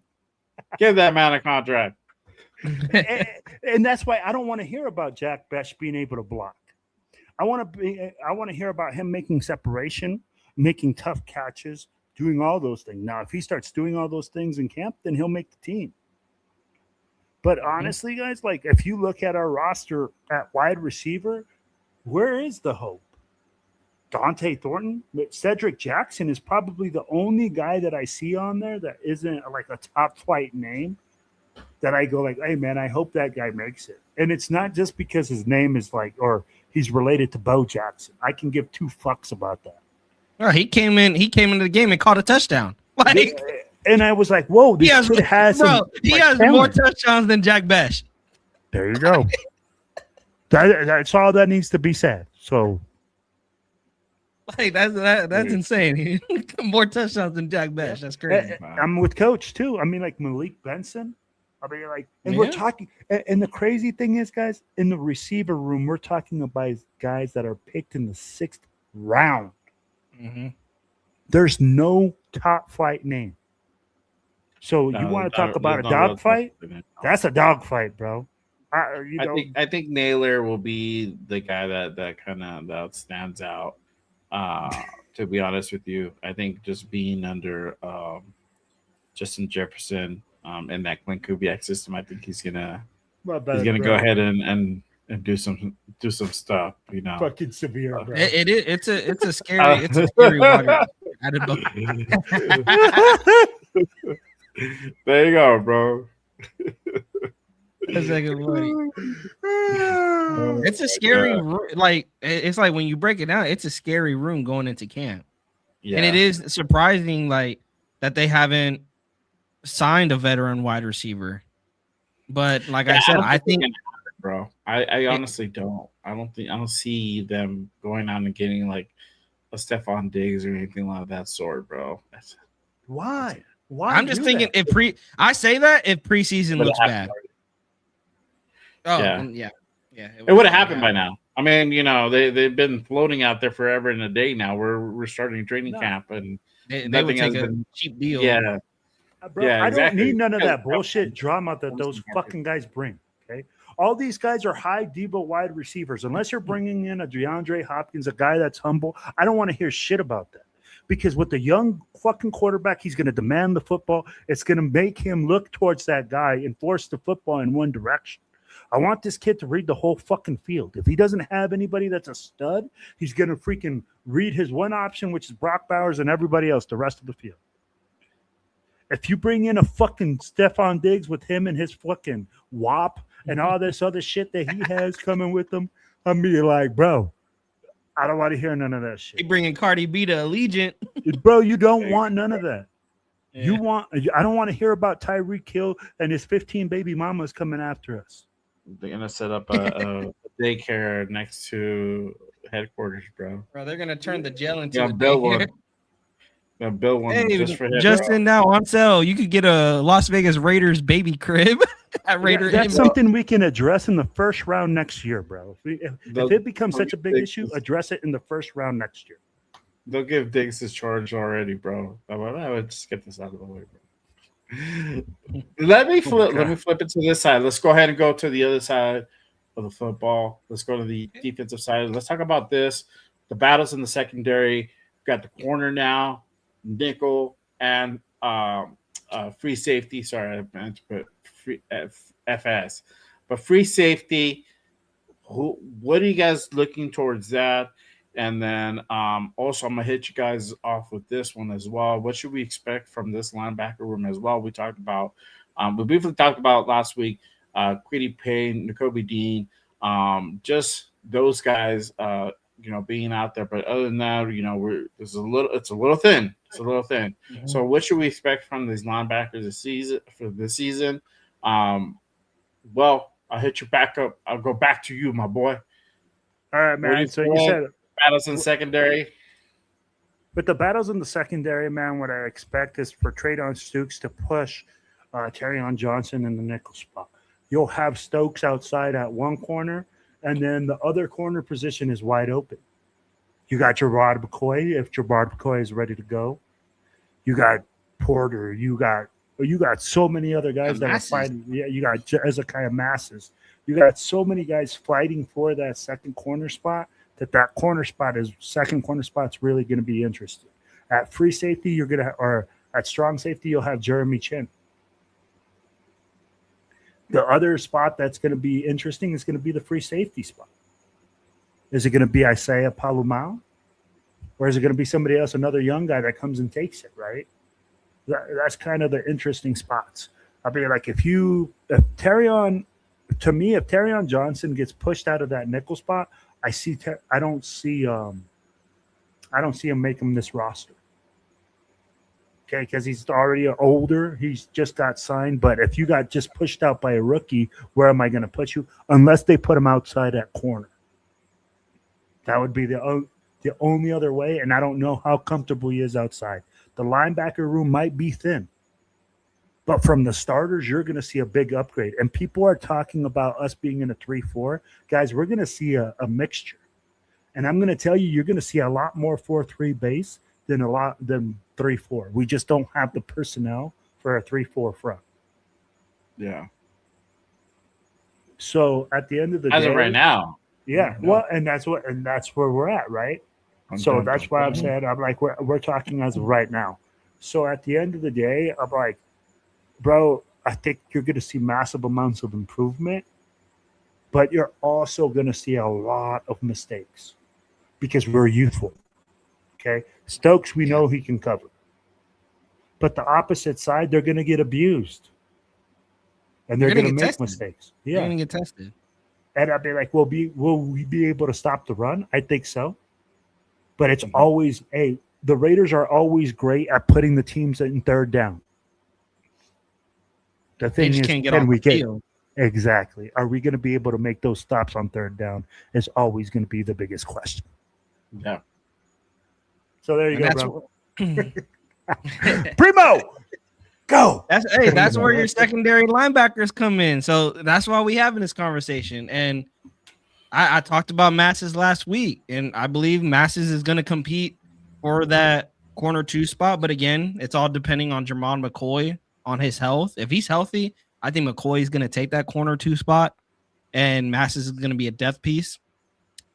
Give that man a contract. and that's why I don't want to hear about Jack Bech being able to block. I want to hear about him making separation, making tough catches, doing all those things. Now, if he starts doing all those things in camp, then he'll make the team. But honestly, guys, like if you look at our roster at wide receiver, where is the hope? Dante Thornton, Cedric Jackson is probably the only guy that I see on there that isn't like a top flight name that I go like, hey man, I hope that guy makes it. And it's not just because his name is like, or he's related to Bo Jackson. I can give two fucks about that. Oh, he came into the game and caught a touchdown. Like, and I was like, whoa, this kid has more touchdowns than Jack Bech. There you go. That's all that needs to be said. So like that's insane. More touchdowns than Jack Bech. That's crazy. I'm with Coach too. I mean, like Malik Benson. I mean, like, and we're talking. And the crazy thing is, guys, in the receiver room, we're talking about guys that are picked in the 6th round. Mm-hmm. There's no top flight name. So you want to talk about a dog fight? That's a dog fight, bro. I think Naylor will be the guy that kind of stands out. To be honest with you, I think just being under Justin Jefferson in that Glenn Kubiak system, I think he's gonna go ahead and do some stuff. You know, fucking Severe, bro. It's a scary water. There you go, bro. That's like it's a scary like it's like when you break it down, it's a scary room going into camp. Yeah. And it is surprising like that they haven't signed a veteran wide receiver. But like I said, I think bro. I honestly don't. I don't see them going on and getting like a Stephon Diggs or anything like that sort, bro. Why? I'm just thinking if preseason looks bad. Oh, yeah. It would have happened by now. I mean, you know, they've been floating out there forever and a day now. We're starting training camp, and they would take a cheap deal. Yeah, bro. I don't need none of that bullshit drama that those fucking guys bring. Okay, all these guys are high Devo wide receivers. Unless you're bringing in a DeAndre Hopkins, a guy that's humble, I don't want to hear shit about that. Because with the young fucking quarterback, he's going to demand the football. It's going to make him look towards that guy and force the football in one direction. I want this kid to read the whole fucking field. If he doesn't have anybody that's a stud, he's going to freaking read his one option, which is Brock Bowers, and everybody else, the rest of the field. If you bring in a fucking Stephon Diggs with him and his fucking WAP and all this other shit that he has coming with him, I'm be like, bro, I don't want to hear none of that shit. He bringing Cardi B to Allegiant. Bro, you don't want none of that. Yeah. I don't want to hear about Tyreek Hill and his 15 baby mamas coming after us. They're gonna set up a daycare next to headquarters, bro. Bro, they're gonna turn the jail into a build daycare. One. Build one just for him. Justin, now on sale, you could get a Las Vegas Raiders baby crib at Raider. That's something we can address in the first round next year, bro. If it becomes such a big issue, address it in the first round next year. They'll give Diggs his charge already, bro. I would just get this out of the way, bro. Let me flip. Let me flip it to this side. Let's go ahead and go to the other side of the football. Let's go to the defensive side. Let's talk about this. The battles in the secondary. We've got the corner now, nickel, and free safety. Sorry, I meant to put free FS, but free safety. What are you guys looking towards that? And then also, I'm gonna hit you guys off with this one as well. What should we expect from this linebacker room as well? We talked about, we briefly talked about last week. Quiddy Payne, Nakobe Dean, just those guys, being out there. But other than that, it's a little thin. It's a little thin. Mm-hmm. So, what should we expect from these linebackers this season? Well, I'll hit you back up. I'll go back to you, my boy. All right, man. So you said battles in secondary. With the battles in the secondary, man, what I expect is for Traydon Stooks to push Terrion Johnson in the nickel spot. You'll have Stokes outside at one corner, and then the other corner position is wide open. You got Gerard McCoy if Gerard McCoy is ready to go. You got Porter. You got so many other guys that are fighting. Yeah, you got Ezekiel Masses. You got so many guys fighting for that second corner spot second corner spot's really going to be interesting. At free safety, or at strong safety, you'll have Jeremy Chin. The other spot that's going to be interesting is going to be the free safety spot. Is it going to be Isaiah Palumau? Or is it going to be somebody else, another young guy that comes and takes it, right? That's kind of the interesting spots. I'll be like, if Terrion Johnson gets pushed out of that nickel spot, I don't see him making this roster. Okay, because he's already older. He's just got signed. But if you got just pushed out by a rookie, where am I going to put you? Unless they put him outside at corner. That would be the only other way, and I don't know how comfortable he is outside. The linebacker room might be thin. But from the starters, you're going to see a big upgrade. And people are talking about us being in a 3-4. Guys, we're going to see a mixture. And I'm going to tell you, you're going to see a lot more 4-3 base than 3-4. We just don't have the personnel for a 3-4 front. Yeah. So at the end of the day, as of right now. Yeah. Well, and that's where we're at, right? So that's why I'm saying, I'm like, we're talking as of right now. So at the end of the day, I'm like, bro, I think you're going to see massive amounts of improvement, but you're also going to see a lot of mistakes because we're youthful. Okay. Stokes, we know he can cover, but the opposite side, they're going to get abused and they're going to make mistakes. Yeah. They're going to get tested. And I'd be like, will we be able to stop the run? I think so. But it's always, the Raiders are always great at putting the teams in third down. The thing is, can we get exactly? Are we going to be able to make those stops on third down? Is always going to be the biggest question. Yeah. So there you go, bro. Primo, go. That's where your secondary linebackers come in. So that's why we having this conversation. And I talked about Masses last week, and I believe Masses is going to compete for that corner 2 spot. But again, it's all depending on Jermon McCoy on his health. If he's healthy, I think McCoy is going to take that corner 2 spot, and Masses is going to be a depth piece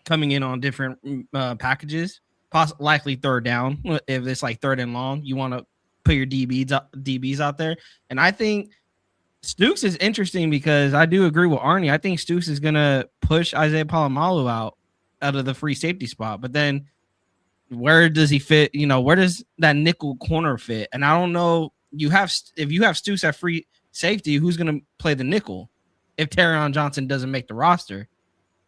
coming in on different packages, likely third down. If it's like third and long, you want to put your DBs out there. And I think Stooks is interesting because I do agree with Arnie. I think Stooks is going to push Isaiah Palomalu out of the free safety spot. But then where does he fit? Where does that nickel corner fit? And I don't know. If you have Stooks at free safety, who's going to play the nickel if Terrion Johnson doesn't make the roster?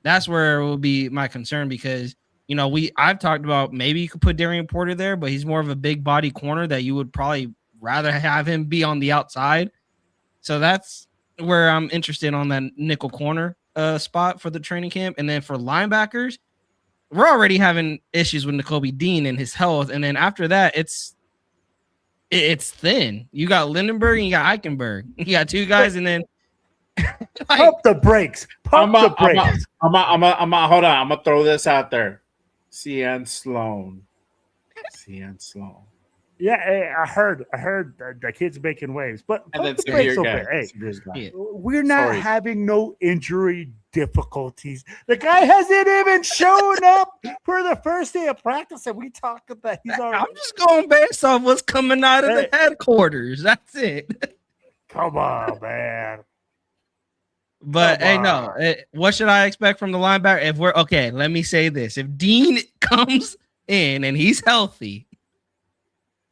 That's where it will be my concern because, I've talked about maybe you could put Darian Porter there, but he's more of a big body corner that you would probably rather have him be on the outside. So that's where I'm interested on that nickel corner spot for the training camp. And then for linebackers, we're already having issues with Nakobe Dean and his health. And then after that, it's thin. You got Lindenberg and you got Eichenberg. You got 2 guys, and then pump the brakes. Hold on. I'm gonna throw this out there. CN Sloan. and Sloan. Yeah, I heard the kid's making waves, but And then the severe brakes open. guy. Hey, Severe guy. Yeah. we're not Sorry. having no injury difficulties. The guy hasn't even shown up for the first day of practice, and we talk about he's already. I'm just going based off what's coming out of the headquarters. That's it. Come on, man. But Come hey, no. on. What should I expect from the linebacker? If we're okay, let me say this: if Dean comes in and he's healthy,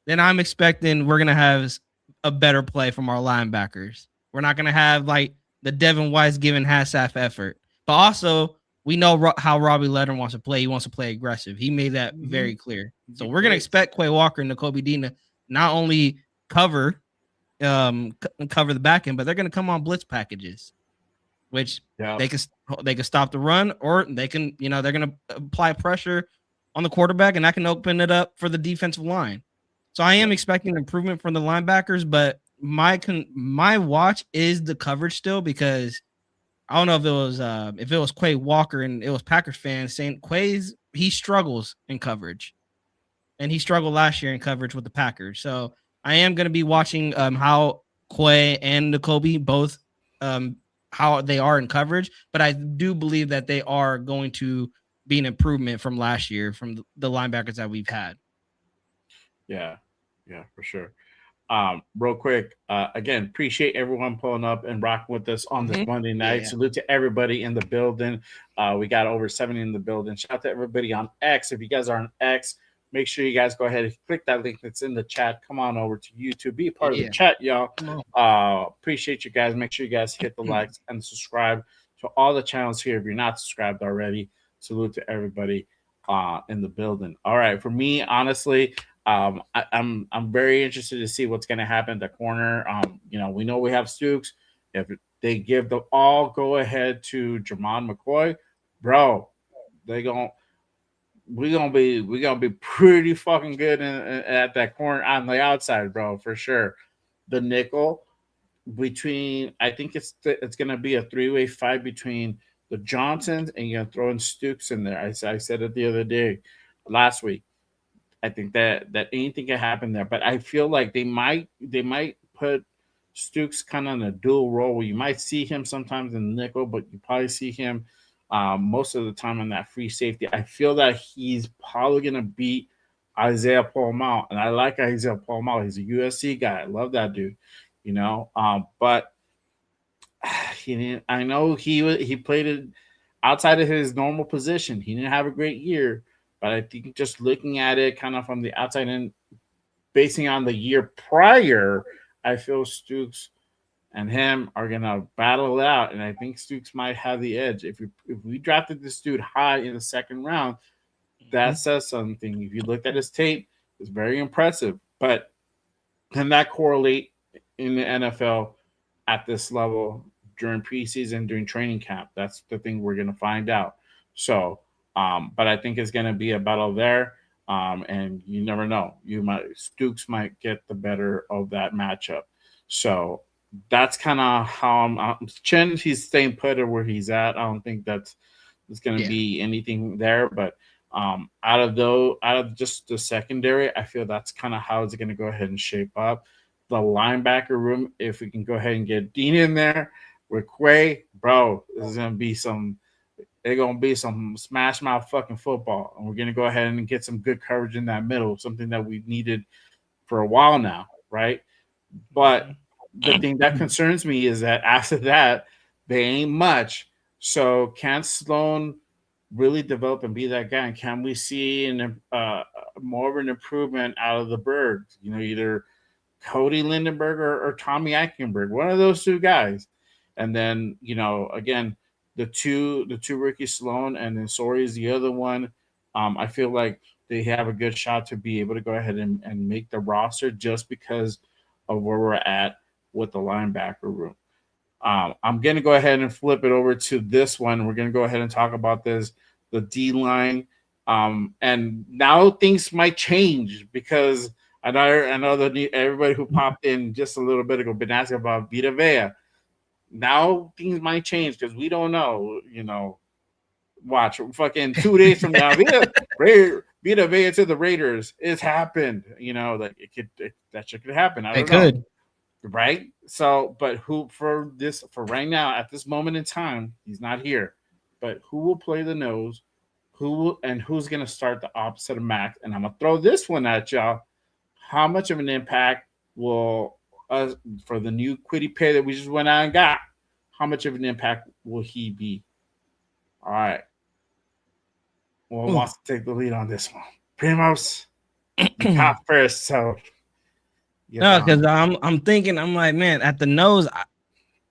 then I'm expecting we're gonna have a better play from our linebackers. We're not gonna have like the Devin White's giving half-staff effort, but also we know how Robbie Leonard wants to play. He wants to play aggressive. He made that very clear. So we're gonna expect Quay Walker and Nakobe Dean to not only cover the back end, but they're gonna come on blitz packages, which they can stop the run, or they can, they're gonna apply pressure on the quarterback, and that can open it up for the defensive line. So I am expecting improvement from the linebackers, but my watch is the coverage still, because I don't know if it was Quay Walker and it was Packers fans saying he struggles in coverage, and he struggled last year in coverage with the Packers. So I am going to be watching how Quay and Nakobe both how they are in coverage, but I do believe that they are going to be an improvement from last year from the linebackers that we've had. Yeah, for sure. Real quick, again, appreciate everyone pulling up and rocking with us on this Monday night. Yeah. Salute to everybody in the building. We got over 70 in the building. Shout out to everybody on X. If you guys are on X, make sure you guys go ahead and click that link that's in the chat. Come on over to YouTube. Be a part of the chat, y'all. Appreciate you guys. Make sure you guys hit the likes and subscribe to all the channels here if you're not subscribed already. Salute to everybody in the building. All right. For me, honestly, I'm very interested to see what's going to happen at the corner. We know we have Stooks. If they give the all go ahead to Jermon McCoy, bro, we're gonna be pretty fucking good at that corner on the outside, bro, for sure. The nickel between, I think it's gonna be a 3-way fight between the Johnsons, and you're gonna throw in Stooks in there. I said it the other day, last week. I think that anything can happen there, but I feel like they might put Stooks kind of in a dual role where you might see him sometimes in the nickel, but you probably see him most of the time on that free safety. I feel that he's probably gonna beat Isaiah Paul-Mount, and I like Isaiah Paul-Mount. He's a USC guy. I love that dude, but I know he played it outside of his normal position. He didn't have a great year. But I think just looking at it kind of from the outside and basing on the year prior, I feel Stooks and him are going to battle it out. And I think Stooks might have the edge. If we drafted this dude high in the second round, that says something. If you looked at his tape, it's very impressive. But can that correlate in the NFL at this level during preseason, during training camp? That's the thing we're going to find out. So, but I think it's going to be a battle there, and you never know. Stooks might get the better of that matchup. So that's kind of how I'm. Chen, he's staying put where he's at. I don't think it's going to be anything there. But out of just the secondary, I feel that's kind of how it's going to go ahead and shape up. The linebacker room, if we can go ahead and get Dean in there with Quay, bro, this is going to be some. They're going to be some smash mouth fucking football. And we're going to go ahead and get some good coverage in that middle, something that we've needed for a while now, right? But the thing that concerns me is that after that, they ain't much. So can Sloan really develop and be that guy? And can we see more of an improvement out of the Birds? Either Cody Lindenberg or Tommy Eichenberg, one of those two guys. And then, again, the two rookies, Sloan and then Sori is the other one. I feel like they have a good shot to be able to go ahead and make the roster just because of where we're at with the linebacker room. I'm going to go ahead and flip it over to this one. We're going to go ahead and talk about the D-line. And now things might change because I know that everybody who popped in just a little bit ago been asking about Vita Vea. Now things might change because we don't know, watch fucking 2 days from now. Vita Vea to the Raiders. It's happened. You know, like that shit could happen. I It don't know. could. Right? So, but who for right now at this moment in time, he's not here. But who will play the nose? Who's going to start the opposite of Max? And I'm gonna throw this one at y'all. How much of an impact will us for the new Quiddy Pay that we just went out and got? How much of an impact will he be? All right. Well, who wants to take the lead on this one? Primos, you cop first. So no, because I'm thinking, I'm like, man, at the nose,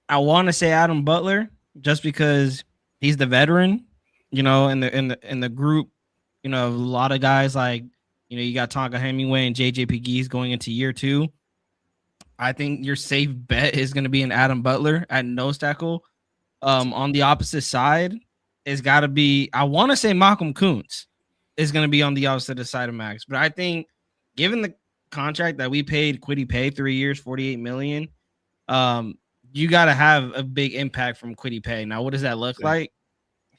I want to say Adam Butler just because he's the veteran, you know, in the group, you know, a lot of guys like, you know, you got Tonka Hemingway and JJ Pegues going into year 2. I think your safe bet is going to be an Adam Butler at nose tackle. On the opposite side, it's got to be, I want to say Malcolm Kuntz is going to be on the opposite side of Max, but I think given the contract that we paid Quiddy Pay 3 years, $48 million, you got to have a big impact from Quiddy Pay. Now, what does that look like?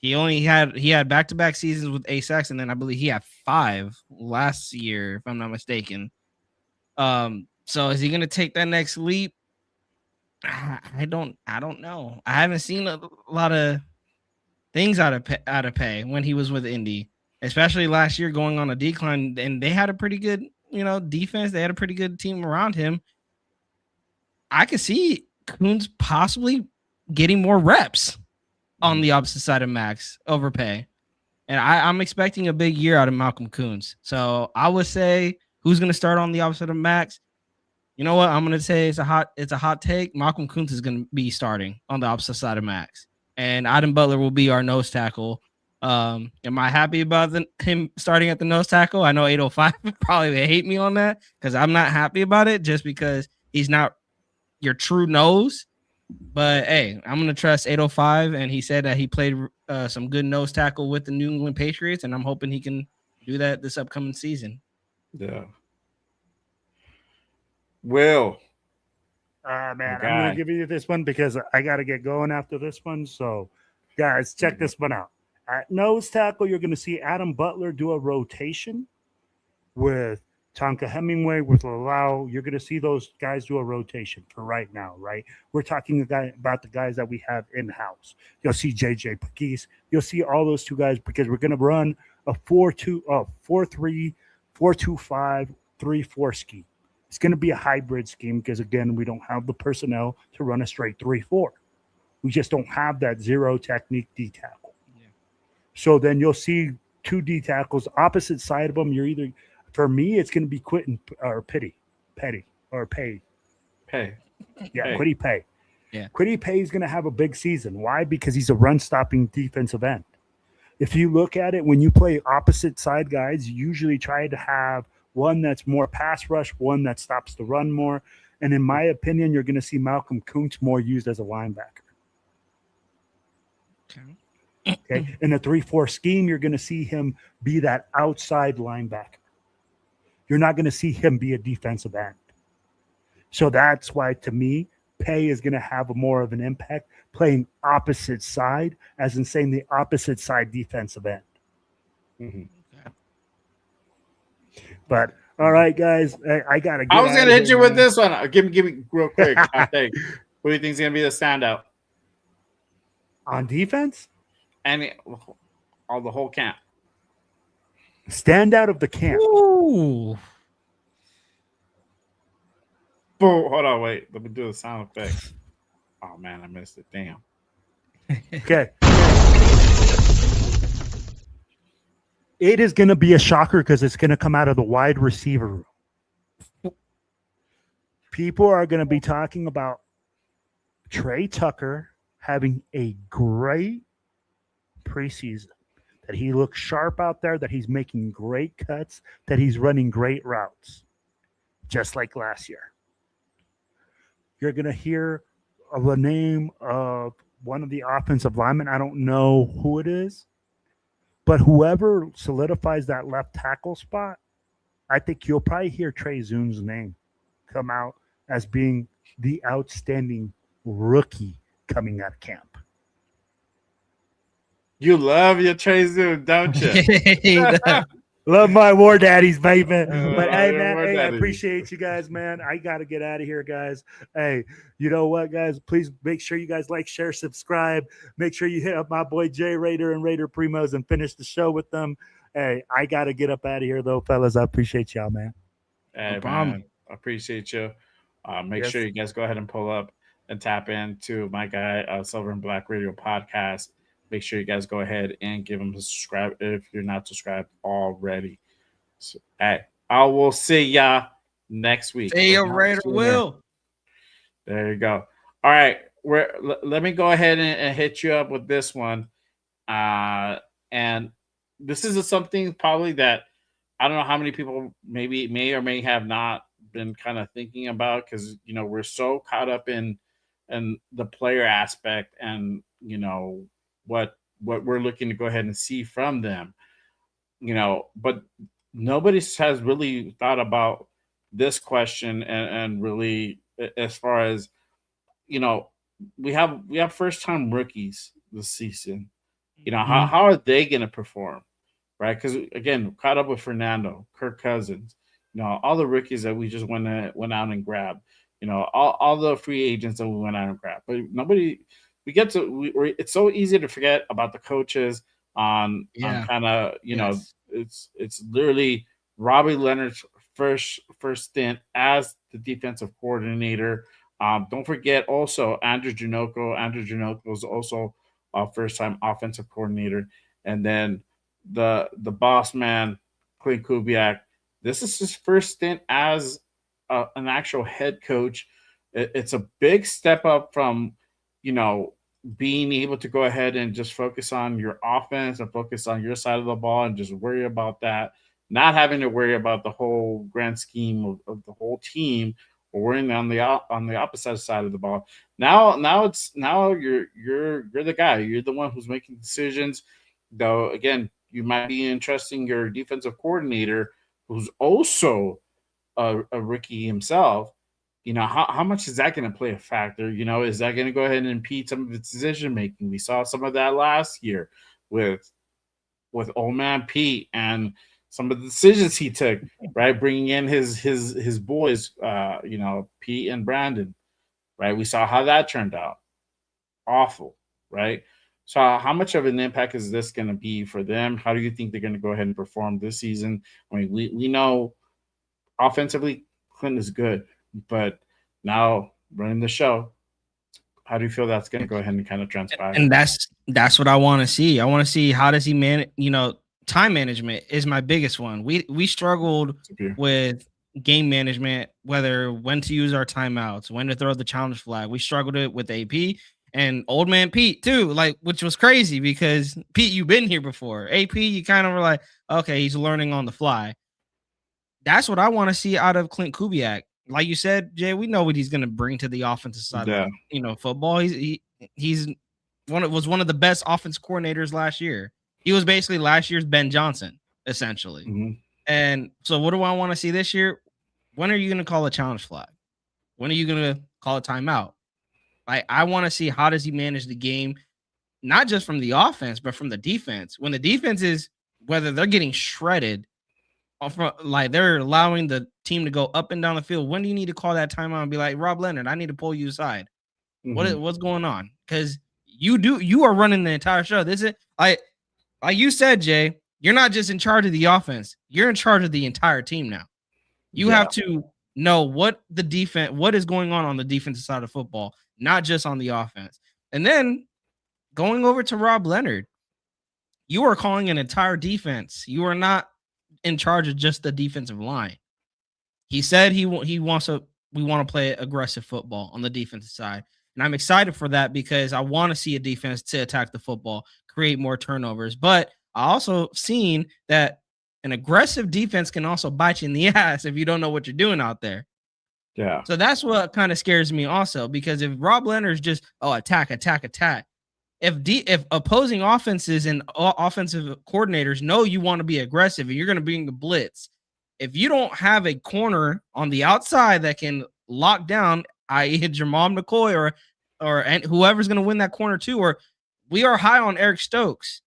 He had back-to-back seasons with 8 sacks, and then I believe he had 5 last year, if I'm not mistaken. So is he going to take that next leap? I don't know. I haven't seen a lot of things out of pay when he was with Indy, especially last year going on a decline, and they had a pretty good, you know, defense. They had a pretty good team around him. I could see Kuntz possibly getting more reps on the opposite side of Max overpay. And I'm expecting a big year out of Malcolm Kuntz. So I would say who's going to start on the opposite of Max? You know what? I'm going to say it's a hot take. Malcolm Kuntz is going to be starting on the opposite side of Max. And Adam Butler will be our nose tackle. Am I happy about him starting at the nose tackle? I know 805 probably hate me on that because I'm not happy about it just because he's not your true nose. But hey, I'm gonna trust 805, and he said that he played some good nose tackle with the New England Patriots, and I'm hoping he can do that this upcoming season. Yeah. Will. Man, I'm gonna give you this one because I gotta get going after this one. So, guys, check this one out. At nose tackle, you're gonna see Adam Butler do a rotation with Tonka Hemingway, with Lalau. You're going to see those guys do a rotation for right now, right? We're talking about the guys that we have in-house. You'll see JJ Pegues. You'll see all those 2 guys because we're going to run a 4-3, 4-2-5, 3-4 scheme. It's going to be a hybrid scheme because, again, we don't have the personnel to run a straight 3-4. We just don't have that zero technique D tackle. Yeah. So then you'll see 2 D tackles. Opposite side of them, you're either – for me, it's going to be Quentin or Pay. Yeah, Pay. Quiddy Pay. Yeah. Quiddy Pay is going to have a big season. Why? Because he's a run-stopping defensive end. If you look at it, when you play opposite side guys, you usually try to have one that's more pass rush, one that stops the run more. And in my opinion, you're going to see Malcolm Kuntz more used as a linebacker. Okay. In a 3-4 scheme, you're going to see him be that outside linebacker. You're not going to see him be a defensive end. So that's why, to me, Pay is going to have more of an impact playing opposite side, as in saying the opposite side defensive end. Mm-hmm. But, all right, guys, I got to get I was going to hit you with this one. Give me real quick. I think. Who do you think is going to be the standout? On defense? And all the whole camp. Standout of the camp. Ooh. Boom. Hold on, wait. Let me do the sound effect. Oh man, I missed it. Damn. Okay. It is going to be a shocker because it's going to come out of the wide receiver room. People are going to be talking about Trey Tucker having a great preseason. That he looks sharp out there, that he's making great cuts, that he's running great routes, just like last year. You're going to hear the name of one of the offensive linemen. I don't know who it is, but whoever solidifies that left tackle spot, I think you'll probably hear Trey Zune's name come out as being the outstanding rookie coming out of camp. You love your Trey Zune, don't you? Love my war daddies, baby. But hey, Your man, war hey, I daddy. appreciate you guys, man. I got to get out of here, guys. Hey, you know what, guys? Please make sure you guys like, share, subscribe. Make sure you hit up my boy Jay Raider and Raider Primos and finish the show with them. Hey, I got to get up out of here, though, fellas. I appreciate y'all, man. Hey, No problem. man, I appreciate you. Make Yes. sure you guys go ahead and pull up and tap into my guy, Silver and Black Radio podcast. Make sure you guys go ahead and give him a subscribe if you're not subscribed already. So, hey, I will see ya next week. Hey, If yo, not Raider sooner. Will. There you go. All right, let me go ahead and hit you up with this one. And this is something probably that I don't know how many people maybe may or may have not been kind of thinking about, because we're so caught up in the player aspect, and what we're looking to go ahead and see from them. But nobody has really thought about this question, and really, as far as you know we have first time rookies this season. How are they going to perform, right? Because again, caught up with Fernando, Kirk Cousins, all the rookies that we just went out and grabbed, all the free agents that we went out and grabbed. But nobody, we get to, it's so easy to forget about the coaches on Yeah. kind of, Yes. it's literally Robbie Leonard's first stint as the defensive coordinator. Don't forget also Andrew Janoko. Andrew Janoko was also a first time offensive coordinator, and then the boss man Clint Kubiak. This is his first stint as an actual head coach. It's a big step up from being able to go ahead and just focus on your offense and focus on your side of the ball and just worry about that, not having to worry about the whole grand scheme of the whole team, or worrying on the opposite side of the ball. Now you're the guy. You're the one who's making decisions. Though again, you might be entrusting your defensive coordinator, who's also a rookie himself. How much is that going to play a factor? Is that going to go ahead and impede some of its decision making? We saw some of that last year with old man Pete and some of the decisions he took, right? Bringing in his boys, Pete and Brandon, right? We saw how that turned out. Awful, right? So how much of an impact is this going to be for them? How do you think they're going to go ahead and perform this season? I mean, we know offensively Clinton is good, but now running the show, how do you feel that's going to go ahead and kind of transpire? And that's what I want to see. I want to see how does he manage. Time management is my biggest one. We struggled with game management, whether when to use our timeouts, when to throw the challenge flag. We struggled it with AP and old man Pete too, which was crazy because Pete, you've been here before. AP, you kind of were like, okay, he's learning on the fly. That's what I want to see out of Clint Kubiak. Like you said, Jay, we know what he's going to bring to the offensive side of football. He's was one of the best offense coordinators last year. He was basically last year's Ben Johnson, essentially. Mm-hmm. And so what do I want to see this year? When are you going to call a challenge flag? When are you going to call a timeout? I want to see how does he manage the game, not just from the offense, but from the defense. When the defense is, whether they're getting shredded, they're allowing the team to go up and down the field. When do you need to call that timeout and be like, Rob Leonard, I need to pull you aside? Mm-hmm. What's going on? Because you are running the entire show. This is like you said, Jay, you're not just in charge of the offense. You're in charge of the entire team now. You have to know what is going on the defensive side of football, not just on the offense. And then going over to Rob Leonard, you are calling an entire defense. You are not in charge of just the defensive line. He said we want to play aggressive football on the defensive side. And I'm excited for that because I want to see a defense to attack the football, create more turnovers. But I also seen that an aggressive defense can also bite you in the ass if you don't know what you're doing out there. Yeah. So that's what kind of scares me also, because if Rob Leonard's just, attack, if opposing offenses and offensive coordinators know you want to be aggressive and you're going to bring the blitz, if you don't have a corner on the outside that can lock down, i.e. Jamal McCoy or whoever's going to win that corner too, or we are high on Eric Stokes.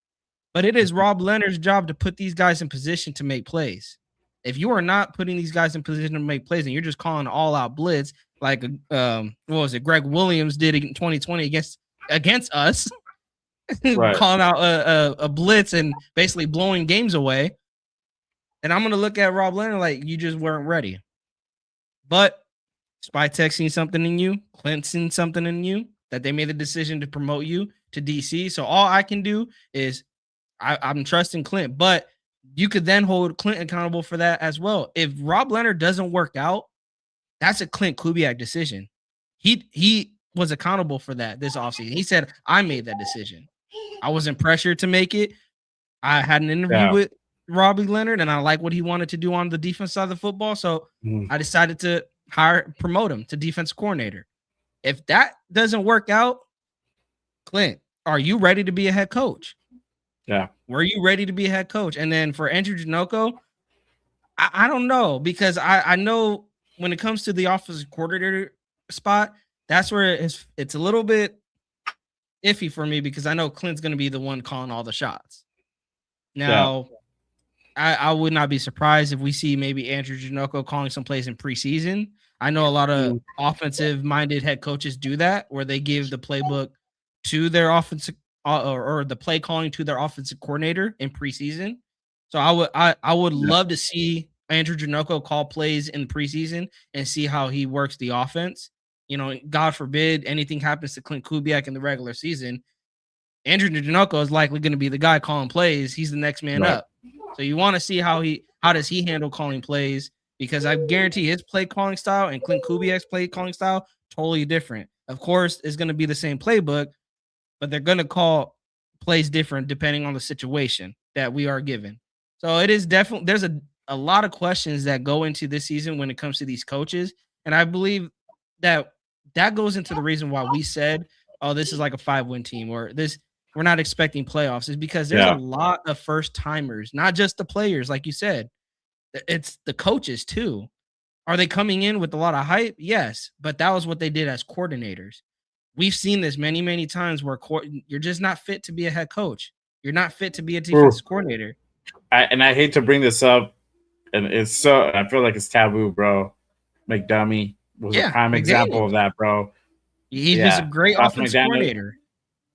But it is Rob Leonard's job to put these guys in position to make plays. If you are not putting these guys in position to make plays and you're just calling all out blitz like what was it, Greg Williams did in 2020 against us, Right. calling out a blitz and basically blowing games away. And I'm gonna look at Rob Leonard like you just weren't ready. But Spytech seen something in you, Clint seen something in you that they made the decision to promote you to DC. So all I can do is I'm trusting Clint, but you could then hold Clint accountable for that as well. If Rob Leonard doesn't work out, that's a Clint Kubiak decision. He was accountable for that this offseason. He said, I made that decision. I wasn't pressured to make it. I had an interview with Robbie Leonard, and I like what he wanted to do on the defense side of the football. So I decided to promote him to defense coordinator. If that doesn't work out, Clint, are you ready to be a head coach? Yeah. Were you ready to be a head coach? And then for Andrew Janocko, I don't know, because I know when it comes to the offensive coordinator spot, that's where it's a little bit iffy for me, because I know Clint's going to be the one calling all the shots. Now, I would not be surprised if we see maybe Andrew Janocko calling some plays in preseason. I know a lot of offensive-minded head coaches do that, where they give the playbook to their offensive or the play calling to their offensive coordinator in preseason. So I would love to see Andrew Janocko call plays in preseason and see how he works the offense. You know, God forbid anything happens to Clint Kubiak in the regular season, Andrew Janocko is likely going to be the guy calling plays. He's the next man up. So you want to see how does he handle calling plays, because I guarantee his play calling style and Clint Kubiak's play calling style totally different. Of course, it's going to be the same playbook, but they're going to call plays different depending on the situation that we are given. So it is definitely, there's a lot of questions that go into this season when it comes to these coaches. And I believe that goes into the reason why we said, oh, this is like a 5-win team, or this, we're not expecting playoffs, is because there's a lot of first timers, not just the players, like you said, it's the coaches too. Are they coming in with a lot of hype? Yes, but that was what they did as coordinators. We've seen this many, many times where you're just not fit to be a head coach. You're not fit to be a defensive coordinator. I hate to bring this up, and I feel like it's taboo, bro. McDummy was a prime example of that, bro. He's a great offensive coordinator.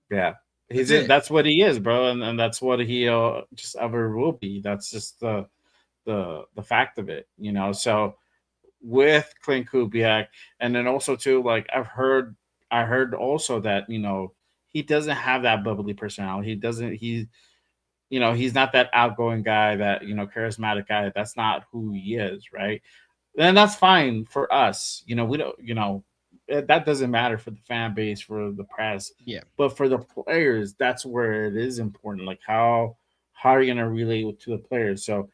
Yeah. That's what he is, bro, and that's what he just ever will be. That's just the fact of it, you know. So with Clint Kubiak, and then also too, like I heard also that, you know, he doesn't have that bubbly personality. He's not that outgoing guy, that, you know, charismatic guy. That's not who he is, right? Then that's fine for us. You know, we don't, you know, that doesn't matter for the fan base, for the press. Yeah. But for the players, that's where it is important. Like how are you gonna relate to the players? So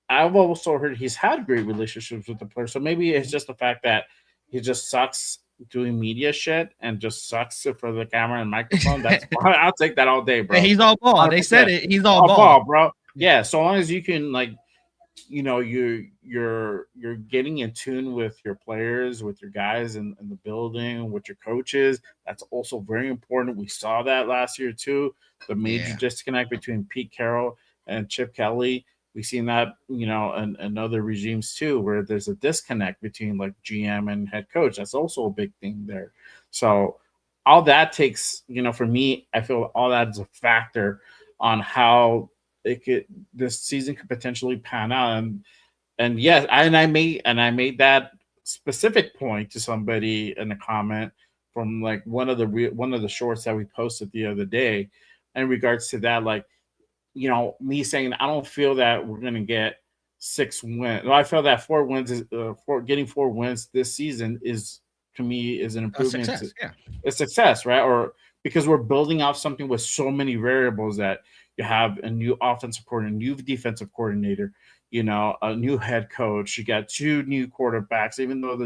I've also heard he's had great relationships with the players. So maybe it's just the fact that he just sucks doing media shit and just sucks for the camera and microphone. That's I'll take that all day, bro. He's all ball. They said it. He's all ball, bro. Yeah. So long as you can, like, you know, you're getting in tune with your players, with your guys in the building, with your coaches. That's also very important. We saw that last year too. The major disconnect between Pete Carroll and Chip Kelly. We've seen that, you know, in other regimes too, where there's a disconnect between like GM and head coach. That's also a big thing there. So all that takes, you know, for me, I feel all that is a factor on how this season could potentially pan out. And yes, I made that specific point to somebody in a comment from like one of the shorts that we posted the other day in regards to that, like, you know, me saying I don't feel that we're going to get 6 wins. Well, I feel that 4 wins is getting 4 wins this season is, to me, is an improvement. A success, right? Or because we're building off something with so many variables, that you have a new offensive coordinator, new defensive coordinator, you know, a new head coach. You got 2 new quarterbacks, even though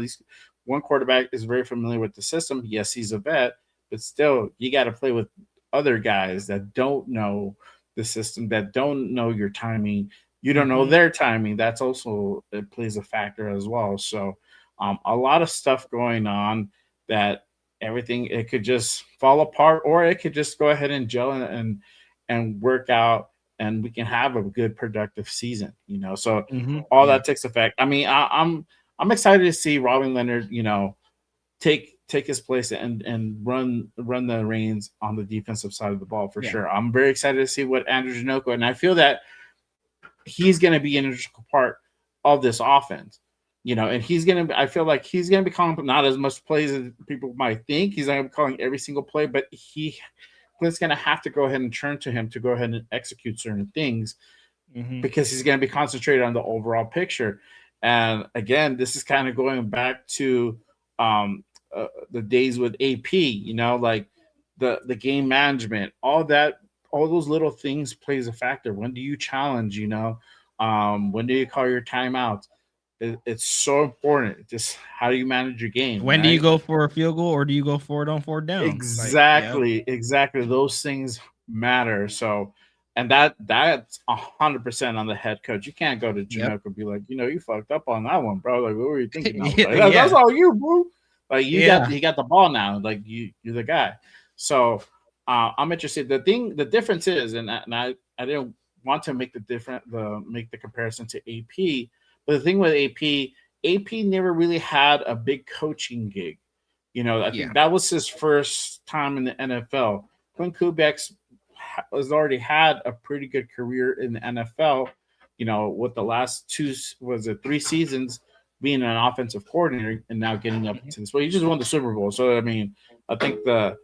one quarterback is very familiar with the system. Yes, he's a vet, but still, you got to play with other guys that don't know the system, that don't know your timing. You don't know their timing. That's also, it plays a factor as well. So a lot of stuff going on that everything, it could just fall apart, or it could just go ahead and gel and work out, and we can have a good productive season. So all Yeah. that takes effect. I mean, I'm excited to see Robin Leonard, take his place and run the reins on the defensive side of the ball for Yeah. sure. I'm very excited to see what Andrew Janoko, and I feel that he's going to be an integral part of this offense. And I feel like he's going to be calling not as much plays as people might think. He's not going to be calling every single play, but Clint's going to have to go ahead and turn to him to go ahead and execute certain things because he's going to be concentrated on the overall picture. And again, this is kind of going back to the days with AP, like the game management, all those little things plays a factor. When do you challenge? When do you call your timeouts? It's so important. Just how do you manage your game? When do you right? go for a field goal or do you go for it on 4th down? Exactly. Those things matter. So, and that's 100% on the head coach. You can't go to Chinook and be like, you fucked up on that one, bro. Like, what were you thinking? That's all you, bro. Like, you got the ball now. Like, you're the guy. So, I'm interested. The difference is, and I didn't want to make the comparison to AP, but the thing with AP never really had a big coaching gig. I think that was his first time in the NFL. Clint Kubiak has already had a pretty good career in the NFL. With the last 3 seasons being an offensive coordinator and now getting up to this. Well, he just won the Super Bowl, so I mean, I think the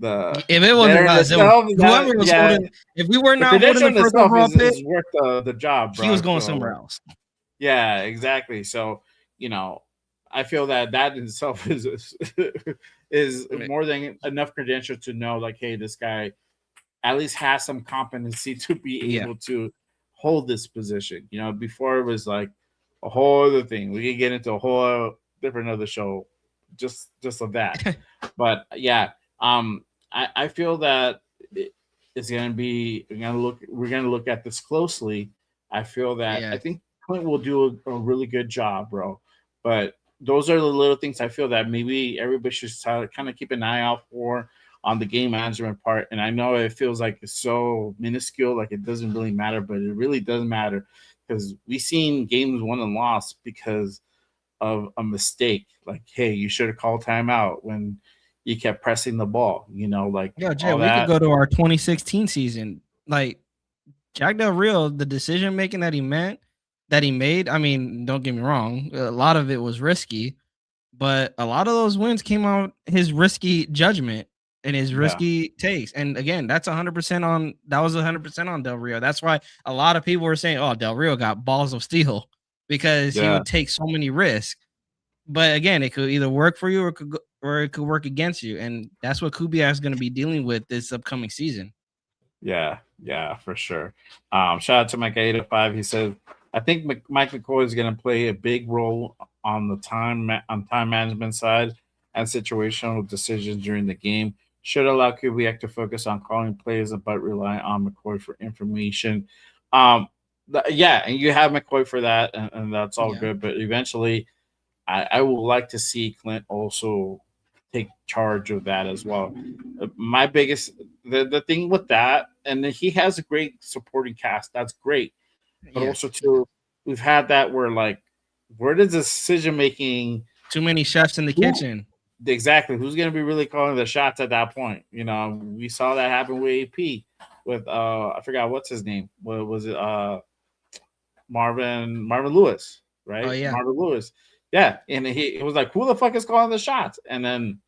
if it wasn't us, whoever was holding, if we were not holding the first overall pick, is worth the job, bro. He was going somewhere else. Yeah, exactly. So, I feel that in itself is more than enough credential to know, like, hey, this guy at least has some competency to be able to hold this position. Before it was like a whole other thing. We could get into a whole different other show just of that. But yeah, I feel that it's gonna be we're gonna look at this closely. I feel that I think Clint will do a really good job, bro. But those are the little things I feel that maybe everybody should kind of keep an eye out for on the game management part. And I know it feels like it's so minuscule, like it doesn't really matter, but it really does matter because we've seen games won and lost because of a mistake. Like, hey, you should have called timeout when you kept pressing the ball, like Jay, we could go to our 2016 season. Like Jack Del Rio, the decision making that he made, I mean, don't get me wrong, a lot of it was risky, but a lot of those wins came out his risky judgment and his risky takes. And again, that's 100% on Del Rio. That's why a lot of people were saying, oh, Del Rio got balls of steel because he would take so many risks. But again, it could either work for you or it could work against you. And that's what Kubiak is going to be dealing with this upcoming season. Yeah, for sure. Shout out to Mike 805. He said, I think Mike McCoy is going to play a big role on the time management side and situational decisions during the game. Should allow Kubiak to focus on calling plays, but rely on McCoy for information. And you have McCoy for that, and that's all good. But eventually, I would like to see Clint also take charge of that as well. My biggest the thing with that, and he has a great supporting cast. That's great, but also too, we've had that where like, where does the decision making? Too many chefs in the kitchen. Exactly, who's going to be really calling the shots at that point? We saw that happen with AP with I forgot what's his name. What was it? Marvin Lewis, right? Oh yeah, Marvin Lewis. Yeah, and it was like, who the fuck is calling the shots? And then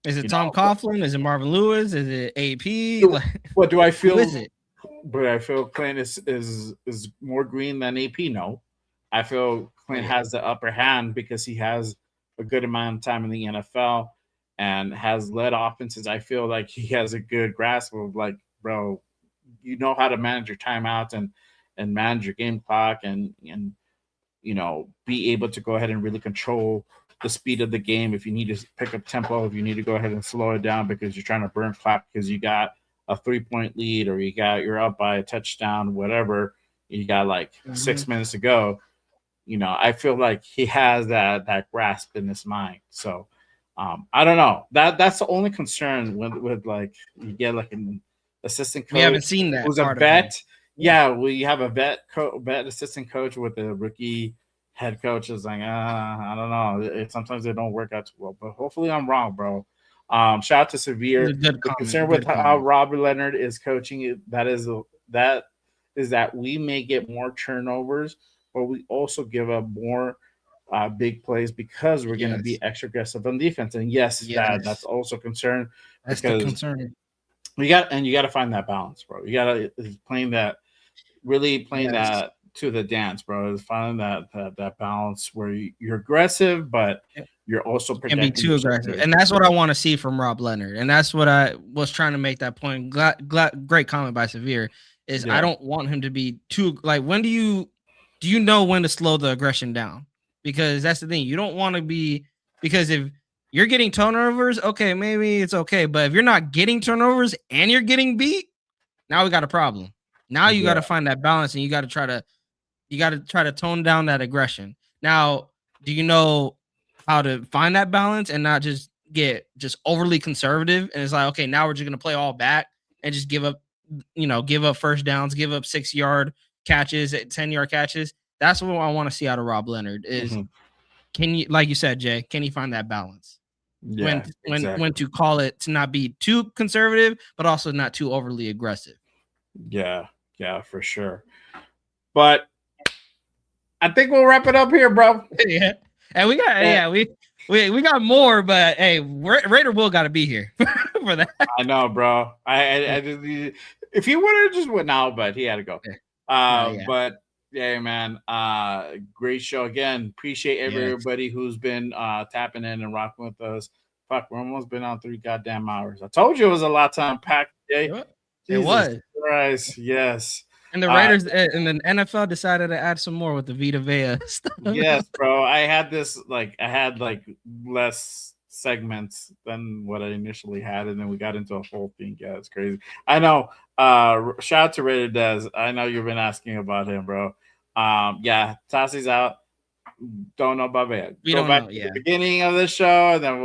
is it Tom Coughlin? Is it Marvin Lewis? Is it AP? What do I feel? Who is it? But I feel Clint is more green than AP. No, I feel Clint has the upper hand because he has a good amount of time in the NFL and has led offenses. I feel like he has a good grasp of like, bro, you know how to manage your timeouts and manage your game clock and be able to go ahead and really control the speed of the game. If you need to pick up tempo, if you need to go ahead and slow it down because you're trying to burn clock because you got a 3-point lead or you're up by a touchdown, whatever, you got like 6 minutes to go. I feel like he has that grasp in his mind. So I don't know. That's the only concern with like you get like assistant coach. We haven't seen that. Who's a part of vet. him. Yeah, we have a vet assistant coach with a rookie head coach. Is like, I don't know. Sometimes they don't work out too well, but hopefully I'm wrong, bro. Shout out to Severe. It's a good The comment, concern good with how comment. Robert Leonard is coaching that is that we may get more turnovers, but we also give up more big plays because we're going to be Yes. extra aggressive on defense. And yes, Yes. that's also a concern That's the because concern. you got to find that balance, bro. You got to playing that Yes. that to the dance, bro. Is finding that balance where you're aggressive, but you're also Can protecting be too your aggressive, secondary. and that's what I want to see from Rob Leonard, and that's what I was trying to make that point. Great comment by Severe. Is I don't want him to be too like. When do you know when to slow the aggression down? Because that's the thing. You don't want to be, because if you're getting turnovers, okay, maybe it's okay, but if you're not getting turnovers and you're getting beat, now we got a problem. Now you got to find that balance, and you got to try to tone down that aggression. Now, do you know how to find that balance and not just get overly conservative? And it's like, okay, now we're just gonna play all back and just give up first downs, give up 6-yard catches, 10-yard catches. That's what I want to see out of Rob Leonard. Is can you, like you said, Jay, can he find that balance? When to call it, to not be too conservative, but also not too overly aggressive. Yeah, for sure. But I think we'll wrap it up here, bro. Yeah, and we got we got more, but hey, Raider Will got to be here for that. I know, bro. I if he would have just went out, but he had to go. But yeah, man. Great show again. Appreciate everybody who's been tapping in and rocking with us. Fuck, we're almost been on 3 goddamn hours. I told you it was a lot to unpack today. It was. Christ, yes. And the Raiders and the NFL decided to add some more with the Vita Vea stuff. Yes, bro. I had less segments than what I initially had, and then we got into a whole thing. Yeah, it's crazy. I know. Shout out to Raider Des. I know you've been asking about him, bro. Yeah, Tassi's out. Don't know about it. Go back to the beginning of the show, and then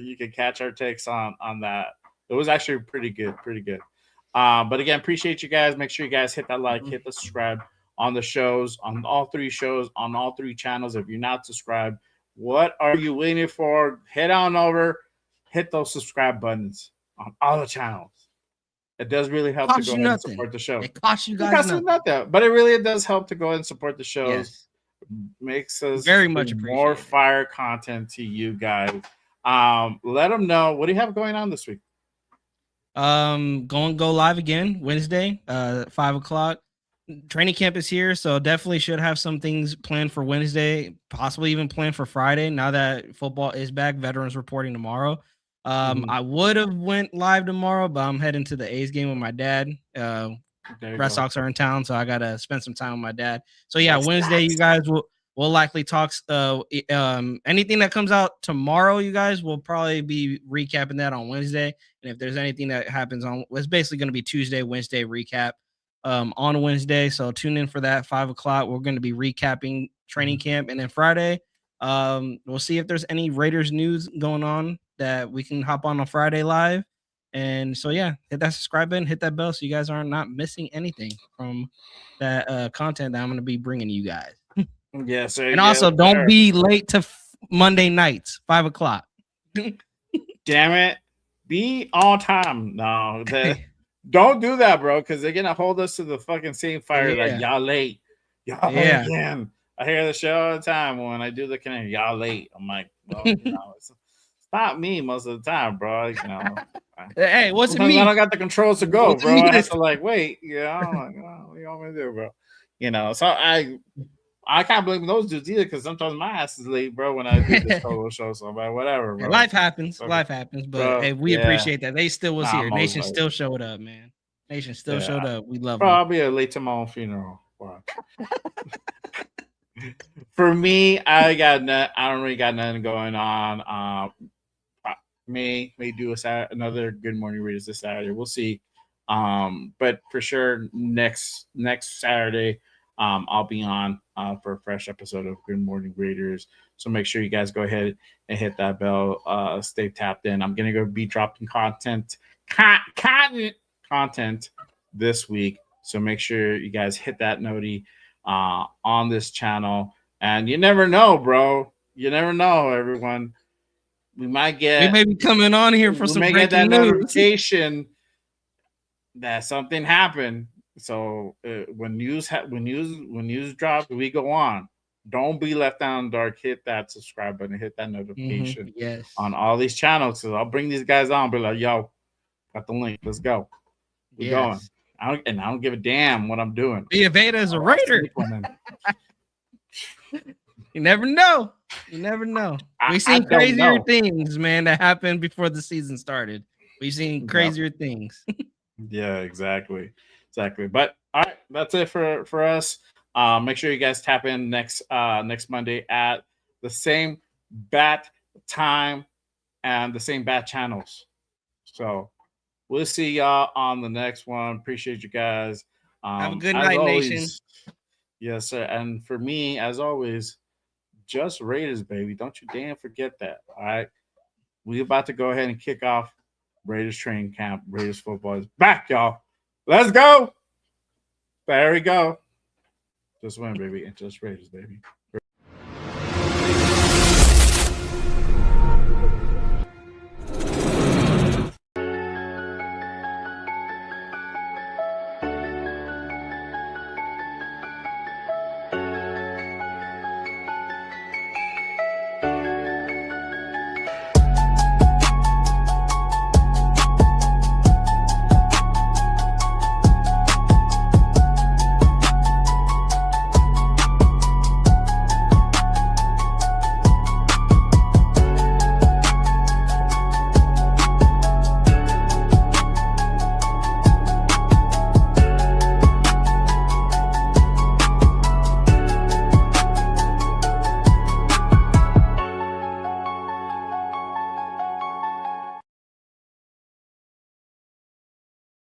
you can catch our takes on that. It was actually pretty good. But again, appreciate you guys. Make sure you guys hit that like, hit the subscribe on the shows, on all 3 shows, on all 3 channels. If you're not subscribed, what are you waiting for? Head on over, hit those subscribe buttons on all the channels. It does really help to go ahead and support the show. It costs you guys nothing, but it really does help to go ahead and support the shows. Yes. Makes us very much appreciate more fire content to you guys. Let them know, what do you have going on this week? Go live again Wednesday, 5:00. Training camp is here, so definitely should have some things planned for Wednesday, possibly even planned for Friday. Now that football is back, veterans reporting tomorrow. I would have went live tomorrow, but I'm heading to the A's game with my dad. Red Sox are in town, so I gotta spend some time with my dad. So yeah, Wednesday, you guys we'll likely talk. Anything that comes out tomorrow, you guys will probably be recapping that on Wednesday. And if there's anything that happens it's basically going to be Tuesday, Wednesday recap on Wednesday. So tune in for that 5:00. We're going to be recapping training camp, and then Friday, we'll see if there's any Raiders news going on that we can hop on Friday live. And so yeah, hit that subscribe button, hit that bell, so you guys are not missing anything from that content that I'm going to be bringing you guys. Yes, and also don't be late to Monday nights, 5:00. Damn it, be on time. No, don't do that, bro, because they're gonna hold us to the fucking same fire. Like, y'all late, y'all late again. I hear the show all the time when I do the connect. Y'all late. I'm like, well, it's not me most of the time, bro. Hey, what's it mean? I don't got the controls to go, bro. I have to wait. I'm like, what do you want me to do, bro? So I can't blame those dudes either, because sometimes my ass is late, bro, when I do this solo show. So, whatever, bro. Life happens. But hey, we appreciate that. They still was here. Nation still showed up, man. Nation still showed up. We love them. I'll be late to my own funeral. For me, I don't really got nothing going on. May do another Good Morning Raiders this Saturday. We'll see. But for sure, next Saturday, I'll be on for a fresh episode of Good Morning Raiders. So make sure you guys go ahead and hit that bell. Stay tapped in. I'm gonna be dropping content content this week. So make sure you guys hit that noti on this channel. And you never know, bro. You never know, everyone. We may be coming on here for some breaking that news. notification that something happened. So when news drops, we go on. Don't be left out in the dark. Hit that subscribe button. Hit that notification Yes. on all these channels. So I'll bring these guys on. Be like, yo, got the link. Let's go. We're going. I don't give a damn what I'm doing. Via Veda is a Raider. You never know. You never know. We've seen crazier things, man, that happened before the season started. We've seen crazier things. Yeah, exactly. But all right, that's it for us. Make sure you guys tap in next Monday at the same bat time and the same bat channels. So we'll see y'all on the next one. Appreciate you guys. Have a good night, always, nation. Yes, sir. And for me, as always, just Raiders, baby. Don't you damn forget that. All right. We're about to go ahead and kick off Raiders training camp. Raiders football is back, y'all. Let's go. There we go. Just win, baby. And just Raiders, baby.